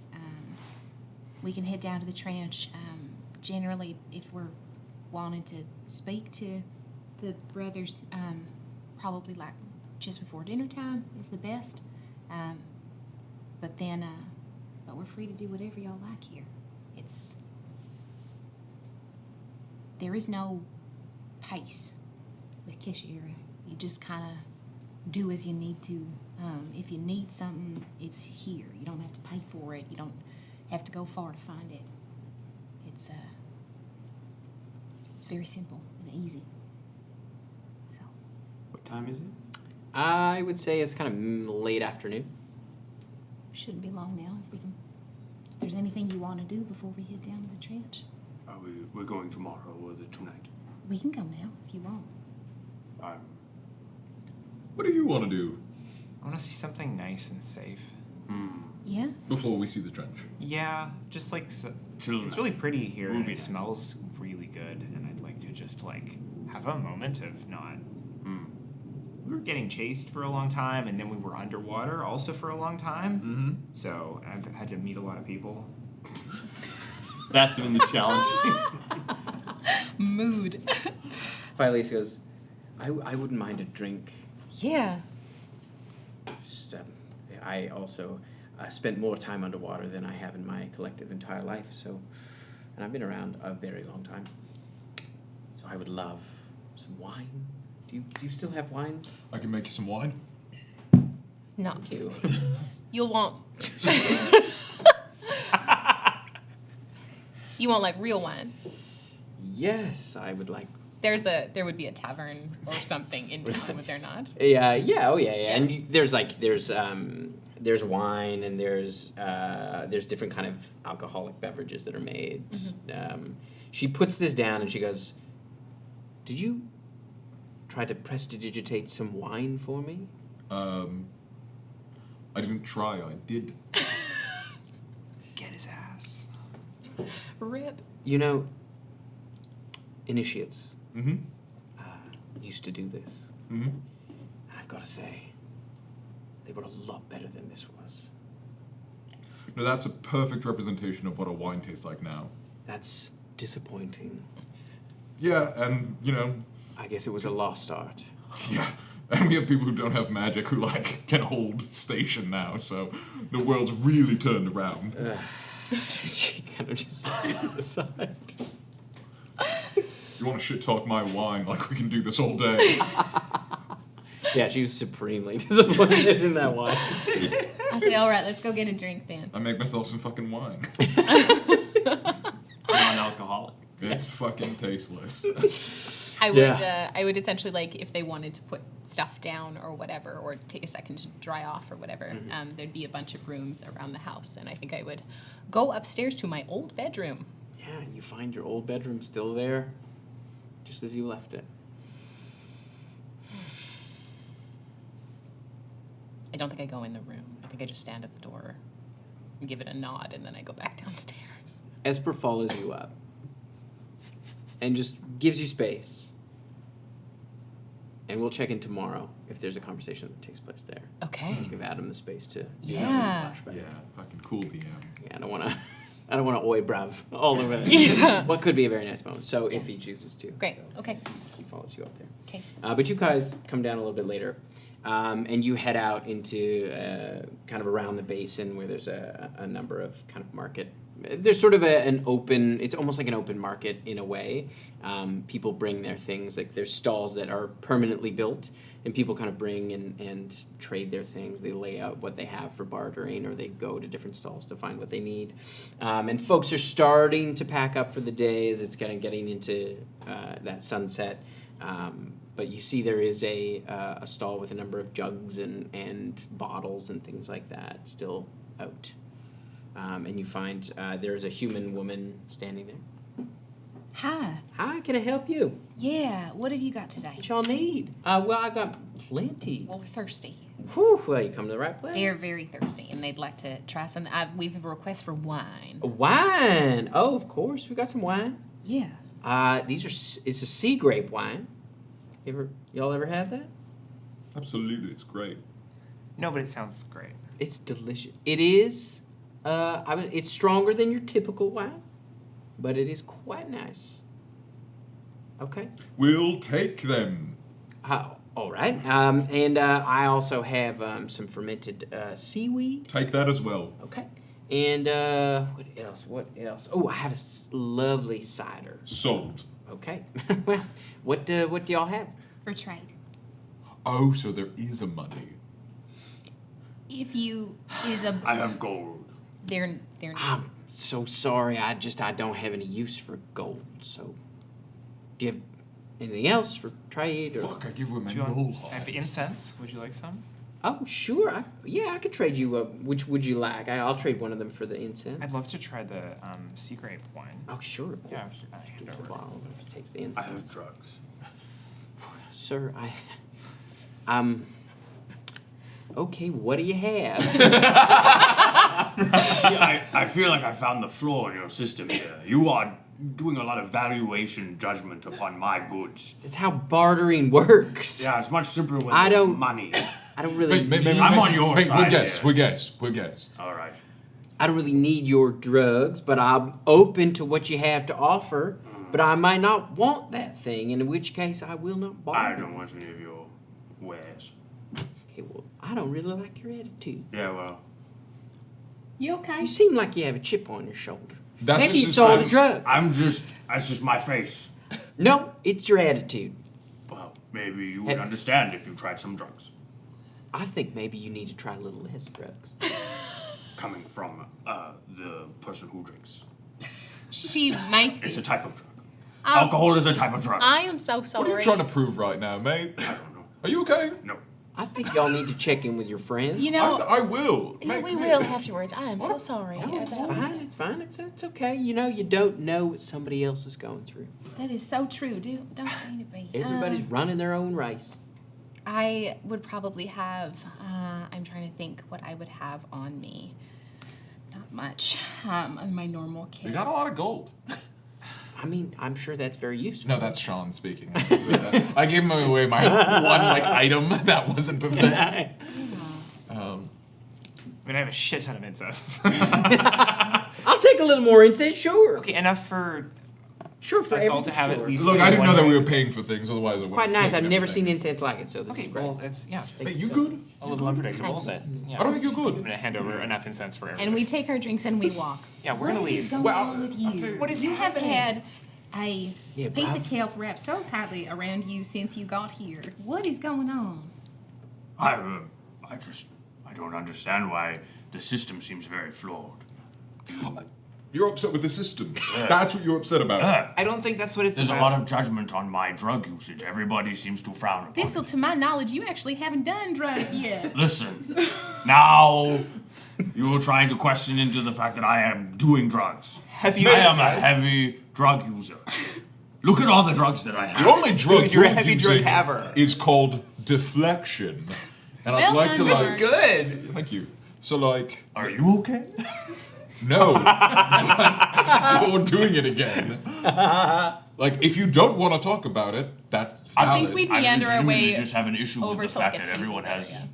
We can head down to the trench. Generally, if we're wanting to speak to the brothers, probably just before dinner time is the best. But we're free to do whatever y'all like here. There is no pace with Keshoera. You just kind of do as you need to. If you need something, it's here. You don't have to pay for it. You don't have to go far to find it. It's very simple and easy. So. What time is it? I would say it's kind of late afternoon. Shouldn't be long now. If there's anything you want to do before we head down to the trench, We're going tomorrow or tonight? we can go now if you want. What do you want to do I want to see something nice and safe. Yeah? before we see the trench? Yeah, just like Chill it's out. really pretty here. And Movie it smells really good, and I'd like to just like have a moment of not. We were getting chased for a long time, and then we were underwater also for a long time. Mm-hmm. So I've had to meet a lot of people. That's been the challenge. Mood. Phyllis goes, I wouldn't mind a drink. Yeah. Just, I also spent more time underwater than I have in my collective entire life, and I've been around a very long time. So I would love some wine. Do you still have wine? I can make you some wine. No. Thank you. You'll want. You want like real wine. Yes, I would like. There would be a tavern or something in town, would there not? Yeah, and there's wine and there's different kind of alcoholic beverages that are made. She puts this down and she goes, "Did you try to prestidigitate some wine for me?" I didn't try. I did. Get his ass. Rip. You know, initiates Mm-hmm. used to do this. Mm-hmm. And I've got to say, they were a lot better than this was. No, that's a perfect representation of what a wine tastes like now. That's disappointing. Yeah, and I guess it was a lost art. yeah, and we have people who don't have magic who can hold station now. So the world's really turned around. She kind of just sat to the side. You want to shit talk my wine? We can do this all day. Yeah, she was supremely disappointed in that wine. I say, all right, let's go get a drink then. I make myself some fucking wine. Non-alcoholic. It's fucking tasteless. I would essentially if they wanted to put stuff down or whatever, or take a second to dry off or whatever, there'd be a bunch of rooms around the house, and I think I would go upstairs to my old bedroom. Yeah, and you find your old bedroom still there, just as you left it. I don't think I go in the room. I think I just stand at the door and give it a nod, and then I go back downstairs. Esper follows you up and just gives you space. And we'll check in tomorrow if there's a conversation that takes place there. Okay. Give Adam the space to do Yeah. that flashback. Yeah, fucking cool DM. Yeah, I don't want to oi brav all over that. Yeah. What could be a very nice moment. So if he chooses to. Great. So Okay. he follows you up there. Okay. But you guys come down a little bit later, and you head out into kind of around the basin where there's a number of kind of market. There's sort of an open, it's almost like an open market in a way. People bring their things, there's stalls that are permanently built, and people kind of bring and trade their things. They lay out what they have for bartering, or they go to different stalls to find what they need. And folks are starting to pack up for the day as it's kind of getting into that sunset. But you see there is a stall with a number of jugs and bottles and things like that still out. And you find there's a human woman standing there. Hi. Hi, can I help you? Yeah, what have you got today? What y'all need? Well, I got plenty. Well, we're thirsty. Whew, well, you come to the right place. They're very thirsty, and they'd like to try some. We have a request for wine. Wine. Oh, of course, we got some wine. Yeah. It's a sea grape wine. Y'all ever had that? Absolutely, it's great. No, but it sounds great. It's delicious. It is. It's stronger than your typical wine, but it is quite nice. Okay. We'll take them. All right. And I also have some fermented seaweed. Take that as well. Okay. And what else? Oh, I have a lovely cider. Sold. Okay. Well, what do y'all have? For trade. Oh, so there is a money. If you is a. I have gold. They're. I'm so sorry. I don't have any use for gold. So, do you have anything else for trade? Or? Fuck, I give him Do a you gold want, I have incense. Would you like some? Oh, sure. I could trade you. Which would you like? I'll trade one of them for the incense. I'd love to try the sea grape wine. Oh, sure. Of course. Yeah, I should hand over. Wow, it takes the I incense. have drugs. Sir, okay, what do you have? I feel like I found the flaw in your system here. You are doing a lot of valuation judgment upon my goods. That's how bartering works. Yeah, it's much simpler when I there's don't- money. I don't really. I'm on your side We're here. guests. All right. I don't really need your drugs, but I'm open to what you have to offer. But I might not want that thing, in which case I will not buy I it. don't want any of your wares. Okay, well, I don't really like your attitude. Yeah, well, You okay? You seem like you have a chip on your shoulder. That's Maybe just it's his all the face. drugs. that's just my face. No, it's your attitude. Well, maybe you would understand if you tried some drugs. I think maybe you need to try a little less drugs. Coming from the person who drinks. She makes It's a it. type of drug. Alcohol is a type of drug. I am so sorry. What are you trying to prove right now, mate? I don't know. Are you okay? No. I think y'all need to check in with your friend. You know, I will. yeah, Mate, we come will here. afterwards. I am so sorry. No, it's about fine. It's fine. It's okay. You know, you don't know what somebody else is going through. That is so true. Don't mean to be. Everybody's running their own race. I would probably have. I'm trying to think what I would have on me. Not much. On my normal kit. We got a lot of gold. I mean, I'm sure that's very useful. No, that's Sean speaking. I gave him away my one item that wasn't a thing. I mean, I have a shit ton of incense. I'll take a little more incense, sure. Okay, enough for Sure, for us all everything, to have sure. at least. Look, I didn't one know that we drink. were paying for things, otherwise I It's would quite have nice. taken I've never everything. seen incense like it, so this Okay, is great. well, it's Hey, you good? a little unpredictable, but yeah. I don't think you're I'm good. gonna hand over enough incense for everybody. And we take our drinks and we walk. Yeah, we're gonna What is leave. going Well, on with I'll tell you? you- What is you haven't had a Yeah, piece but of kelp wrapped so tightly around you since you got here. What is going on? I don't understand why the system seems very flawed. You're upset with the system. That's what you're upset about. I don't think that's what it's There's a about. lot of judgment on my drug usage. Everybody seems to frown upon Thistle, it. to my knowledge, you actually haven't done drugs yet. Listen, now you're trying to question into the fact that I am doing drugs. Have you I done am a drugs? heavy drug user. Look at all the drugs that I The have. only drug You're a you're heavy drug using haver. is called deflection. And I'd Well like to done, like... Mark. Good. Thank you. So like... Are you okay? No. We're doing it again. Like, if you don't want to talk about it, that's valid. I think we'd meander our legitimately way just have an issue over with the to, like, fact a that table everyone there, has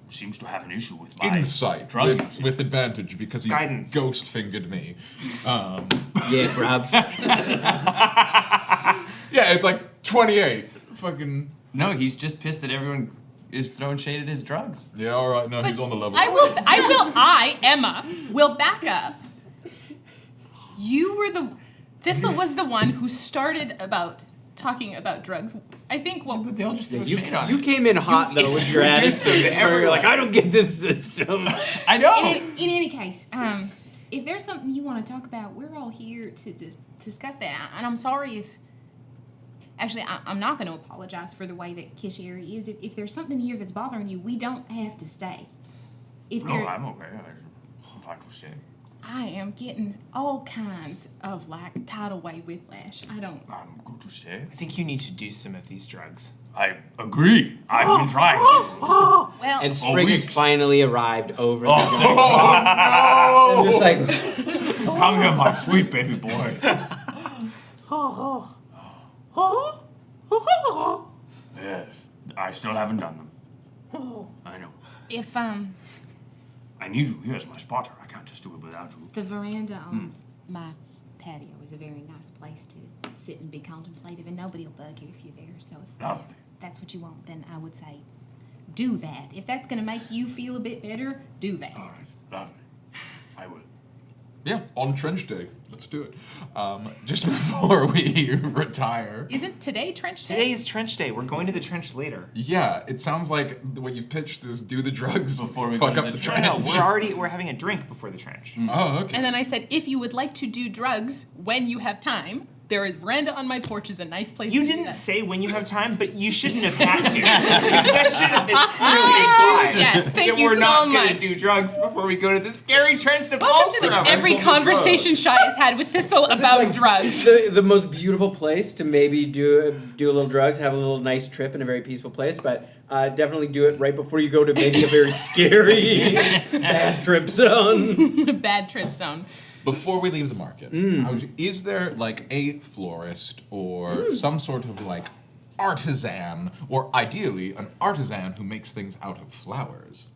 seems to have an issue with my Insight drug with, usage. with advantage because he Guidance. ghost fingered me. Yeah, bruv. Yeah, it's like 28. Fucking... No, he's just pissed that everyone is throwing shade at his drugs. Yeah, all right. No, he's on the level. I, Emma, will back up. You were Thistle was the one who started about talking about drugs. I think what They all just throw You, shade on you it. came in hot, though, with your introduced them attitude. to Where you're like, everyone. I don't get this system. I know. In any case, if there's something you want to talk about, we're all here to discuss that. And I'm sorry if... Actually, I'm not going to apologize for the way that Keshoera is. If there's something here that's bothering you, we don't have to stay. If No, there, I'm okay. I'm fine to stay. I am getting all kinds of like tidal wave whiplash. I don't. I'm good to say. I think you need to do some of these drugs. I agree. I've been trying. Well, And Sprig has weeks. finally arrived over the Oh, and just like, come here, my sweet baby boy. Yes, I still haven't done them. I know. if I need you here as my spotter. I can't just do it without you. the veranda on my patio is a very nice place to sit and be contemplative, and nobody will bug you if you're there. So if Lovely. that's what you want, then I would say do that. If that's going to make you feel a bit better, do that. All right, lovely. I will. Yeah, on trench day. Let's do it. Just before we retire. Isn't today trench day? Today is trench day. We're going to the trench later. Yeah, it sounds like what you've pitched is do the drugs Before we fuck go to up the the trench. trench. No, we're having a drink before the trench. Oh, okay. And then I said, if you would like to do drugs when you have time, there is veranda on my porch is a nice place You to do didn't that. say when you have time, but you shouldn't have had to. That should have been clearly implied. Yes, thank that you we're so not going much. to do drugs before we go to the scary trench to Welcome to Paul's every conversation Shy has had with Thistle about drugs. the most beautiful place to maybe do a little drugs, have a little nice trip in a very peaceful place, but definitely do it right before you go to maybe a very scary bad trip zone. Bad trip zone. Before we leave the market, is there like a florist or some sort of like artisan, or ideally an artisan who makes things out of flowers?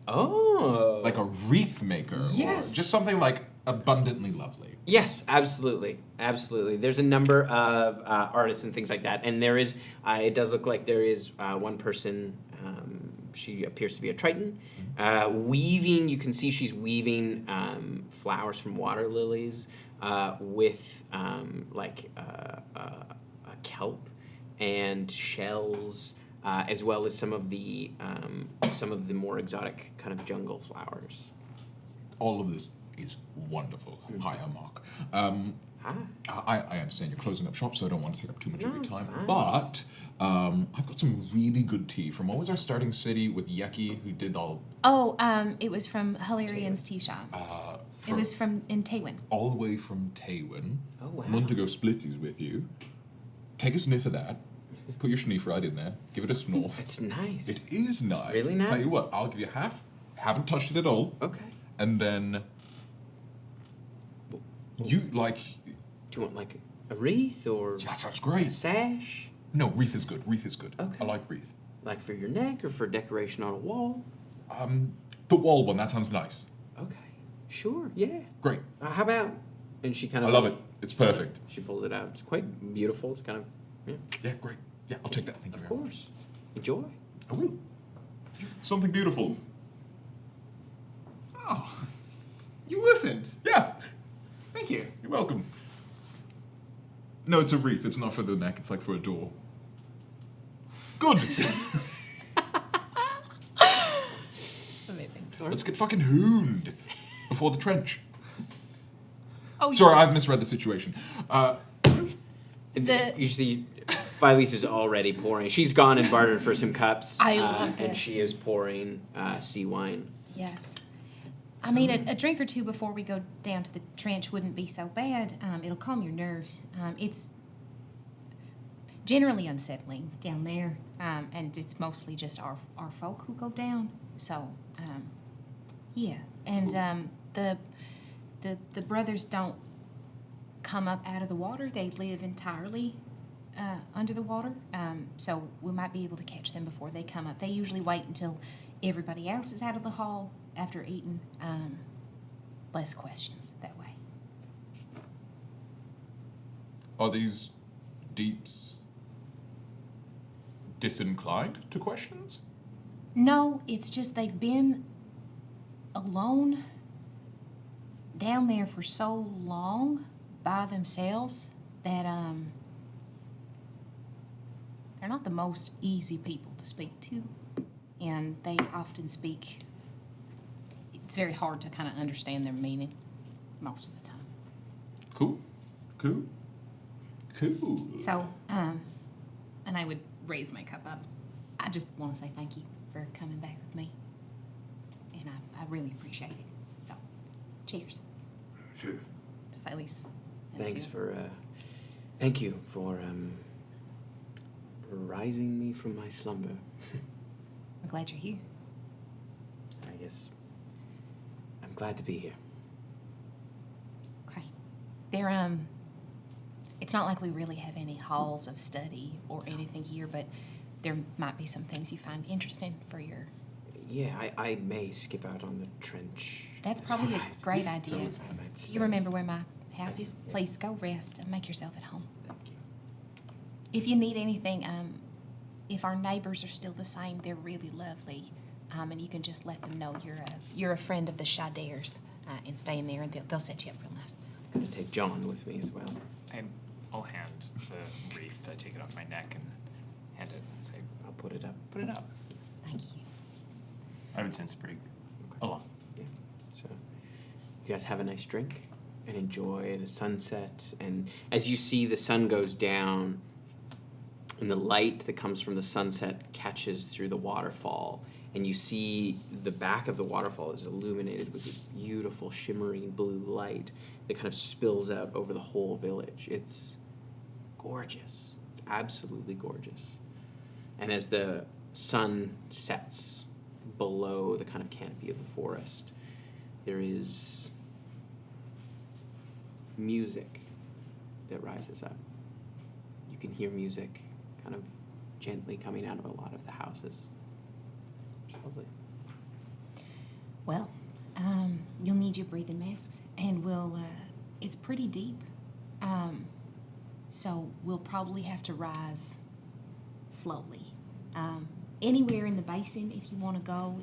Oh. Like a wreath maker, Yes. or just something like abundantly lovely. Yes, absolutely, absolutely. There's a number of artists and things like that, and there is. It does look like there is one person. She appears to be a Triton, weaving. You can see she's weaving flowers from water lilies with like a kelp and shells, as well as some of the more exotic kind of jungle flowers. All of this is wonderful. Hi, I'm Mark. Hi. I understand you're closing up shop, so I don't want to take up too much of your it's time. fine. But I've got some really good tea from what was our starting city with Yeki, who did all Oh, it was from Hilarian's Tea Shop. It was from in Taywin. all the way from Taywin. Oh, wow. I wanted to go splitsies with you. Take a sniff of that. Put your schneef right in there. Give it a snorf. It's nice. It is nice. really Tell you nice. what, I'll give you half. Haven't touched it at all. Okay. And then you like. Do you want like a wreath or That sounds a great. sash? No, wreath is good. Wreath is good. Okay. I like wreath. Like for your neck or for decoration on a wall? The wall one. That sounds nice. Okay. Sure. Yeah. Great. How about? And she kind I of. love it. It's perfect. She pulls it out. It's quite beautiful. It's kind of. Yeah. Yeah, great. Yeah, I'll take that. Thank you Of very much. course. Enjoy. I will. Something beautiful. Oh, you listened. Yeah, Thank you. you're welcome. No, it's a wreath. It's not for the neck. It's like for a door. Good. Amazing. Let's get fucking hooned before the trench. Oh, Sorry, yes. I've misread the situation. You see, Phyllis is already pouring. She's gone and bartered for some cups. I love And this. she is pouring sea wine. Yes. I mean, a drink or two before we go down to the trench wouldn't be so bad. It'll calm your nerves. It's generally unsettling down there, and it's mostly just our folk who go down. So, yeah. And the brothers don't come up out of the water. They live entirely under the water. So we might be able to catch them before they come up. They usually wait until everybody else is out of the hall after eating. Less questions that way. Are these deeps disinclined to questions? No, it's just they've been alone down there for so long by themselves that they're not the most easy people to speak to, and they often speak. It's very hard to kind of understand their meaning most of the time. Cool. So, and I would raise my cup up. I just want to say thank you for coming back with me, and I really appreciate it. So, cheers. Sure. To Phyllis. Thank you for rising me from my slumber. I'm glad you're here. I guess I'm glad to be here. Okay. It's not like we really have any halls of study or anything here, but there might be some things you find interesting for your... Yeah, I may skip out on the trench. That's probably all right. a great idea. I might stay. You remember where my house is? Yes. Please go rest and make yourself at home. Thank you. If you need anything, if our neighbors are still the same, they're really lovely. And you can just let them know you're a friend of the Shadairs and stay in there, and they'll set you up real nice. I'm gonna take John with me as well. I'll hand the wreath, take it off my neck, and hand it and say, I'll put it up. put it up. Thank you. I would sense pretty a lot. Yeah. So, you guys have a nice drink and enjoy the sunset. And as you see the sun goes down, and the light that comes from the sunset catches through the waterfall, and you see the back of the waterfall is illuminated with this beautiful shimmering blue light that kind of spills out over the whole village. It's gorgeous. It's absolutely gorgeous. And as the sun sets below the kind of canopy of the forest, there is music that rises up. You can hear music kind of gently coming out of a lot of the houses. It's lovely. Well, you'll need your breathing masks, and it's pretty deep. So we'll probably have to rise slowly. Anywhere in the basin, if you want to go,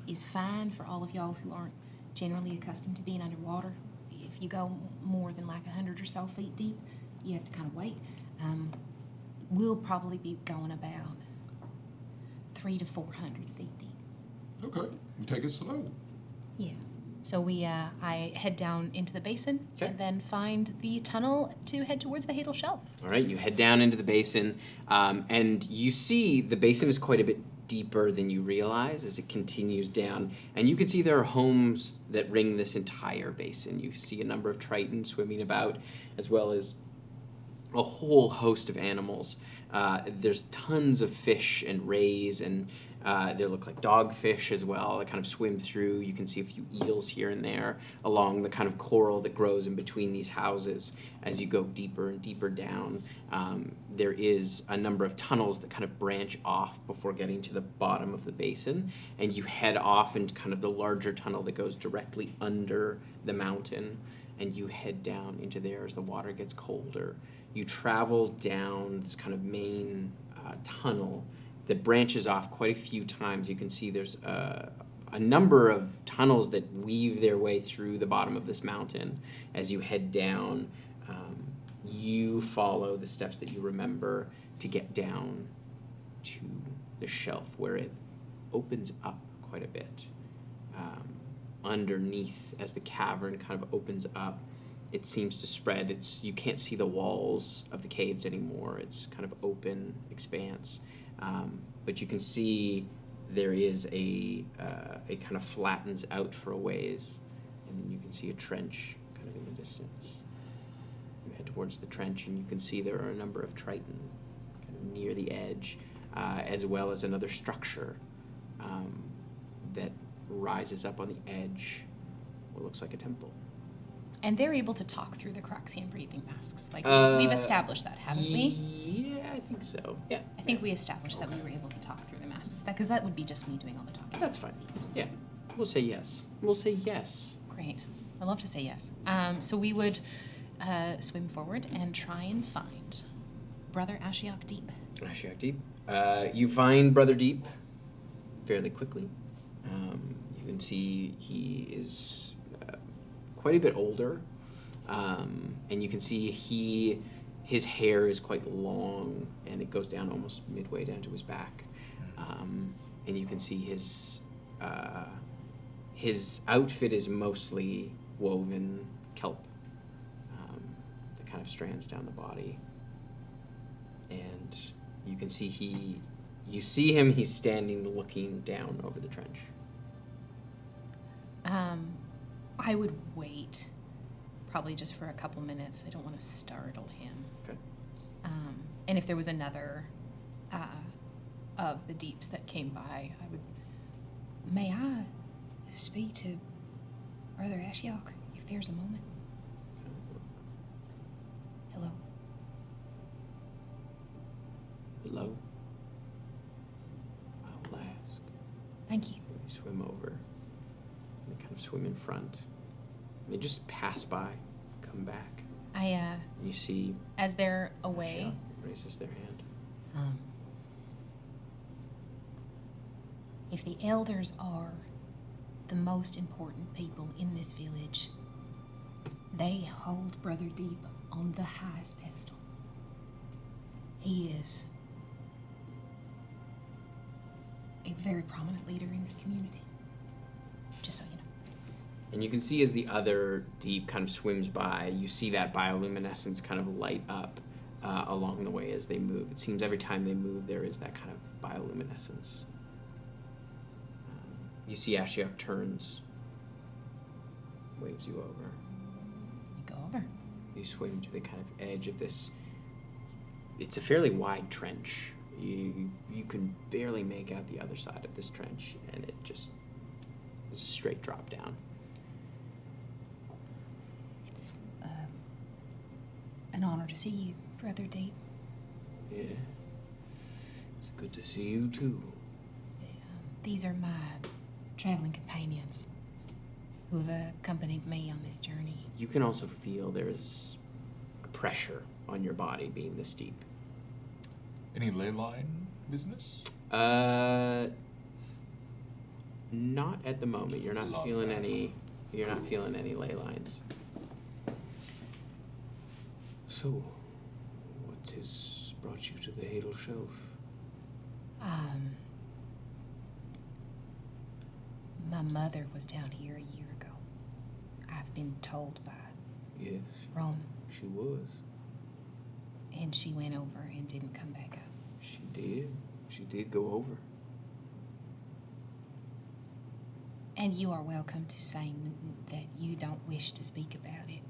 is fine for all of y'all who aren't generally accustomed to being underwater. If you go more than like 100 or so feet deep, you have to kind of wait. We'll probably be going about 300 to 400 feet deep. Okay, we take it slow. Yeah. So I head down into the basin and then find the tunnel to head towards the Hadal Shelf. All right, you head down into the basin, and you see the basin is quite a bit deeper than you realize as it continues down. And you can see there are homes that ring this entire basin. You see a number of Triton swimming about, as well as a whole host of animals. There's tons of fish and rays, and they look like dogfish as well that kind of swim through. You can see a few eels here and there along the kind of coral that grows in between these houses. As you go deeper and deeper down, there is a number of tunnels that kind of branch off before getting to the bottom of the basin, and you head off into kind of the larger tunnel that goes directly under the mountain, and you head down into there as the water gets colder. You travel down this kind of main tunnel that branches off quite a few times. You can see there's a number of tunnels that weave their way through the bottom of this mountain. As you head down, you follow the steps that you remember to get down to the shelf, where it opens up quite a bit. Underneath, as the cavern kind of opens up, it seems to spread. You can't see the walls of the caves anymore. It's kind of open expanse. But you can see there is it kind of flattens out for a ways, and then you can see a trench kind of in the distance. You head towards the trench, and you can see there are a number of Triton kind of near the edge, as well as another structure that rises up on the edge, what looks like a temple. And they're able to talk through the Croxian breathing masks. Like, we've established that, haven't we? Yeah, I think so. Yeah. I think we established that we were able to talk through the masks. Because that would be just me doing all the talking. That's fine. Yeah. We'll say yes. We'll say yes. Great. I love to say yes. So we would swim forward and try and find Brother Ashiok Deep. Ashiok Deep. You find Brother Deep fairly quickly. You can see he is quite a bit older, and you can see his hair is quite long, and it goes down almost midway down to his back, and you can see his outfit is mostly woven kelp that kind of strands down the body, and you can see he's standing looking down over the trench. I would wait probably just for a couple minutes. I don't want to startle him. Okay. And if there was another of the deeps that came by, I would. May I speak to Brother Ashiok if there's a moment? Hello. Hello. I'll ask. Thank you. They swim over. They kind of swim in front. They just pass by, come back. You see. As they're away. Ashiok raises their hand. If the elders are the most important people in this village, they hold Brother Deep on the highest pedestal. He is a very prominent leader in this community. Just so you know. And you can see as the other Deep kind of swims by, you see that bioluminescence kind of light up along the way as they move. It seems every time they move, there is that kind of bioluminescence. You see Ashiok turns, waves you over. You go over. You swim to the kind of edge of this. It's a fairly wide trench. You can barely make out the other side of this trench, and it just is a straight drop down. It's an honor to see you, Brother Deep. Yeah. It's good to see you too. These are my traveling companions who have accompanied me on this journey. You can also feel there's a pressure on your body being this deep. Any ley line business? Not at the moment. You're not Love feeling that. any. You're not feeling any ley lines. So, what has brought you to the Hadal Shelf? My mother was down here a year ago. I've been told by Yes, Rona, she was. and she went over and didn't come back up. She did. She did go over. And you are welcome to say that you don't wish to speak about it.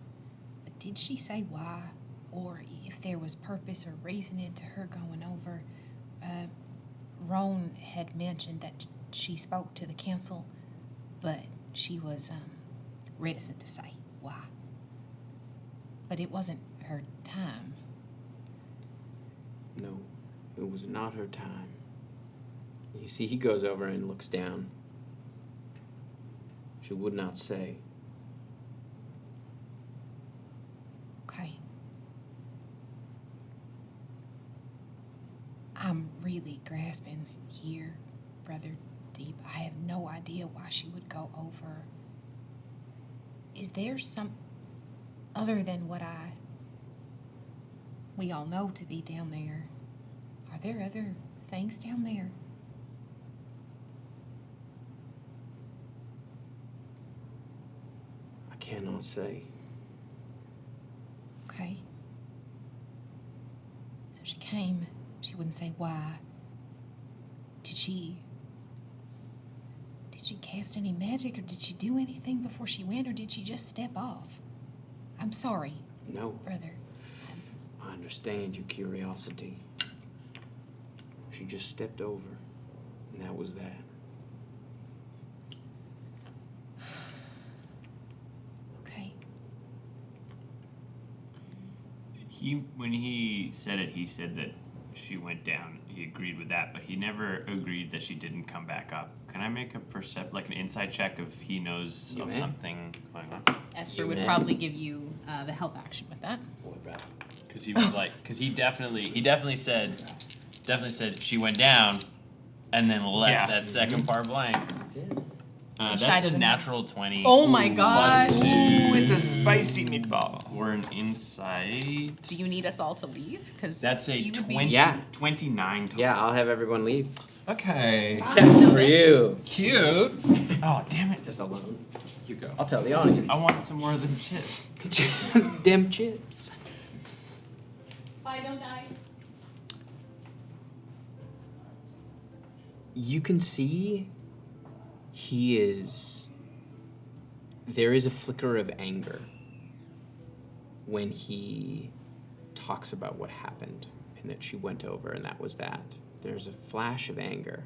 But did she say why, or if there was purpose or reasoning to her going over? Roan had mentioned that she spoke to the council, but she was reticent to say why. But it wasn't her time. No, it was not her time. You see, he goes over and looks down. She would not say. Okay. I'm really grasping here, Brother Deep. I have no idea why she would go over. Is there some other than what we all know to be down there? Are there other things down there? I cannot say. Okay. So she came. She wouldn't say why. Did she cast any magic, or did she do anything before she went, or did she just step off? I'm sorry, No, brother. I understand your curiosity. She just stepped over, and that was that. Okay. When he said it, he said that she went down. He agreed with that, but he never agreed that she didn't come back up. Can I make a an insight check if he knows You of may. something going on? Esper You would may. probably give you the help action with that. Because he was like, because he definitely said she went down, and then left that second part blank. Shy That's a doesn't natural 20. Oh my plus gosh. two. Ooh, it's a spicy meatball. Or an insight. Do you need us all to leave? Because That's a 20, Yeah. 29 total. Yeah, I'll have everyone leave. Okay. Except for you. Cute. Oh, damn it. Just alone. You go. I'll tell the audience. I want some more of them chips. Dem chips. Bye, don't die. You can see there is a flicker of anger when he talks about what happened and that she went over and that was that. There's a flash of anger.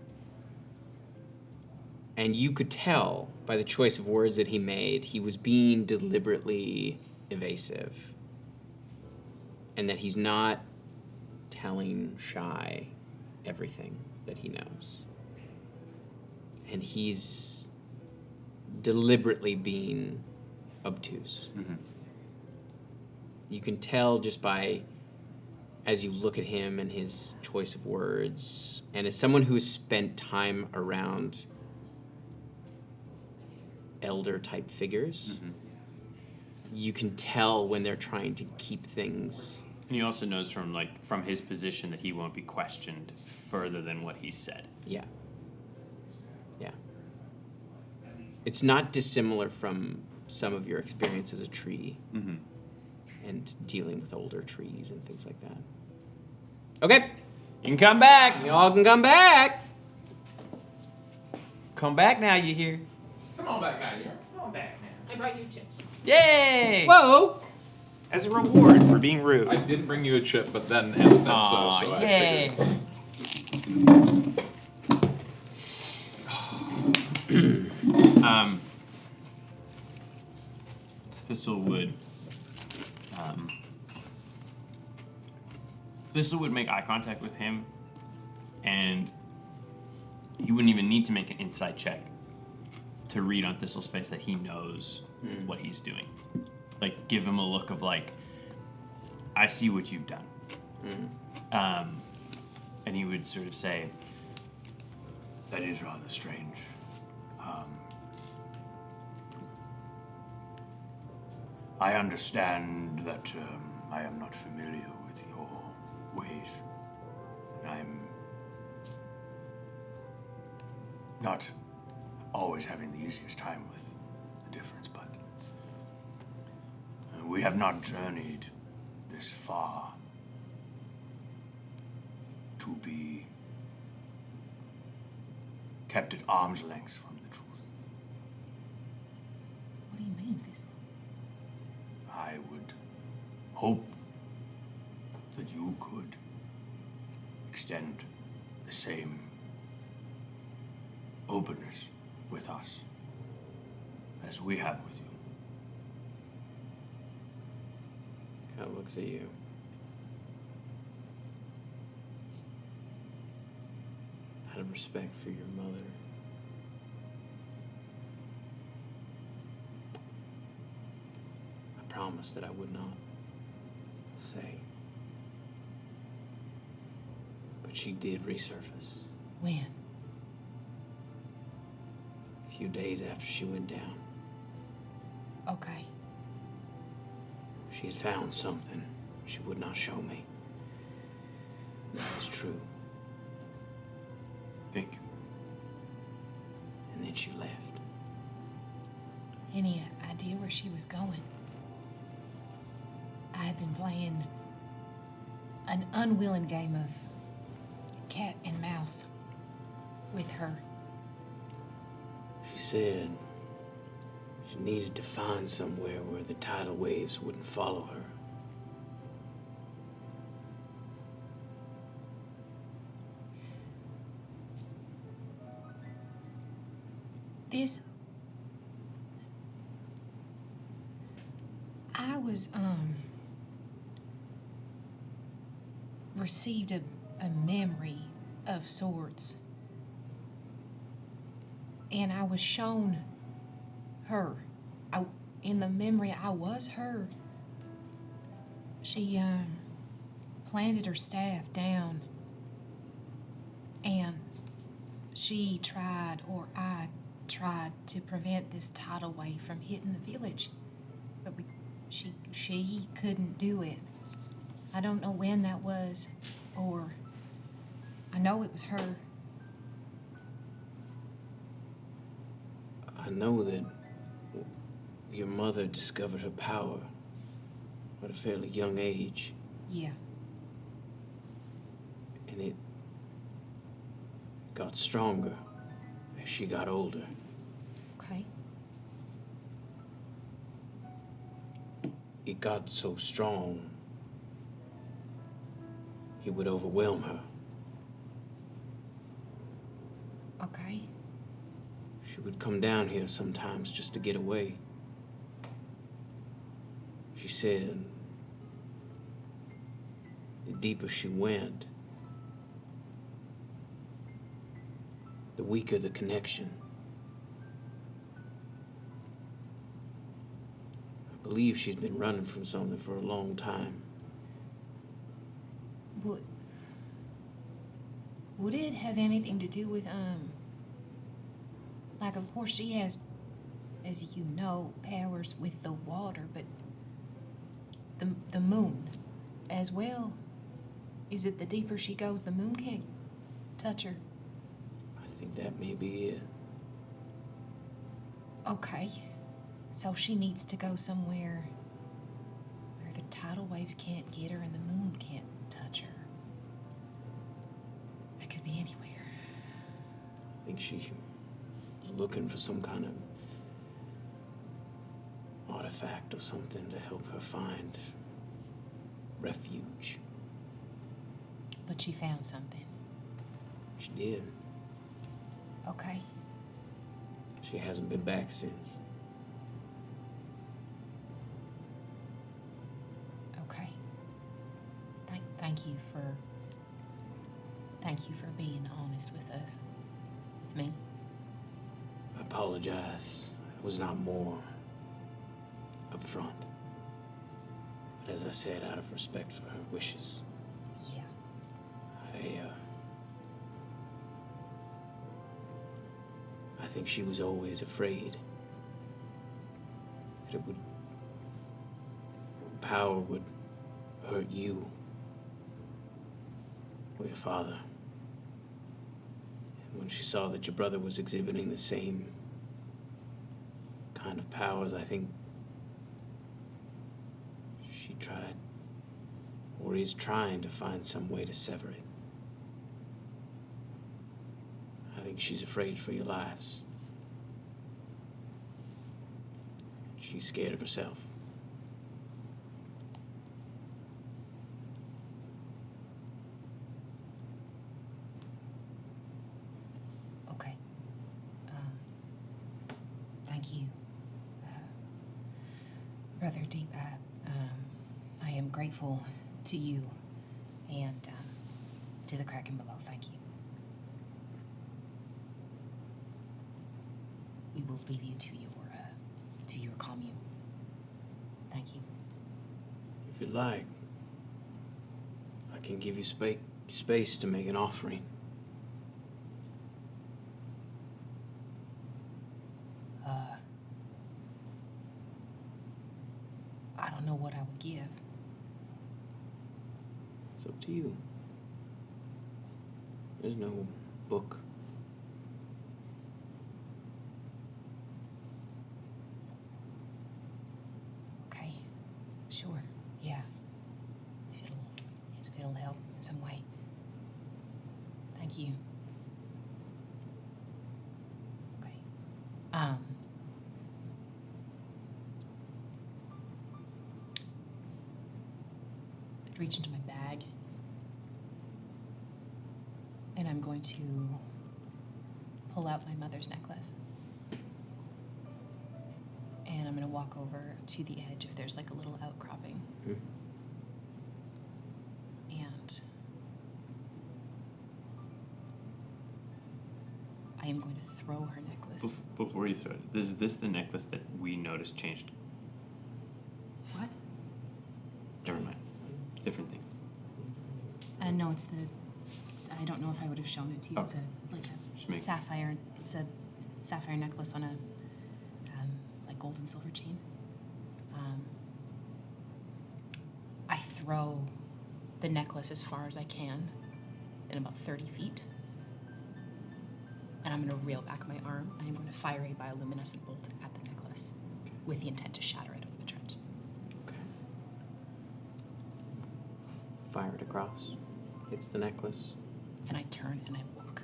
And you could tell by the choice of words that he made, he was being deliberately evasive. And that he's not telling Shy everything that he knows. And he's deliberately being obtuse. Mm-hmm. You can tell just by, as you look at him and his choice of words, and as someone who's spent time around elder-type figures, you can tell when they're trying to keep things. And he also knows from his position that he won't be questioned further than what he said. Yeah. Yeah. It's not dissimilar from some of your experience as a tree and dealing with older trees and things like that. Okay. You can come back. Y'all can come back. Come back now, you hear? Come on back now, yeah. Come on back now. I brought you chips. Yay! Whoa. As a reward for being rude. I did bring you a chip, but then Em said so I yay! figured. Thistle would make eye contact with him, and he wouldn't even need to make an insight check to read on Thistle's face that he knows what he's doing. Like, give him a look of like, I see what you've done. And he would sort of say, That is rather strange. I understand that I am not familiar with your ways. I'm not always having the easiest time with the difference, but we have not journeyed this far to be kept at arm's length from the truth. What do you mean, Thistle? I would hope that you could extend the same openness with us as we have with you. Kind of looks at you. Out of respect for your mother. I promised that I would not say. But she did resurface. When? A few days after she went down. Okay. She had found something she would not show me. That was true. Thank you. And then she left. Any idea where she was going? I have been playing an unwilling game of cat and mouse with her. She said she needed to find somewhere where the tidal waves wouldn't follow her. I was, received a memory of sorts. And I was shown her. In the memory, I was her. She, planted her staff down. And she tried, or I tried, to prevent this tidal wave from hitting the village. But she couldn't do it. I don't know when that was, or I know it was her. I know that your mother discovered her power at a fairly young age. Yeah. And it got stronger as she got older. Okay. it got so strong, it would overwhelm her. Okay. She would come down here sometimes just to get away. She said the deeper she went, the weaker the connection. I believe she's been running from something for a long time. Would it have anything to do with, like, of course she has, as you know, powers with the water, but the moon as well? Is it the deeper she goes, the moon can't touch her? I think that may be it. Okay. So she needs to go somewhere where the tidal waves can't get her and the moon can't touch her. It could be anywhere. I think she was looking for some kind of artifact or something to help her find refuge. But she found something. She did. Okay. She hasn't been back since. Okay. Thank you for being honest with us. With me. I apologize. I was not more upfront. But as I said, out of respect for her wishes, Yeah. I think she was always afraid that power would hurt you or your father. And when she saw that your brother was exhibiting the same kind of powers, I think she tried, or is trying, to find some way to sever it. I think she's afraid for your lives. She's scared of herself. Okay. Thank you. Brother Deep, I am grateful to you and to the Kraken below. Thank you. We will leave you to your commune. Thank you. If you'd like, I can give you space to make an offering. I don't know what I would give. It's up to you. There's no book. Okay. Sure. Yeah. If it'll help in some way. Thank you. Okay. I'd reach into my bag. And I'm going to pull out my mother's necklace. And I'm going to walk over to the edge if there's like a little outcropping. And I am going to throw her necklace. Before you throw it, is this the necklace that we noticed changed? What? Never mind. Different thing. No, I don't know if I would have shown it to you. It's Just make- sapphire. It's a sapphire necklace on a like gold and silver chain. I throw the necklace as far as I can, in about 30 feet, and I'm going to reel back my arm, and I'm going to fire a bioluminescent bolt at the necklace, with the intent to shatter it over the trench. Okay. Fire it across. Hits the necklace. And I turn and I walk.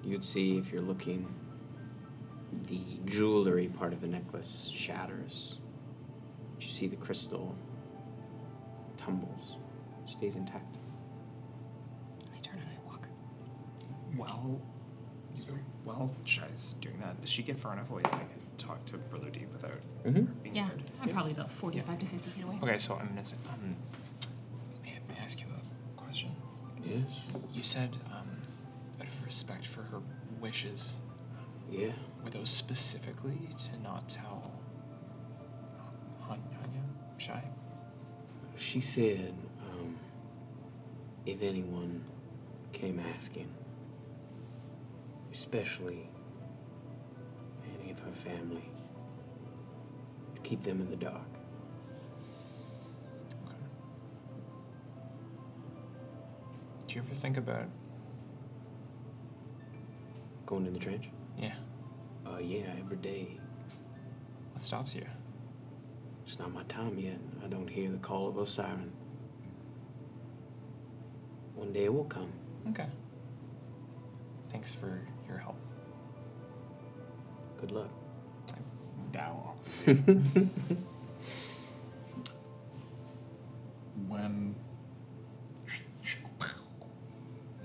You'd see, if you're looking, the jewelry part of the necklace shatters. you see the crystal tumbles, stays intact. I turn and I walk. While Shai's doing that, does she get far enough away that I could talk to Brother Deep without being Yeah, heard? I'm probably about 45 to 50 feet away. Okay, so I'm gonna say, may I ask you a question? Yes. You said, out of respect for her wishes, Yeah. were those specifically to not tell Hanya, Shai? She said, if anyone came asking, especially any of her family, to keep them in the dark. Okay. Do you ever think about... Going in the trench? Yeah. Yeah, every day. What stops you? It's not my time yet. I don't hear the call of a siren. One day it will come. Okay. Thanks for your help. Good luck. I bow. When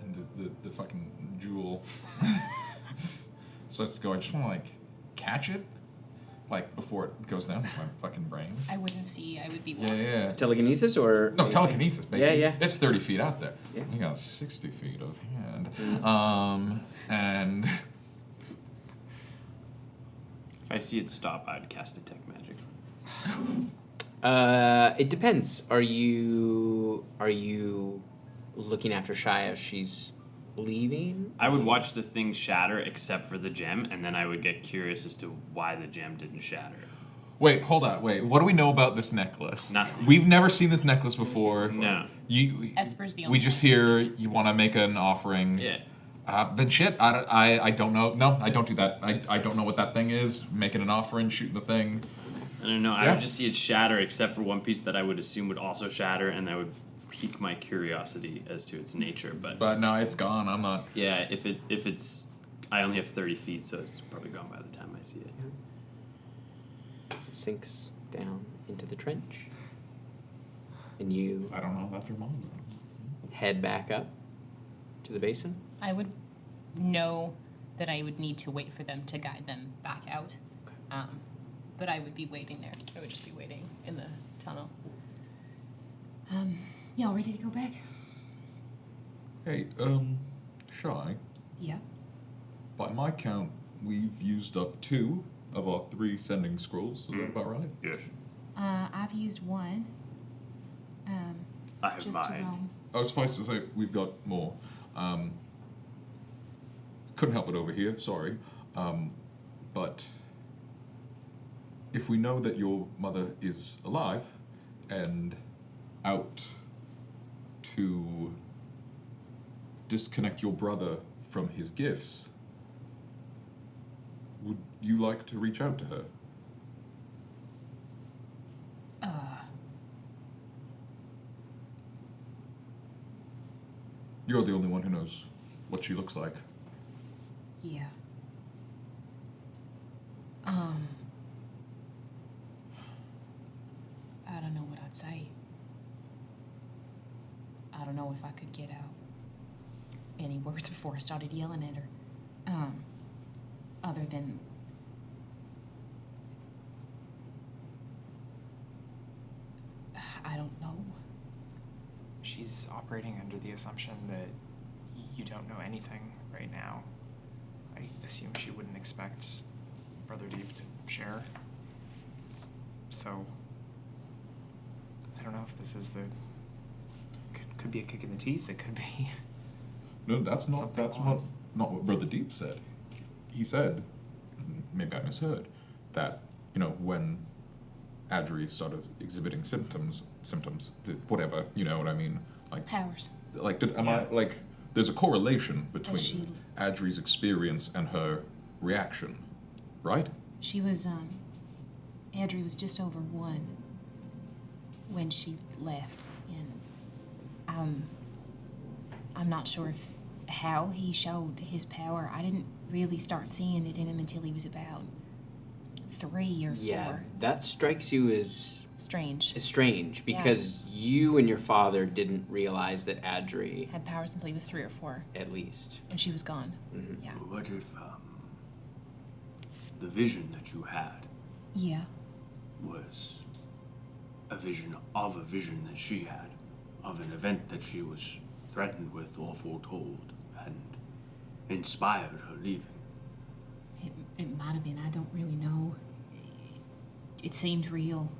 and the fucking jewel starts to go, I just want to like catch it, like before it goes down to my fucking brain. I wouldn't see. I would be Yeah, walking. yeah. Telekinesis or? No, telekinesis, baby. Yeah, yeah. It's 30 feet out there. Yeah. You got 60 feet of hand. And If I see it stop, I'd cast Detect Magic. It depends. Are you looking after Shai as she's leaving? I would watch the thing shatter except for the gem, and then I would get curious as to why the gem didn't shatter. wait, hold on, wait. What do we know about this necklace? Nothing. We've never seen this necklace before. No. Esper's the We only just one. hear you want to make an offering. Yeah. Then shit, I don't know. No, I don't do that. I don't know what that thing is. Making an offering, shooting the thing. I don't know. I Yeah. would just see it shatter except for one piece that I would assume would also shatter, and that would pique my curiosity as to its nature. But no, it's gone. I'm not. Yeah, if it's, I only have 30 feet, so it's probably gone by the time I see it. As it sinks down into the trench, and you I don't know. That's her mom's. head back up to the basin. I would know that I would need to wait for them to guide them back out. But I would be waiting there. I would just be waiting in the tunnel. Y'all ready to go back? Hey, Shy. Yeah. By my count, we've used up 2 of our 3 sending scrolls. Is that about right? Yes. I've used one. I have Just to mine. roam. I was supposed to say we've got more. Couldn't help it over here, sorry. But if we know that your mother is alive and out to disconnect your brother from his gifts, would you like to reach out to her? You're the only one who knows what she looks like. Yeah. I don't know what I'd say. I don't know if I could get out any words before I started yelling at her. Other than I don't know. She's operating under the assumption that you don't know anything right now. I assume she wouldn't expect Brother Deep to share. So, I don't know if this is the... Could be a kick in the teeth, it could be... No, that's not. Something That's odd. not what Brother Deep said. He said, maybe I misheard, that when Adri started exhibiting symptoms, whatever, you know what I mean, like Powers. like am I like there's a correlation between she- Adri's experience and her reaction, right? She was, Adri was just over 1 when she left, and, I'm not sure how he showed his power. I didn't really start seeing it in him until he was about 3 or 4. Yeah, that strikes you as Strange. because you and your father didn't realize that Adri Had powers until he was 3 or 4, at least. and she was gone. Mm-hmm. Yeah. What if the vision that you had Yeah. was a vision that she had, of an event that she was threatened with or foretold, and inspired her leaving? It might have been. I don't really know. It seemed real.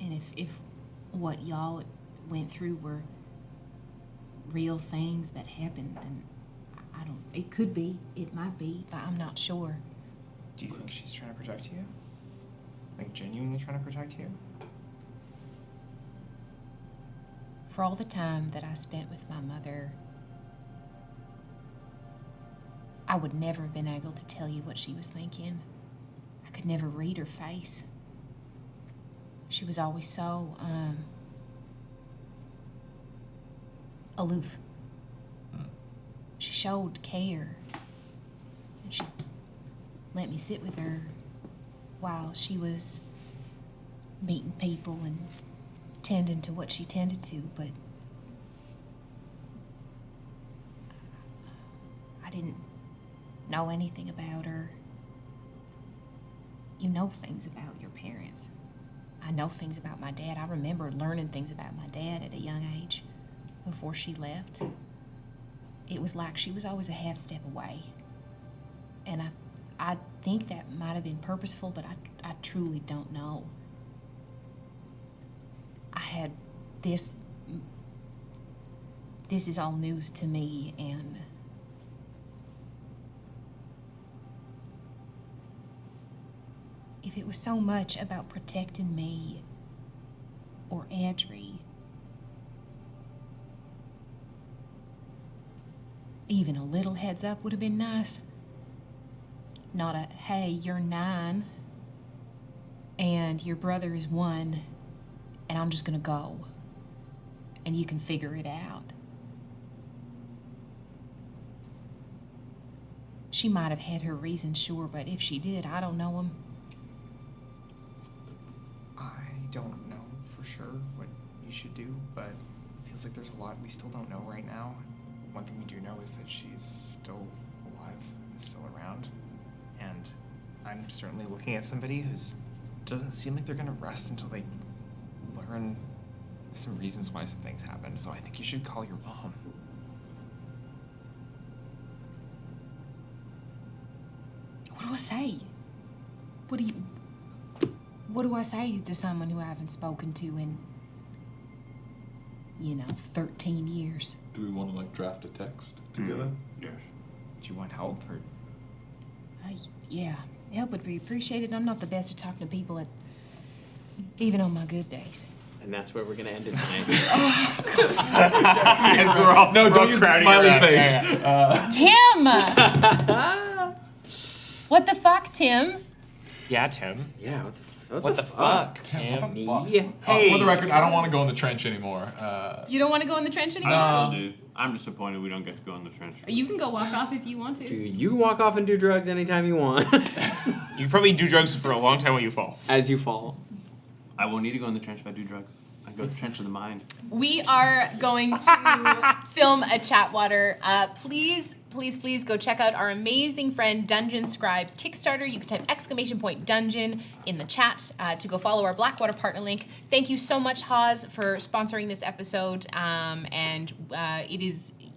And if what y'all went through were real things that happened, then I don't. It could be. It might be, but I'm not sure. Do you think she's trying to protect you? Like, genuinely trying to protect you? For all the time that I spent with my mother, I would never have been able to tell you what she was thinking. I could never read her face. She was always so, aloof. She showed care. And she let me sit with her while she was meeting people and tending to what she tended to, but I didn't know anything about her. You know things about your parents. I know things about my dad. I remember learning things about my dad at a young age before she left. It was like she was always a half step away. And I think that might have been purposeful, but I truly don't know. I had this is all news to me, and if it was so much about protecting me or Adri, even a little heads up would have been nice. Not a, hey, you're 9 and your brother is 1 and I'm just gonna go and you can figure it out. She might have had her reasons, sure, but if she did, I don't know them. I don't know for sure what you should do, but it feels like there's a lot we still don't know right now. One thing we do know is that she's still alive and still around. And I'm certainly looking at somebody who's doesn't seem like they're gonna rest until they learn some reasons why some things happened. So I think you should call your mom. What do I say? What do I say to someone who I haven't spoken to in, 13 years? Do we want to draft a text together? Yes. Do you want help or? Yeah, help would be appreciated. I'm not the best at talking to people even on my good days. And that's where we're going to end it tonight. As we're all don't use the smiley face. Tim! What the fuck, Tim? Yeah, Tim. Yeah, What the fuck, Tim, what the Tim? fuck? Hey. For the record, I don't want to go in the trench anymore. You don't want to go in the trench anymore? I still do. I'm disappointed we don't get to go in the trench. You can go walk off if you want to. Dude, you can walk off and do drugs anytime you want. You can probably do drugs for a long time when you fall. As you fall. I won't need to go in the trench if I do drugs. I go to the trench of the mind. We are going to film a Chatwater. Please go check out our amazing friend DungeonScribe's Kickstarter. You can type !Dungeon in the chat to go follow our Blackwater partner link. Thank you so much, Hawes, for sponsoring this episode.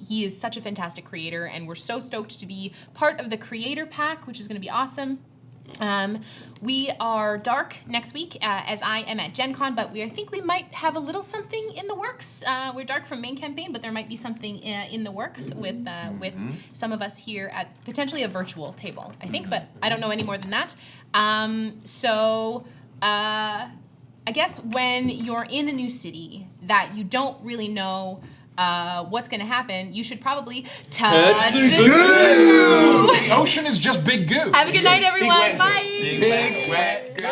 He is such a fantastic creator, and we're so stoked to be part of the creator pack, which is going to be awesome. We are dark next week, as I am at Gen Con, but I think we might have a little something in the works. We're dark from main campaign, but there might be something in the works with some of us here at potentially a virtual table, I think, but I don't know any more than that. I guess when you're in a new city that you don't really know what's going to happen, you should probably touch the goo. The ocean is just big goo. Have a good night, everyone. Big wet Bye. Big wet goo.